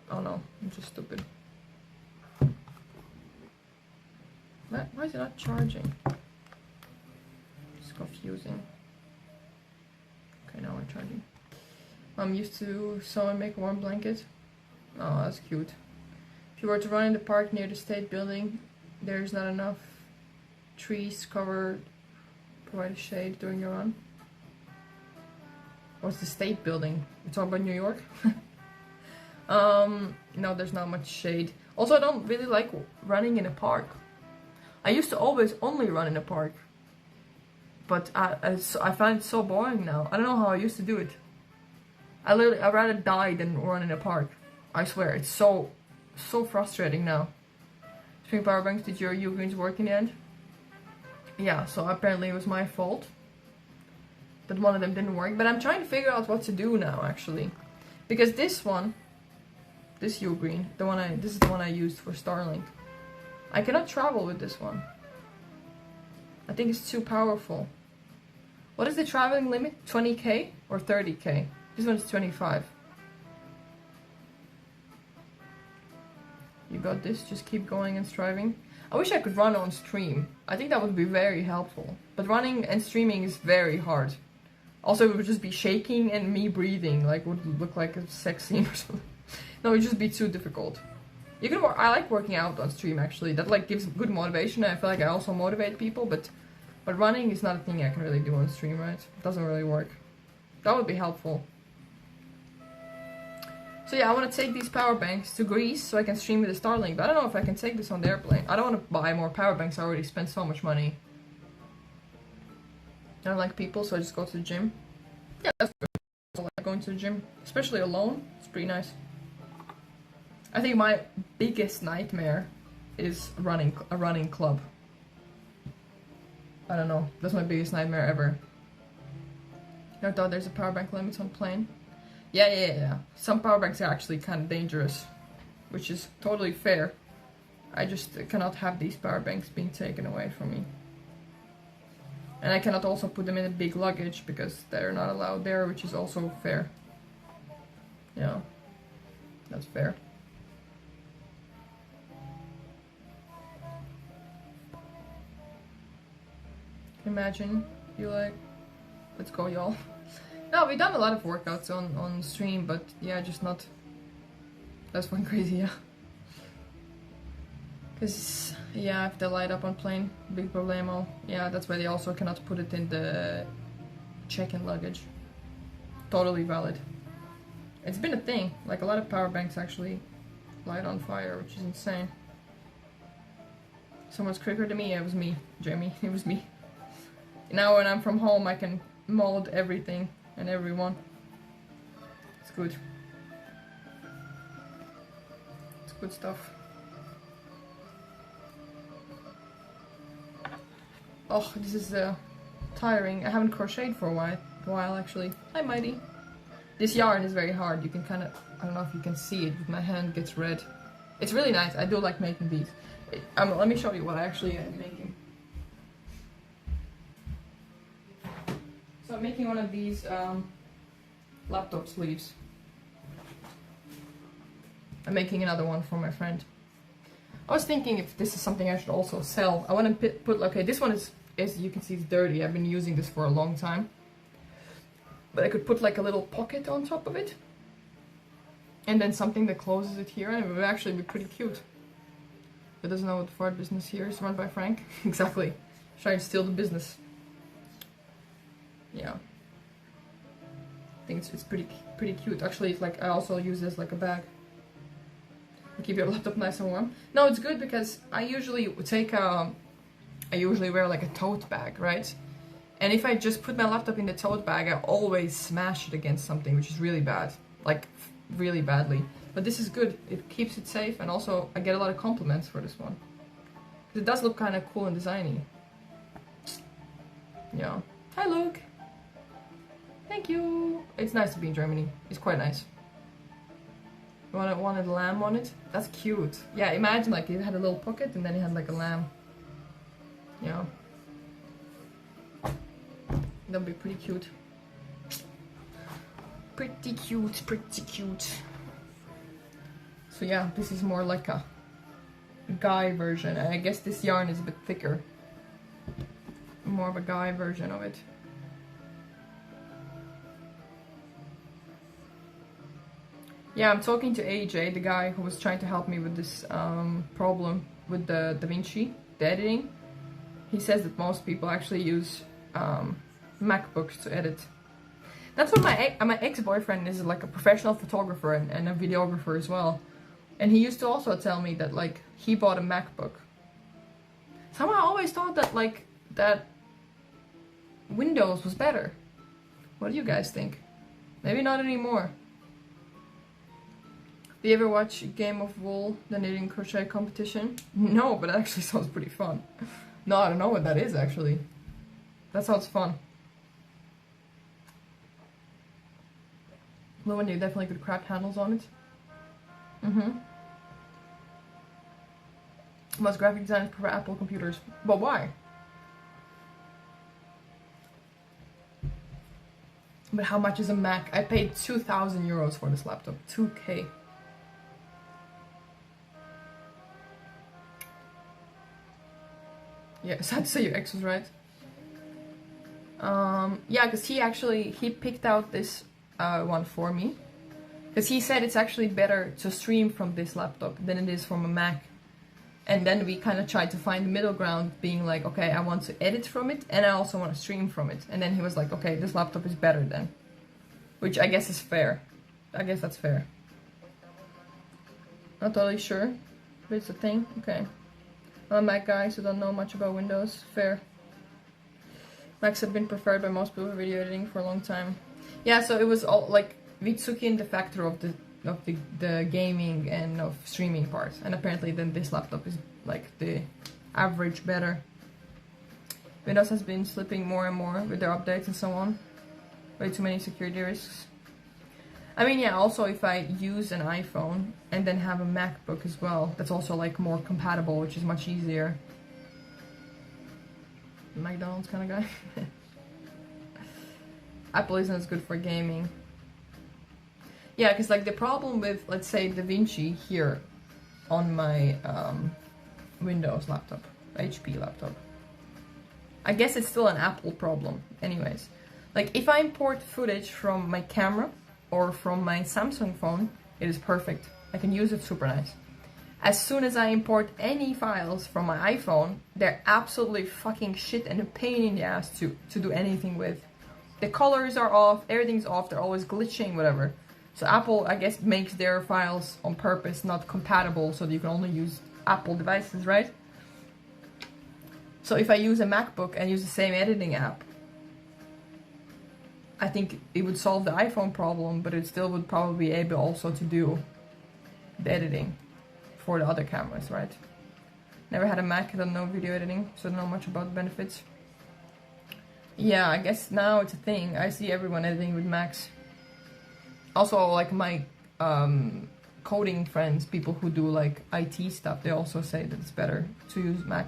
Oh no, I'm just stupid. Why is it not charging? It's confusing. Okay, now we're charging. I'm used to sew and make a warm blanket. Oh, that's cute. If you were to run in the park near the state building, there's not enough trees covered, provide shade during your run. What's the state building? You're talking about New York? No, there's not much shade. Also, I don't really like running in a park. I used to always only run in a park. But I find it so boring now. I don't know how I used to do it. I'd rather die than run in a park. I swear, it's so frustrating now. String power banks, did your U-greens work in the end? Yeah, so apparently it was my fault that one of them didn't work. But I'm trying to figure out what to do now, actually. Because this one, this U-green, this is the one I used for Starlink. I cannot travel with this one. I think it's too powerful. What is the traveling limit? 20k or 30k? This one is 25. You got this, just keep going and striving. I wish I could run on stream. I think that would be very helpful. But running and streaming is very hard. Also, it would just be shaking and me breathing, like would look like a sex scene or something. No, it would just be too difficult. You can I like working out on stream actually. That like gives good motivation. I feel like I also motivate people, but running is not a thing I can really do on stream, right? It doesn't really work. That would be helpful. So yeah, I want to take these power banks to Greece so I can stream with the Starlink, but I don't know if I can take this on the airplane. I don't want to buy more power banks, I already spent so much money. I don't like people, so I just go to the gym. Yeah, that's good. I like going to the gym, especially alone. It's pretty nice. I think my biggest nightmare is a running club. I don't know, that's my biggest nightmare ever. I thought there's a power bank limit on plane. Yeah. Some power banks are actually kind of dangerous, which is totally fair. I just cannot have these power banks being taken away from me. And I cannot also put them in a big luggage because they're not allowed there, which is also fair. Yeah, that's fair. Imagine you like, let's go y'all. No, we've done a lot of workouts on stream, but yeah, just not. That's one crazy, yeah. Cause yeah, if they light up on plane, big problemo. Yeah, that's why they also cannot put it in the check-in luggage. Totally valid. It's been a thing. Like a lot of power banks actually light on fire, which is insane. Someone's quicker than me. It was me, Jamie. It was me. Now when I'm from home, I can mold everything and everyone. It's good. It's good stuff. Oh, this is tiring. I haven't crocheted for a while actually. Hi, Mighty. This yarn is very hard. You can kind of, I don't know if you can see it, but my hand gets red. It's really nice. I do like making these. Let me show you what I actually am making. So I'm making one of these laptop sleeves. I'm making another one for my friend. I was thinking if this is something I should also sell. I want to put, okay, this one is, as you can see, it's dirty. I've been using this for a long time. But I could put like a little pocket on top of it. And then something that closes it here, and it would actually be pretty cute. Who doesn't know what the fart business here is run by Frank? Exactly. Trying to steal the business. Yeah. I think it's pretty cute. Actually, it's like I also use this like a bag. Keep your laptop nice and warm. No, it's good because I usually wear like a tote bag, right? And if I just put my laptop in the tote bag, I always smash it against something, which is really bad, like really badly. But this is good. It keeps it safe, and also I get a lot of compliments for this one. It does look kind of cool and designy. Yeah. Hi, Luke. Thank you. It's nice to be in Germany. It's quite nice. You wanted a lamb on it? That's cute. Yeah, imagine like it had a little pocket and then it had like a lamb. Yeah. That'd be pretty cute. Pretty cute, pretty cute. So yeah, this is more like a guy version. I guess this yarn is a bit thicker. More of a guy version of it. Yeah, I'm talking to AJ, the guy who was trying to help me with this problem with the DaVinci, the editing. He says that most people actually use MacBooks to edit. That's what my ex-boyfriend is, like a professional photographer and a videographer as well. And he used to also tell me that like he bought a MacBook. Somehow I always thought that like that Windows was better. What do you guys think? Maybe not anymore. Do you ever watch Game of Wool, the knitting crochet competition? No, but it actually sounds pretty fun. No, I don't know what that is actually. That sounds fun. Luan, you definitely could crack handles on it. Most graphic designers prefer Apple computers. But why? But how much is a Mac? I paid 2,000 euros for this laptop. 2K. Yeah, sad to say your ex was right. Yeah, because he picked out this one for me. Because he said it's actually better to stream from this laptop than it is from a Mac. And then we kind of tried to find the middle ground, being like, okay, I want to edit from it and I also want to stream from it. And then he was like, okay, this laptop is better then. Which I guess is fair. I guess that's fair. Not totally sure, but it's a thing. Okay. I'm a Mac guy, so don't know much about Windows. Fair. Macs have been preferred by most people for video editing for a long time. Yeah, so it was all like we took in the factor of the gaming and of streaming part, and apparently then this laptop is like the average better. Windows has been slipping more and more with their updates and so on. Way too many security risks. I mean, yeah, also if I use an iPhone and then have a MacBook as well, that's also like more compatible, which is much easier. McDonald's kind of guy. Apple isn't as good for gaming. Yeah, because like the problem with, let's say, DaVinci here on my Windows laptop, HP laptop, I guess it's still an Apple problem anyways. Like if I import footage from my camera or from my Samsung phone, it is perfect. I can use it super nice. As soon as I import any files from my iPhone, they're absolutely fucking shit and a pain in the ass to do anything with. The colors are off, everything's off, they're always glitching, whatever. So Apple, I guess, makes their files on purpose not compatible so that you can only use Apple devices, right? So if I use a MacBook and use the same editing app, I think it would solve the iPhone problem, but it still would probably be able also to do the editing for the other cameras, right? Never had a Mac, I don't know video editing, so I don't know much about the benefits. Yeah, I guess now it's a thing. I see everyone editing with Macs. Also, like my coding friends, people who do like IT stuff, they also say that it's better to use Mac.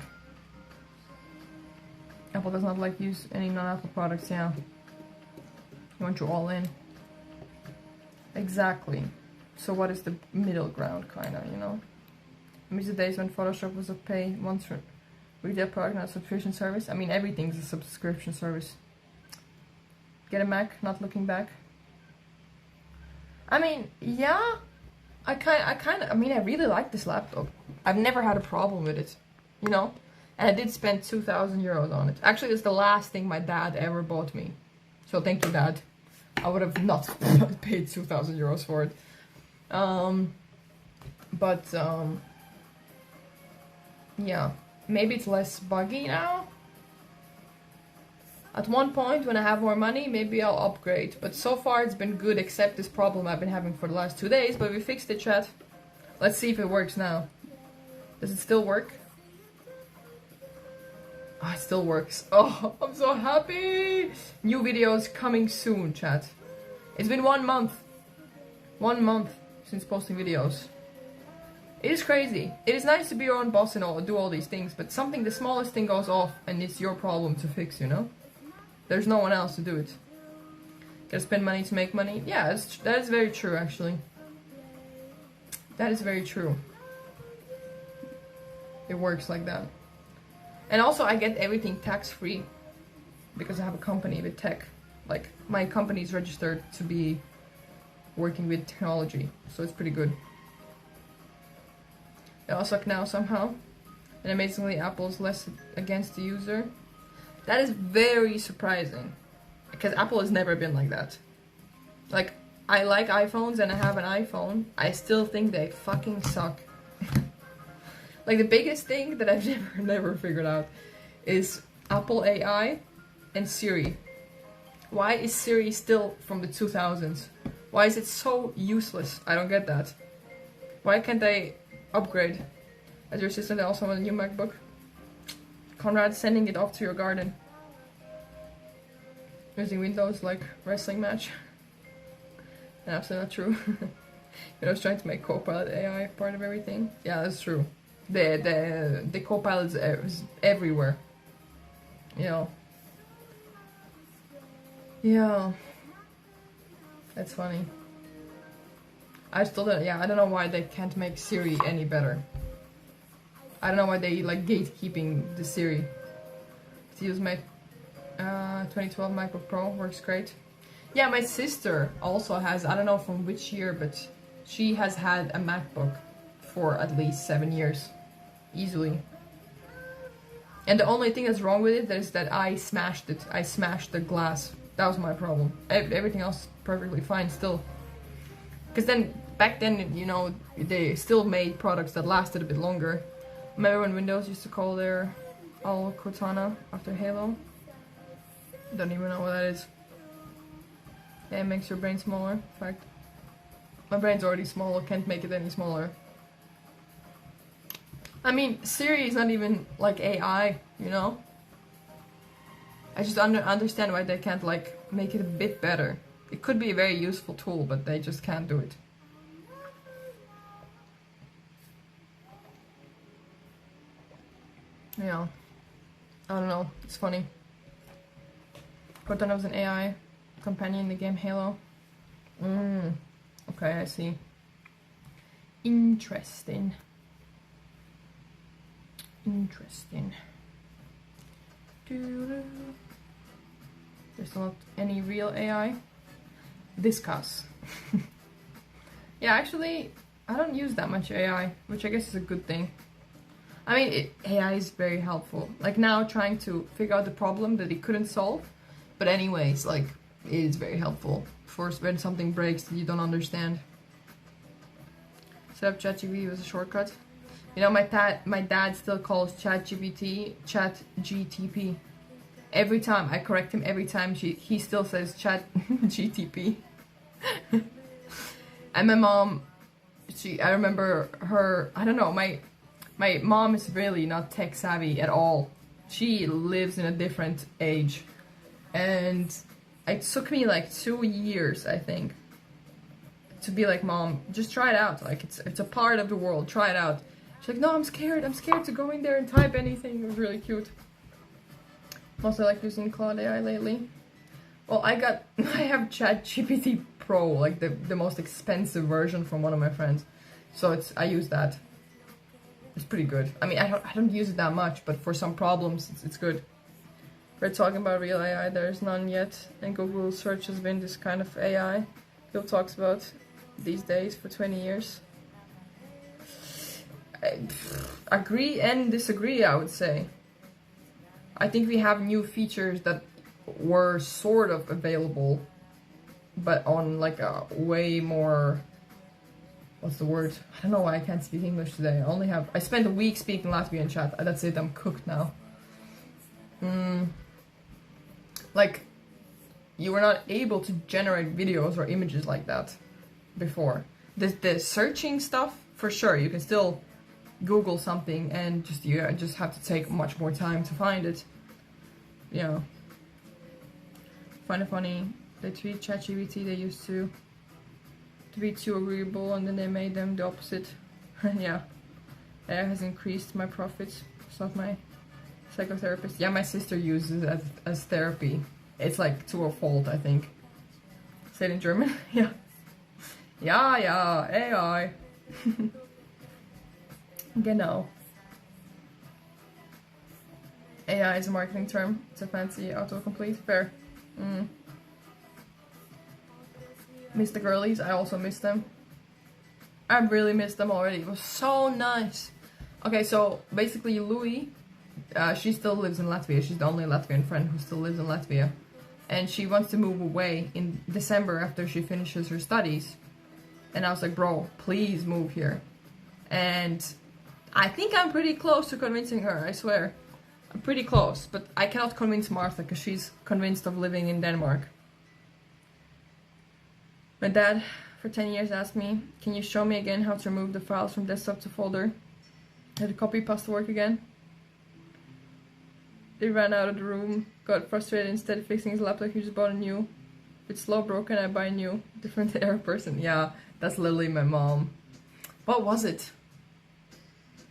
Apple does not like use any non-Apple products, yeah. You want you all in. Exactly. So what is the middle ground, kinda, you know? I miss the days when Photoshop was a pay once for retail product, not a subscription service. I mean, everything's a subscription service. Get a Mac, not looking back. I mean, yeah. I mean, I really like this laptop. I've never had a problem with it, you know? And I did spend 2,000 euros on it. Actually, it's the last thing my dad ever bought me. So thank you, Dad. I would have not paid 2,000 euros for it. Yeah, maybe it's less buggy now. At one point, when I have more money, maybe I'll upgrade. But so far, it's been good, except this problem I've been having for the last 2 days. But we fixed it, chat. Let's see if it works now. Does it still work? Oh, it still works. Oh, I'm so happy! New videos coming soon, chat. It's been 1 month. 1 month since posting videos. It is crazy. It is nice to be your own boss and do all these things, but something, the smallest thing goes off and it's your problem to fix, you know? There's no one else to do it. Gotta spend money to make money? Yeah, that is very true, actually. That is very true. It works like that. And also I get everything tax-free because I have a company with tech. Like, my company is registered to be working with technology, so it's pretty good. They all suck now somehow. And amazingly, Apple is less against the user. That is very surprising. Because Apple has never been like that. Like, I like iPhones and I have an iPhone. I still think they fucking suck. Like, the biggest thing that I've never figured out is Apple AI and Siri. Why is Siri still from the 2000s? Why is it so useless? I don't get that. Why can't they upgrade? As your assistant also on a new MacBook? Conrad, sending it off to your garden. Using Windows like wrestling match. Absolutely not true. I was trying to make Copilot AI part of everything. Yeah, that's true. The Copilot is everywhere. You know. Yeah. That's funny. I still don't, yeah, I don't know why they can't make Siri any better. I don't know why they like gatekeeping the Siri. To use my 2012 MacBook Pro, works great. Yeah, my sister also has, I don't know from which year, but she has had a MacBook for at least 7 years. Easily. And the only thing that's wrong with it is that I smashed it. I smashed the glass. That was my problem. Everything else is perfectly fine still. Because then, back then, you know, they still made products that lasted a bit longer. Remember when Windows used to call their all Cortana after Halo? Don't even know what that is. Yeah, it makes your brain smaller. In fact, my brain's already small, can't make it any smaller. I mean, Siri is not even like AI, you know? I just understand why they can't like make it a bit better. It could be a very useful tool, but they just can't do it. Yeah, I don't know, it's funny. Cortana was an AI companion in the game Halo. Okay, I see. Interesting. Interesting. There's not any real AI. Discuss. Yeah, actually, I don't use that much AI, which I guess is a good thing. I mean, AI is very helpful. Like now, trying to figure out the problem that it couldn't solve. But anyways, like, it is very helpful for when something breaks that you don't understand. Set up ChatGPT was a shortcut. You know, my dad still calls ChatGPT ChatGTP. Every time I correct him, every time he still says ChatGTP. And my mom, I remember her. I don't know. My mom is really not tech savvy at all. She lives in a different age, and it took me like 2 years, I think, to be like, Mom, just try it out. Like it's a part of the world. Try it out. She's like, no, I'm scared. I'm scared to go in there and type anything. It was really cute. Also, like using Claude AI lately. Well, I have ChatGPT Pro, like the most expensive version from one of my friends. So I use that. It's pretty good. I mean, I don't use it that much, but for some problems, it's good. We're talking about real AI. There's none yet, and Google search has been this kind of AI Bill talks about these days for 20 years. I agree and disagree, I would say. I think we have new features that were sort of available, but on like a way more, what's the word? I don't know why I can't speak English today. I spent a week speaking Latvian chat. That's it, I'm cooked now. Like, you were not able to generate videos or images like that before. The searching stuff, for sure, you can still Google something and you just have to take much more time to find it. Yeah. Funny. They treat ChatGPT, they used to be too agreeable, and then they made them the opposite. Yeah. AI has increased my profits. It's not my psychotherapist. Yeah, my sister uses it as therapy. It's like to a fault, I think. Say it in German? Yeah. Yeah, AI. Genau. AI is a marketing term. It's a fancy autocomplete. Fair. Miss the girlies. I also miss them. I really missed them already. It was so nice. Okay, so basically Louie, she still lives in Latvia. She's the only Latvian friend who still lives in Latvia. And she wants to move away in December after she finishes her studies. And I was like, bro, please move here. And I think I'm pretty close to convincing her, I swear. I'm pretty close, but I cannot convince Martha because she's convinced of living in Denmark. My dad, for 10 years, asked me, can you show me again how to remove the files from desktop to folder? Had the copy paste to work again. They ran out of the room, got frustrated, instead of fixing his laptop, he just bought a new. If it's slow, broken, I buy a new. Different error person. Yeah, that's literally my mom. What was it?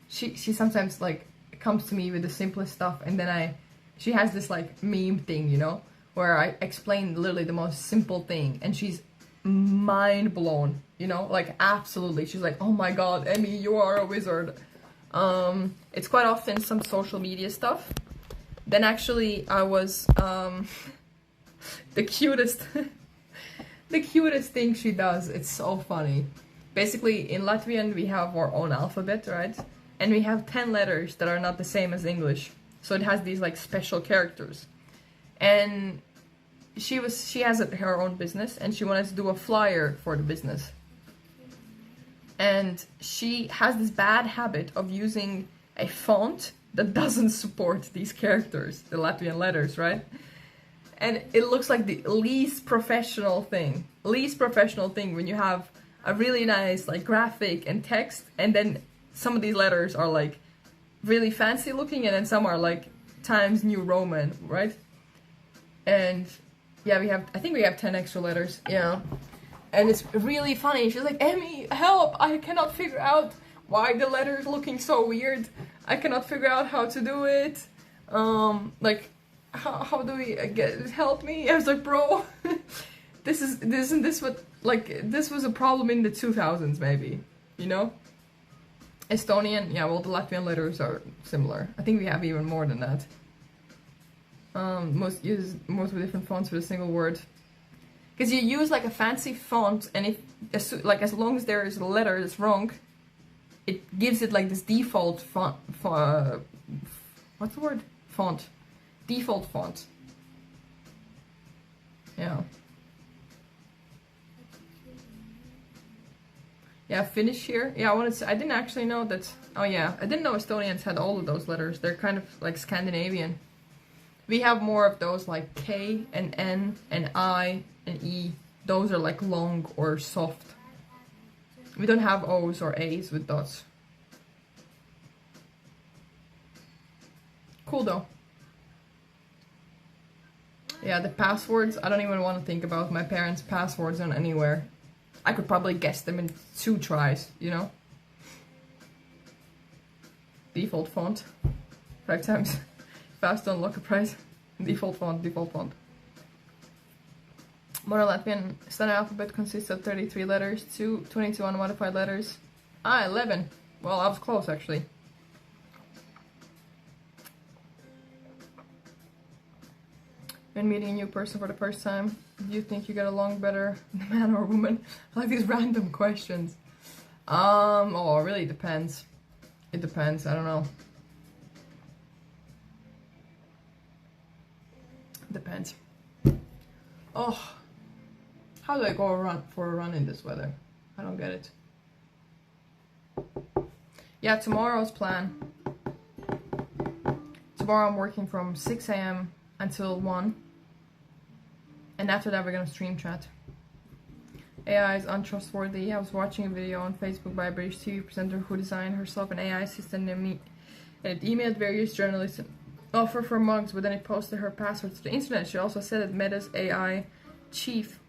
She sometimes like comes to me with the simplest stuff, and then she has this like meme thing, you know, where I explain literally the most simple thing, and she's mind blown, you know, like absolutely. She's like, oh my god, Emmy, you are a wizard. It's quite often some social media stuff. Then actually I was the cutest the cutest thing she does, it's so funny. Basically in Latvian we have our own alphabet, right? And we have 10 letters that are not the same as English. So it has these like special characters. And she has her own business, and she wanted to do a flyer for the business. And she has this bad habit of using a font that doesn't support these characters, the Latvian letters, right? And it looks like the least professional thing when you have a really nice like graphic and text, and then some of these letters are like really fancy looking, and then some are like Times New Roman, right? And Yeah, I think we have 10 extra letters, yeah. And it's really funny. She's like, Emmy, help! I cannot figure out why the letter is looking so weird. I cannot figure out how to do it. Like, how do we help me? I was like, bro, isn't this what, like, this was a problem in the 2000s maybe, you know? Estonian, yeah, well, the Latvian letters are similar. I think we have even more than that. Most with different fonts for a single word. Because you use like a fancy font, and if as long as there is a letter that's wrong, it gives it like this default font. What's the word? Font. Default font. Yeah. Yeah, Finnish here. Yeah, I didn't actually know that. Oh yeah, I didn't know Estonians had all of those letters. They're kind of like Scandinavian. We have more of those like K and N and I and E. Those are like long or soft. We don't have O's or A's with dots. Cool though. Yeah, the passwords, I don't even want to think about my parents' passwords on anywhere. I could probably guess them in 2 tries, you know? Default font. 5 times. Fast to unlock a prize. Default font, default font. Modern Latvian standard alphabet consists of 33 letters, 22 unmodified letters. 11. Well, I was close actually. When meeting a new person for the first time, do you think you get along better with a man or a woman? I like these random questions. Oh, it really depends. It depends, I don't know. Depends. Oh, how do I go for a run in this weather? I don't get it. Yeah, tomorrow's plan. Tomorrow I'm working from 6 AM until 1. And after that we're gonna stream chat. AI is untrustworthy. I was watching a video on Facebook by a British TV presenter who designed herself an AI assistant and it emailed various journalists an offer for mugs, but then it posted her passwords to the internet. She also said that Meta's AI chief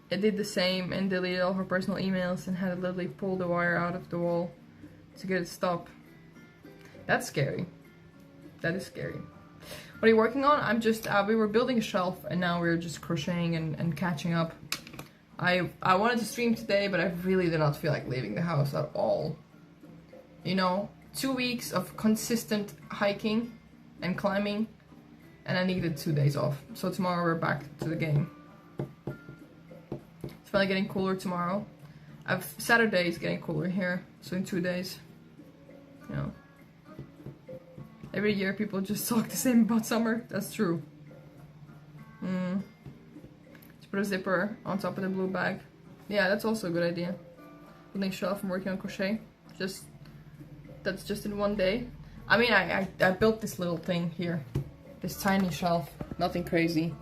did the same and deleted all her personal emails and had to literally pull the wire out of the wall to get it stopped. That's scary. That is scary. What are you working on? I'm just, we were building a shelf and now we're just crocheting and catching up. I wanted to stream today, but I really did not feel like leaving the house at all. You know, 2 weeks of consistent hiking and climbing, and I needed 2 days off. So tomorrow we're back to the game. It's finally getting cooler tomorrow. Saturday is getting cooler here, so in 2 days. You know. Every year people just talk the same about summer. That's true. Just put a zipper on top of the blue bag. Yeah, that's also a good idea. Building shelf and working on crochet. That's just in 1 day. I mean, I built this little thing here. This tiny shelf. Nothing crazy.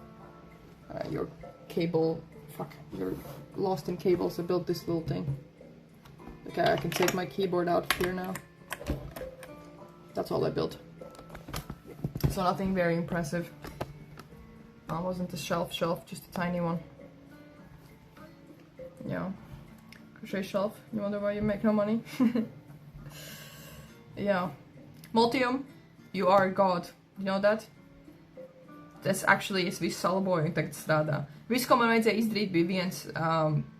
Your cable. Fuck. You're lost in cables. I built this little thing. Okay, I can take my keyboard out here now. That's all I built. So nothing very impressive. Wasn't a shelf, just a tiny one. Yeah. Crochet shelf. You wonder why you make no money? Yeah. Multium, you are a god. You know that? Tas actually es visu salaboju un tagad strādā. Viss, ko man vajadzēja izdarīt, bija viens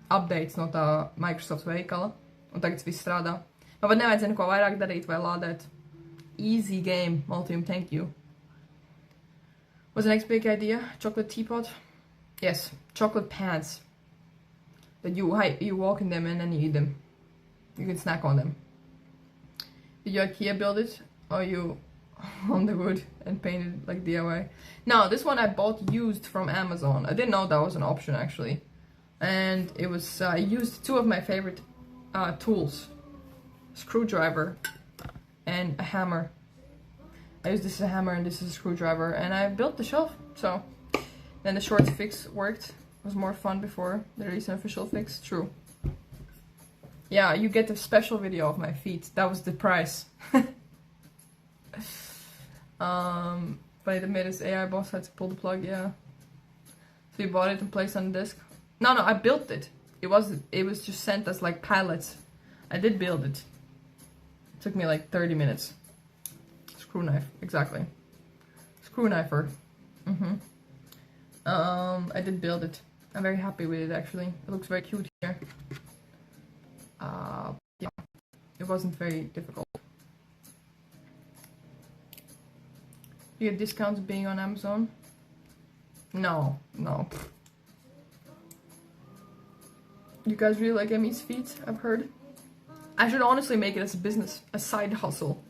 updates no tā Microsoft veikala. Un tagad viss strādā. Man pat nevajadzēja neko vairāk darīt vai lādēt. Easy game, Multium, thank you. What's the next big idea? Chocolate teapot? Yes, chocolate pads. That you walk in them and then you eat them. You can snack on them. Did you IKEA build it? Or you on the wood and painted like DIY? No, this one I bought used from Amazon. I didn't know that was an option actually. And it was, I used 2 of my favorite tools. Screwdriver and a hammer. I used this as a hammer and this is a screwdriver, and I built the shelf. So then the short fix worked. It was more fun before the recent official fix. True. Yeah, you get a special video of my feet. That was the price. But the Meta's AI boss had to pull the plug. Yeah. So you bought it and placed on the disc? No, I built it. It was just sent as like pallets. I did build it. It took me like 30 minutes. Screw knife, exactly. Screw knifer. I did build it. I'm very happy with it actually. It looks very cute here. Yeah, it wasn't very difficult. You get discounts being on Amazon? No. You guys really like Emmy's feet, I've heard. I should honestly make it as a business, a side hustle.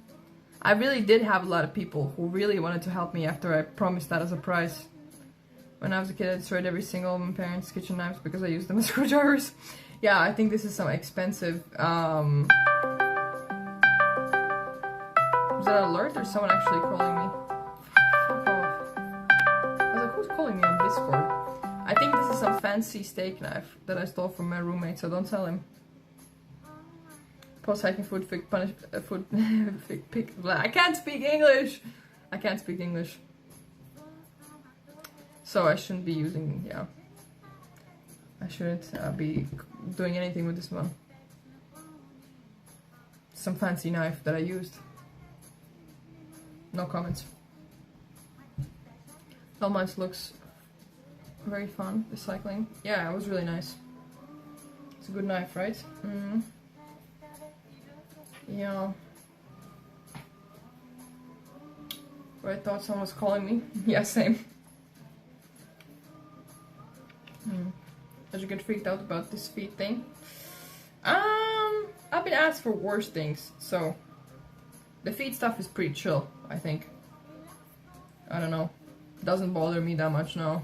I really did have a lot of people who really wanted to help me after I promised that as a prize. When I was a kid, I destroyed every single of my parents' kitchen knives because I used them as screwdrivers. Yeah, I think this is some expensive, is that an alert or someone actually calling me? Fuck off. I was like, who's calling me on Discord? I think this is some fancy steak knife that I stole from my roommate, so don't tell him. Post-hiking food pick punish food pick. I can't speak English. I can't speak English. So I shouldn't be using, yeah. I shouldn't be doing anything with this one. Some fancy knife that I used. No comments. Helmets looks very fun, recycling. Yeah, it was really nice. It's a good knife, right? Yeah. But I thought someone was calling me. Yeah, same. Did you get freaked out about this feet thing? I've been asked for worse things, so the feet stuff is pretty chill, I think. I don't know. Doesn't bother me that much now.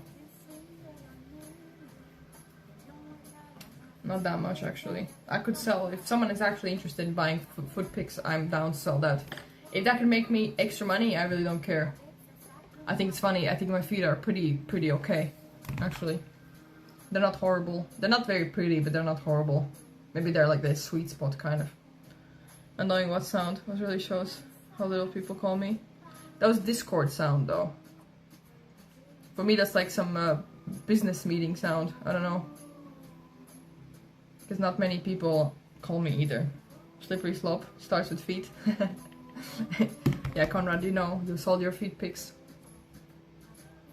Not that much, actually. I could sell, if someone is actually interested in buying foot picks, I'm down to sell that. If that can make me extra money, I really don't care. I think it's funny, I think my feet are pretty okay, actually. They're not horrible. They're not very pretty, but they're not horrible. Maybe they're like the sweet spot, kind of. Annoying what sound? What really shows how little people call me. That was Discord sound, though. For me, that's like some business meeting sound. I don't know. Because not many people call me either. Slippery slope starts with feet. Yeah, Conrad, you know, you sold your feet pics.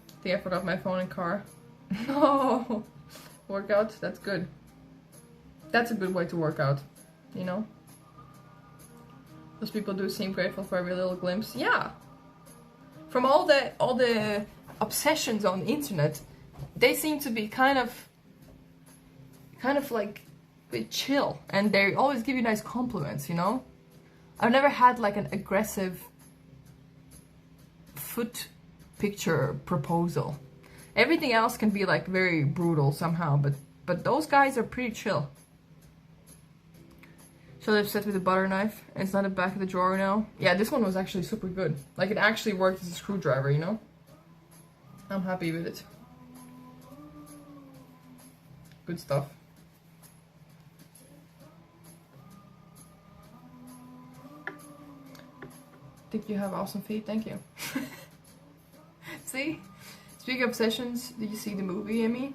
I think I forgot my phone in car. No! Workout, that's good. That's a good way to work out, you know? Those people do seem grateful for every little glimpse. Yeah! From all the obsessions on the internet, they seem to be kind of like a bit chill, and they always give you nice compliments, you know? I've never had like an aggressive foot picture proposal. Everything else can be like very brutal somehow, but those guys are pretty chill. Shall I upset with a butter knife? It's not the back of the drawer now. Yeah, this one was actually super good. Like it actually worked as a screwdriver, you know? I'm happy with it. Good stuff. Think you have awesome feet, thank you. See? Speaking of obsessions, did you see the movie, Emmy?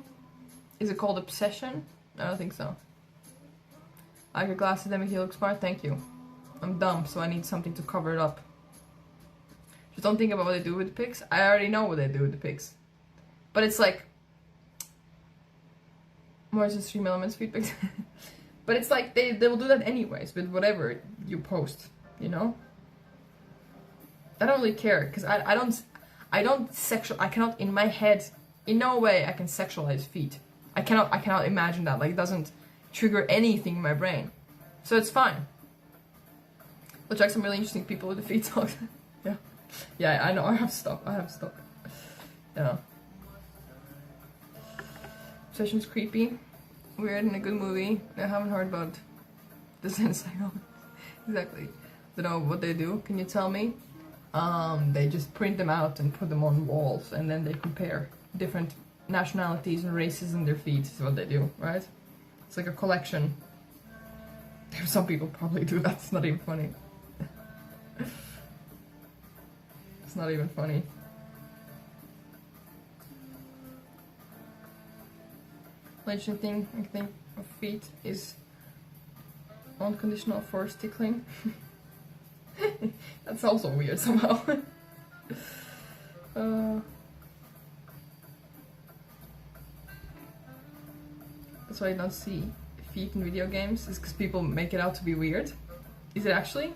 Is it called Obsession? I don't think so. I like your glasses, Emmy, you look smart, thank you. I'm dumb, so I need something to cover it up. Just don't think about what they do with the pics. I already know what they do with the pics. But it's like... more than 3mm feet pics. But it's like, they will do that anyways, with whatever you post, you know? I don't really care, because I cannot in my head, in no way I can sexualize feet. I cannot imagine that, like it doesn't trigger anything in my brain. So it's fine. We'll check some really interesting people with the feet talk. Yeah. Yeah, I know, I have stuff. Yeah. Obsession's creepy. Weird in a good movie. I haven't heard about the sense cycle. Exactly. Don't know what they do. Can you tell me? They just print them out and put them on walls, and then they compare different nationalities and races in their feet is what they do, right? It's like a collection. Some people probably do that, it's not even funny. It's not even funny. legend thing, I think, of feet is unconditional force tickling. That's also weird somehow. That's why I don't see feet in video games, is because people make it out to be weird. Is it actually?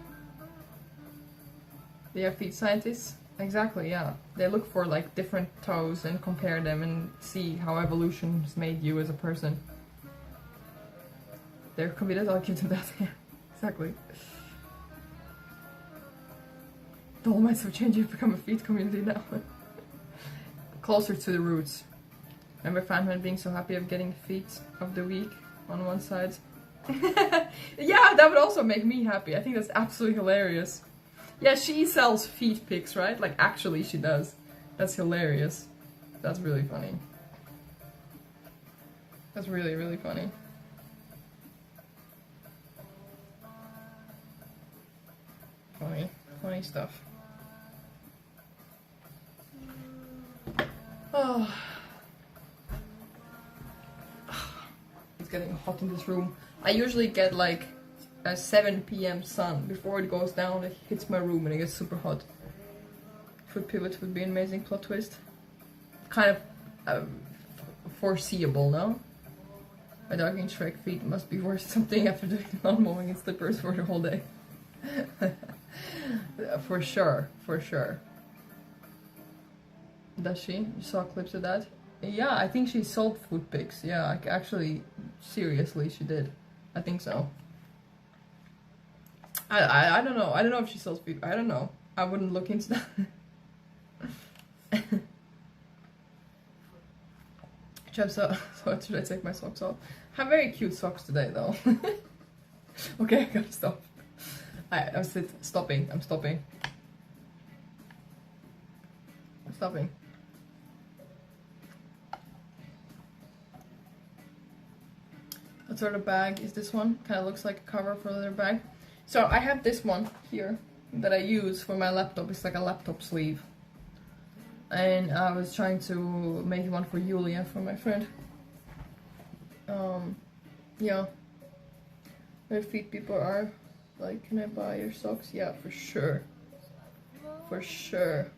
They are feet scientists? Exactly, yeah. They look for like different toes and compare them and see how evolution has made you as a person. They're committed, I'll give them that. Yeah, exactly. Dolomites have changed, you've become a feet community now. Closer to the roots. Remember Fanman being so happy of getting feet of the week on one side? Yeah, that would also make me happy. I think that's absolutely hilarious. Yeah, she sells feet pics, right? Like, actually she does. That's hilarious. That's really funny. That's really, really funny. Funny. Funny stuff. Oh. It's getting hot in this room. I usually get like a 7 p.m. sun before it goes down. It hits my room and it gets super hot. Foot pivot would be an amazing plot twist. Kind of foreseeable, no? My dog in Shrek feet must be worth something after doing lawn mowing in slippers for the whole day. For sure, for sure. Does she? You saw clips of that? Yeah, I think she sold food pics. Yeah, actually, seriously, she did. I think so. I don't know. I don't know if she sells food. I don't know. I wouldn't look into that. So should I take my socks off? I have very cute socks today, though. Okay, I gotta stop. I'm stopping. I'm stopping. I'm stopping. What sort of bag is this one? Kind of looks like a cover for a leather bag. So I have this one here that I use for my laptop. It's like a laptop sleeve. And I was trying to make one for Julia, for my friend. Yeah. Where feet people are. Like, can I buy your socks? Yeah, for sure. For sure.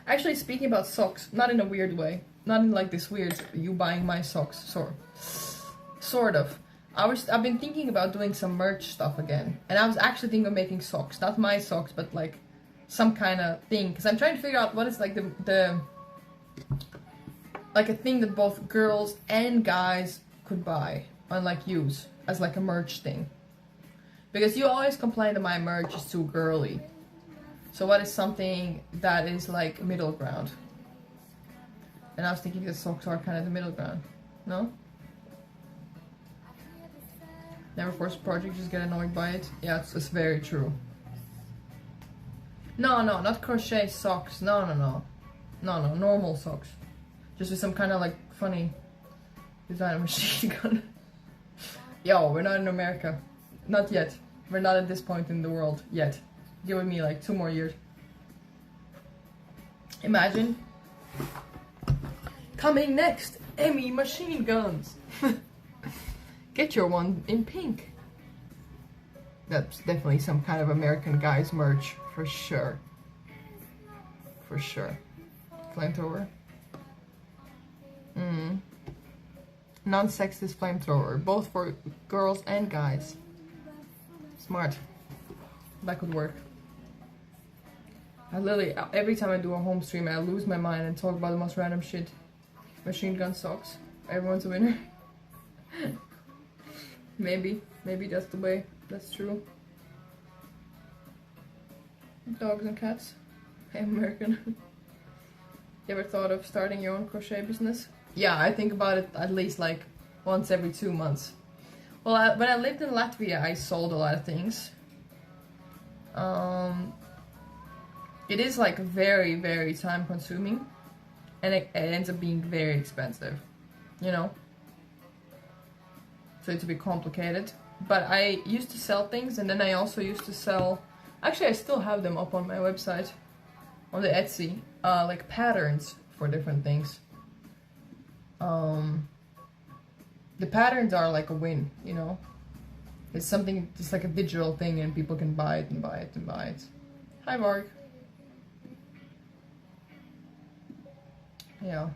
Actually, speaking about socks, not in a weird way. Not in like this weird, you buying my socks, sort of. I've been thinking about doing some merch stuff again. And I was actually thinking of making socks. Not my socks, but like some kind of thing. Because I'm trying to figure out what is like the like a thing that both girls and guys could buy and like use as like a merch thing. Because you always complain that my merch is too girly. So what is something that is like middle ground? And I was thinking that socks are kind of the middle ground. No? Never force a project, just get annoyed by it. Yeah, it's very true. No, not crochet socks. No, normal socks. Just with some kind of like funny design machine gun. Yo, we're not in America. Not yet. We're not at this point in the world yet. Give me like 2 more years. Imagine. Coming next, Emmy machine guns. Get your one in pink. That's definitely some kind of American guys merch, for sure. For sure. Flamethrower. Non-sexist flamethrower, both for girls and guys. Smart. That could work. I literally, every time I do a home stream, I lose my mind and talk about the most random shit. Machine gun socks. Everyone's a winner. Maybe that's the way. That's true. Dogs and cats. Hey, American. You ever thought of starting your own crochet business? Yeah, I think about it at least like once every 2 months. Well, when I lived in Latvia, I sold a lot of things. It is like very, very time consuming. And it ends up being very expensive. You know? So it's a bit complicated. But I used to sell things, and then I also used to sell... Actually, I still have them up on my website. On the Etsy. Like patterns for different things. The patterns are like a win, you know? It's something, just like a digital thing, and people can buy it and buy it and buy it. Hi, Mark. Yeah.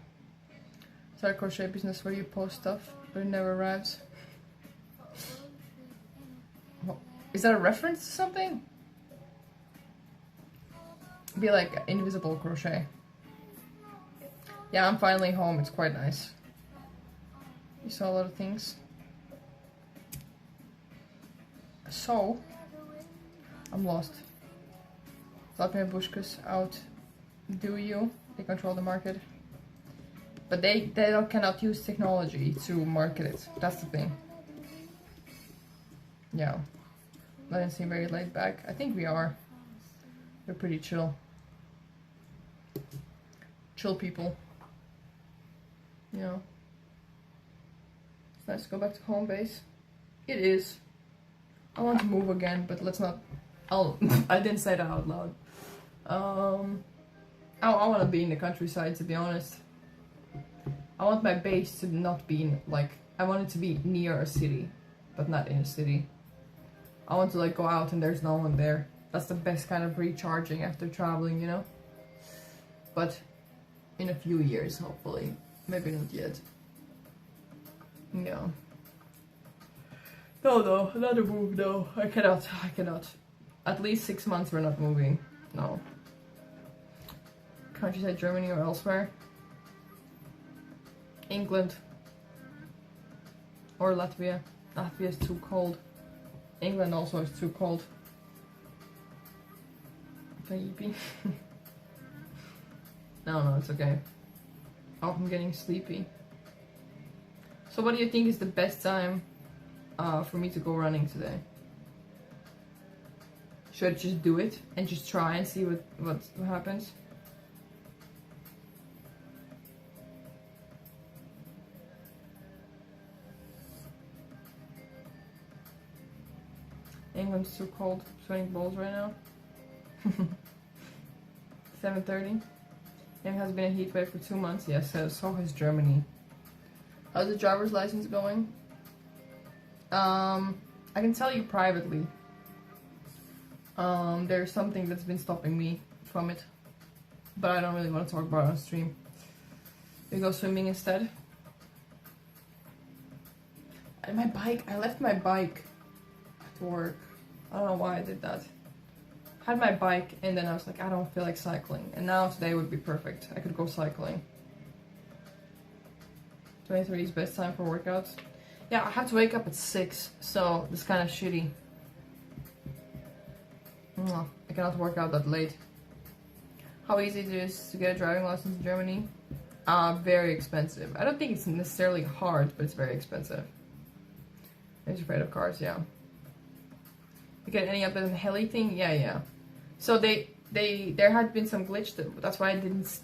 Start a crochet business where you post stuff, but it never arrives. Is that a reference to something? Be like invisible crochet. Yeah, I'm finally home. It's quite nice. You saw a lot of things. So, I'm lost. Vladimir Bushkas out. Do you? They control the market. But they cannot use technology to market it. That's the thing. Yeah. Doesn't seem very laid back. I think we are. We're pretty chill. Chill people. Yeah. It's nice to go back to home base. It is. I want to move again, but let's not. I didn't say that out loud. I want to be in the countryside, to be honest. I want my base to not be in, like, I want it to be near a city, but not in a city. I want to like go out and there's no one there. That's the best kind of recharging after traveling, you know? But in a few years, hopefully. Maybe not yet. Yeah. No, another move, no. I cannot. At least 6 months we're not moving. No. Countryside, Germany or elsewhere. England. Or Latvia. Latvia is too cold. England also is too cold. Baby. No, it's okay. Oh, I'm getting sleepy. So what do you think is the best time for me to go running today? Should I just do it and just try and see what happens? England's too cold. Sweating balls right now. 7:30. It has been a heat wave for 2 months. Yes, so has Germany. How's the driver's license going? I can tell you privately. There's something that's been stopping me from it, but I don't really want to talk about it on stream. We go swimming instead. And my bike, I left my bike at work. I don't know why I did that. I had my bike and then I was like, I don't feel like cycling. And now today would be perfect. I could go cycling. 23 is best time for workouts. Yeah, I have to wake up at 6, so it's kind of shitty. I cannot work out that late. How easy it is to get a driving license in Germany? Very expensive. I don't think it's necessarily hard, but it's very expensive. I'm just afraid of cars, yeah. You get any update on the heli thing? Yeah. So there had been some glitch, that's why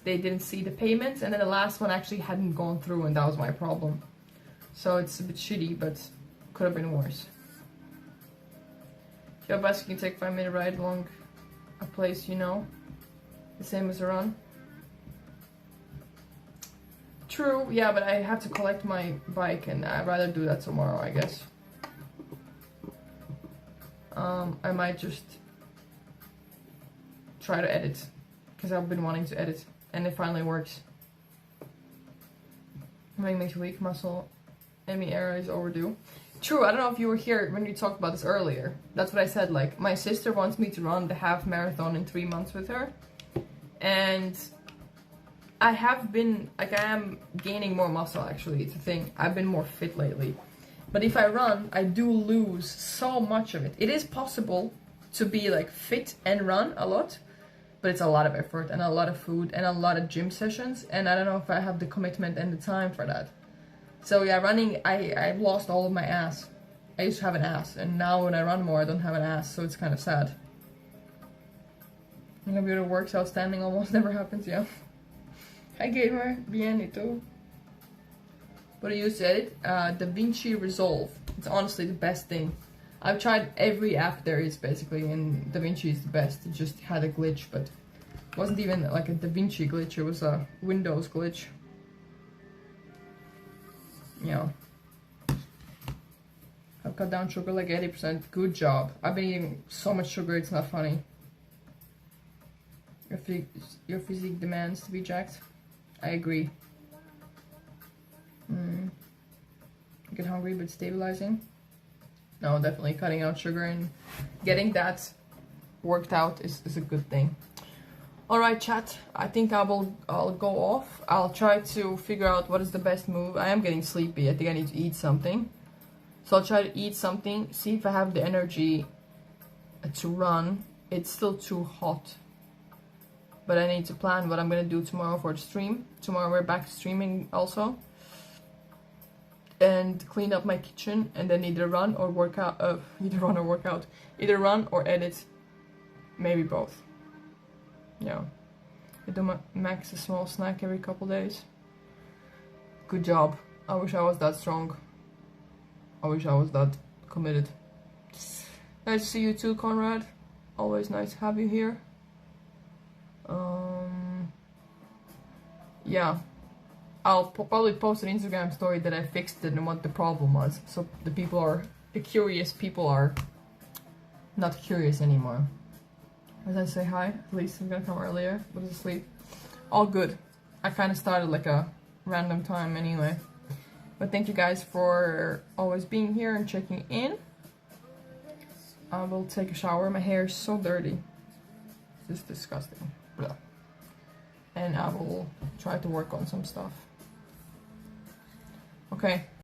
they didn't see the payments, and then the last one actually hadn't gone through, and that was my problem. So it's a bit shitty, but could have been worse. If you have a bus, you can take a 5-minute ride along a place you know. The same as a run. True, yeah, but I have to collect my bike, and I'd rather do that tomorrow, I guess. I might just try to edit, because I've been wanting to edit, and it finally works. Running makes a weak muscle. Emmy era is overdue. True, I don't know if you were here when you talked about this earlier. That's what I said, like, my sister wants me to run the half marathon in 3 months with her. And I have been, like, I am gaining more muscle, actually. It's a thing. I've been more fit lately. But if I run, I do lose so much of it. It is possible to be, like, fit and run a lot. But it's a lot of effort and a lot of food and a lot of gym sessions. And I don't know if I have the commitment and the time for that. So yeah, running, I've lost all of my ass. I used to have an ass, and now when I run more, I don't have an ass, so it's kind of sad. My computer works outstanding, almost never happens, yeah. Hi gamer, bien et tout. What do you use to edit? DaVinci Resolve. It's honestly the best thing. I've tried every app there is, basically, and DaVinci is the best. It just had a glitch, but it wasn't even like a DaVinci glitch, it was a Windows glitch. Yeah. I've cut down sugar like 80%. Good job. I've been eating so much sugar, it's not funny. Your physique demands to be jacked. I agree. Get hungry but stabilizing. No, definitely cutting out sugar and getting that worked out is a good thing. Alright chat, I think I'll go off. I'll try to figure out what is the best move. I am getting sleepy. I think I need to eat something. So I'll try to eat something, see if I have the energy to run. It's still too hot. But I need to plan what I'm gonna do tomorrow for the stream. Tomorrow we're back streaming also. And clean up my kitchen and then either run or work out. Either run or edit. Maybe both. Yeah. I do max a small snack every couple days. Good job. I wish I was that strong. I wish I was that committed. Nice to see you too, Conrad. Always nice to have you here. Yeah. I'll probably post an Instagram story that I fixed it and what the problem was. So the curious people are not curious anymore. As I say hi, at least I'm gonna come earlier, but it's asleep. All good. I kind of started like a random time anyway. But thank you guys for always being here and checking in. I will take a shower. My hair is so dirty. It's disgusting. Blah. And I will try to work on some stuff. Okay.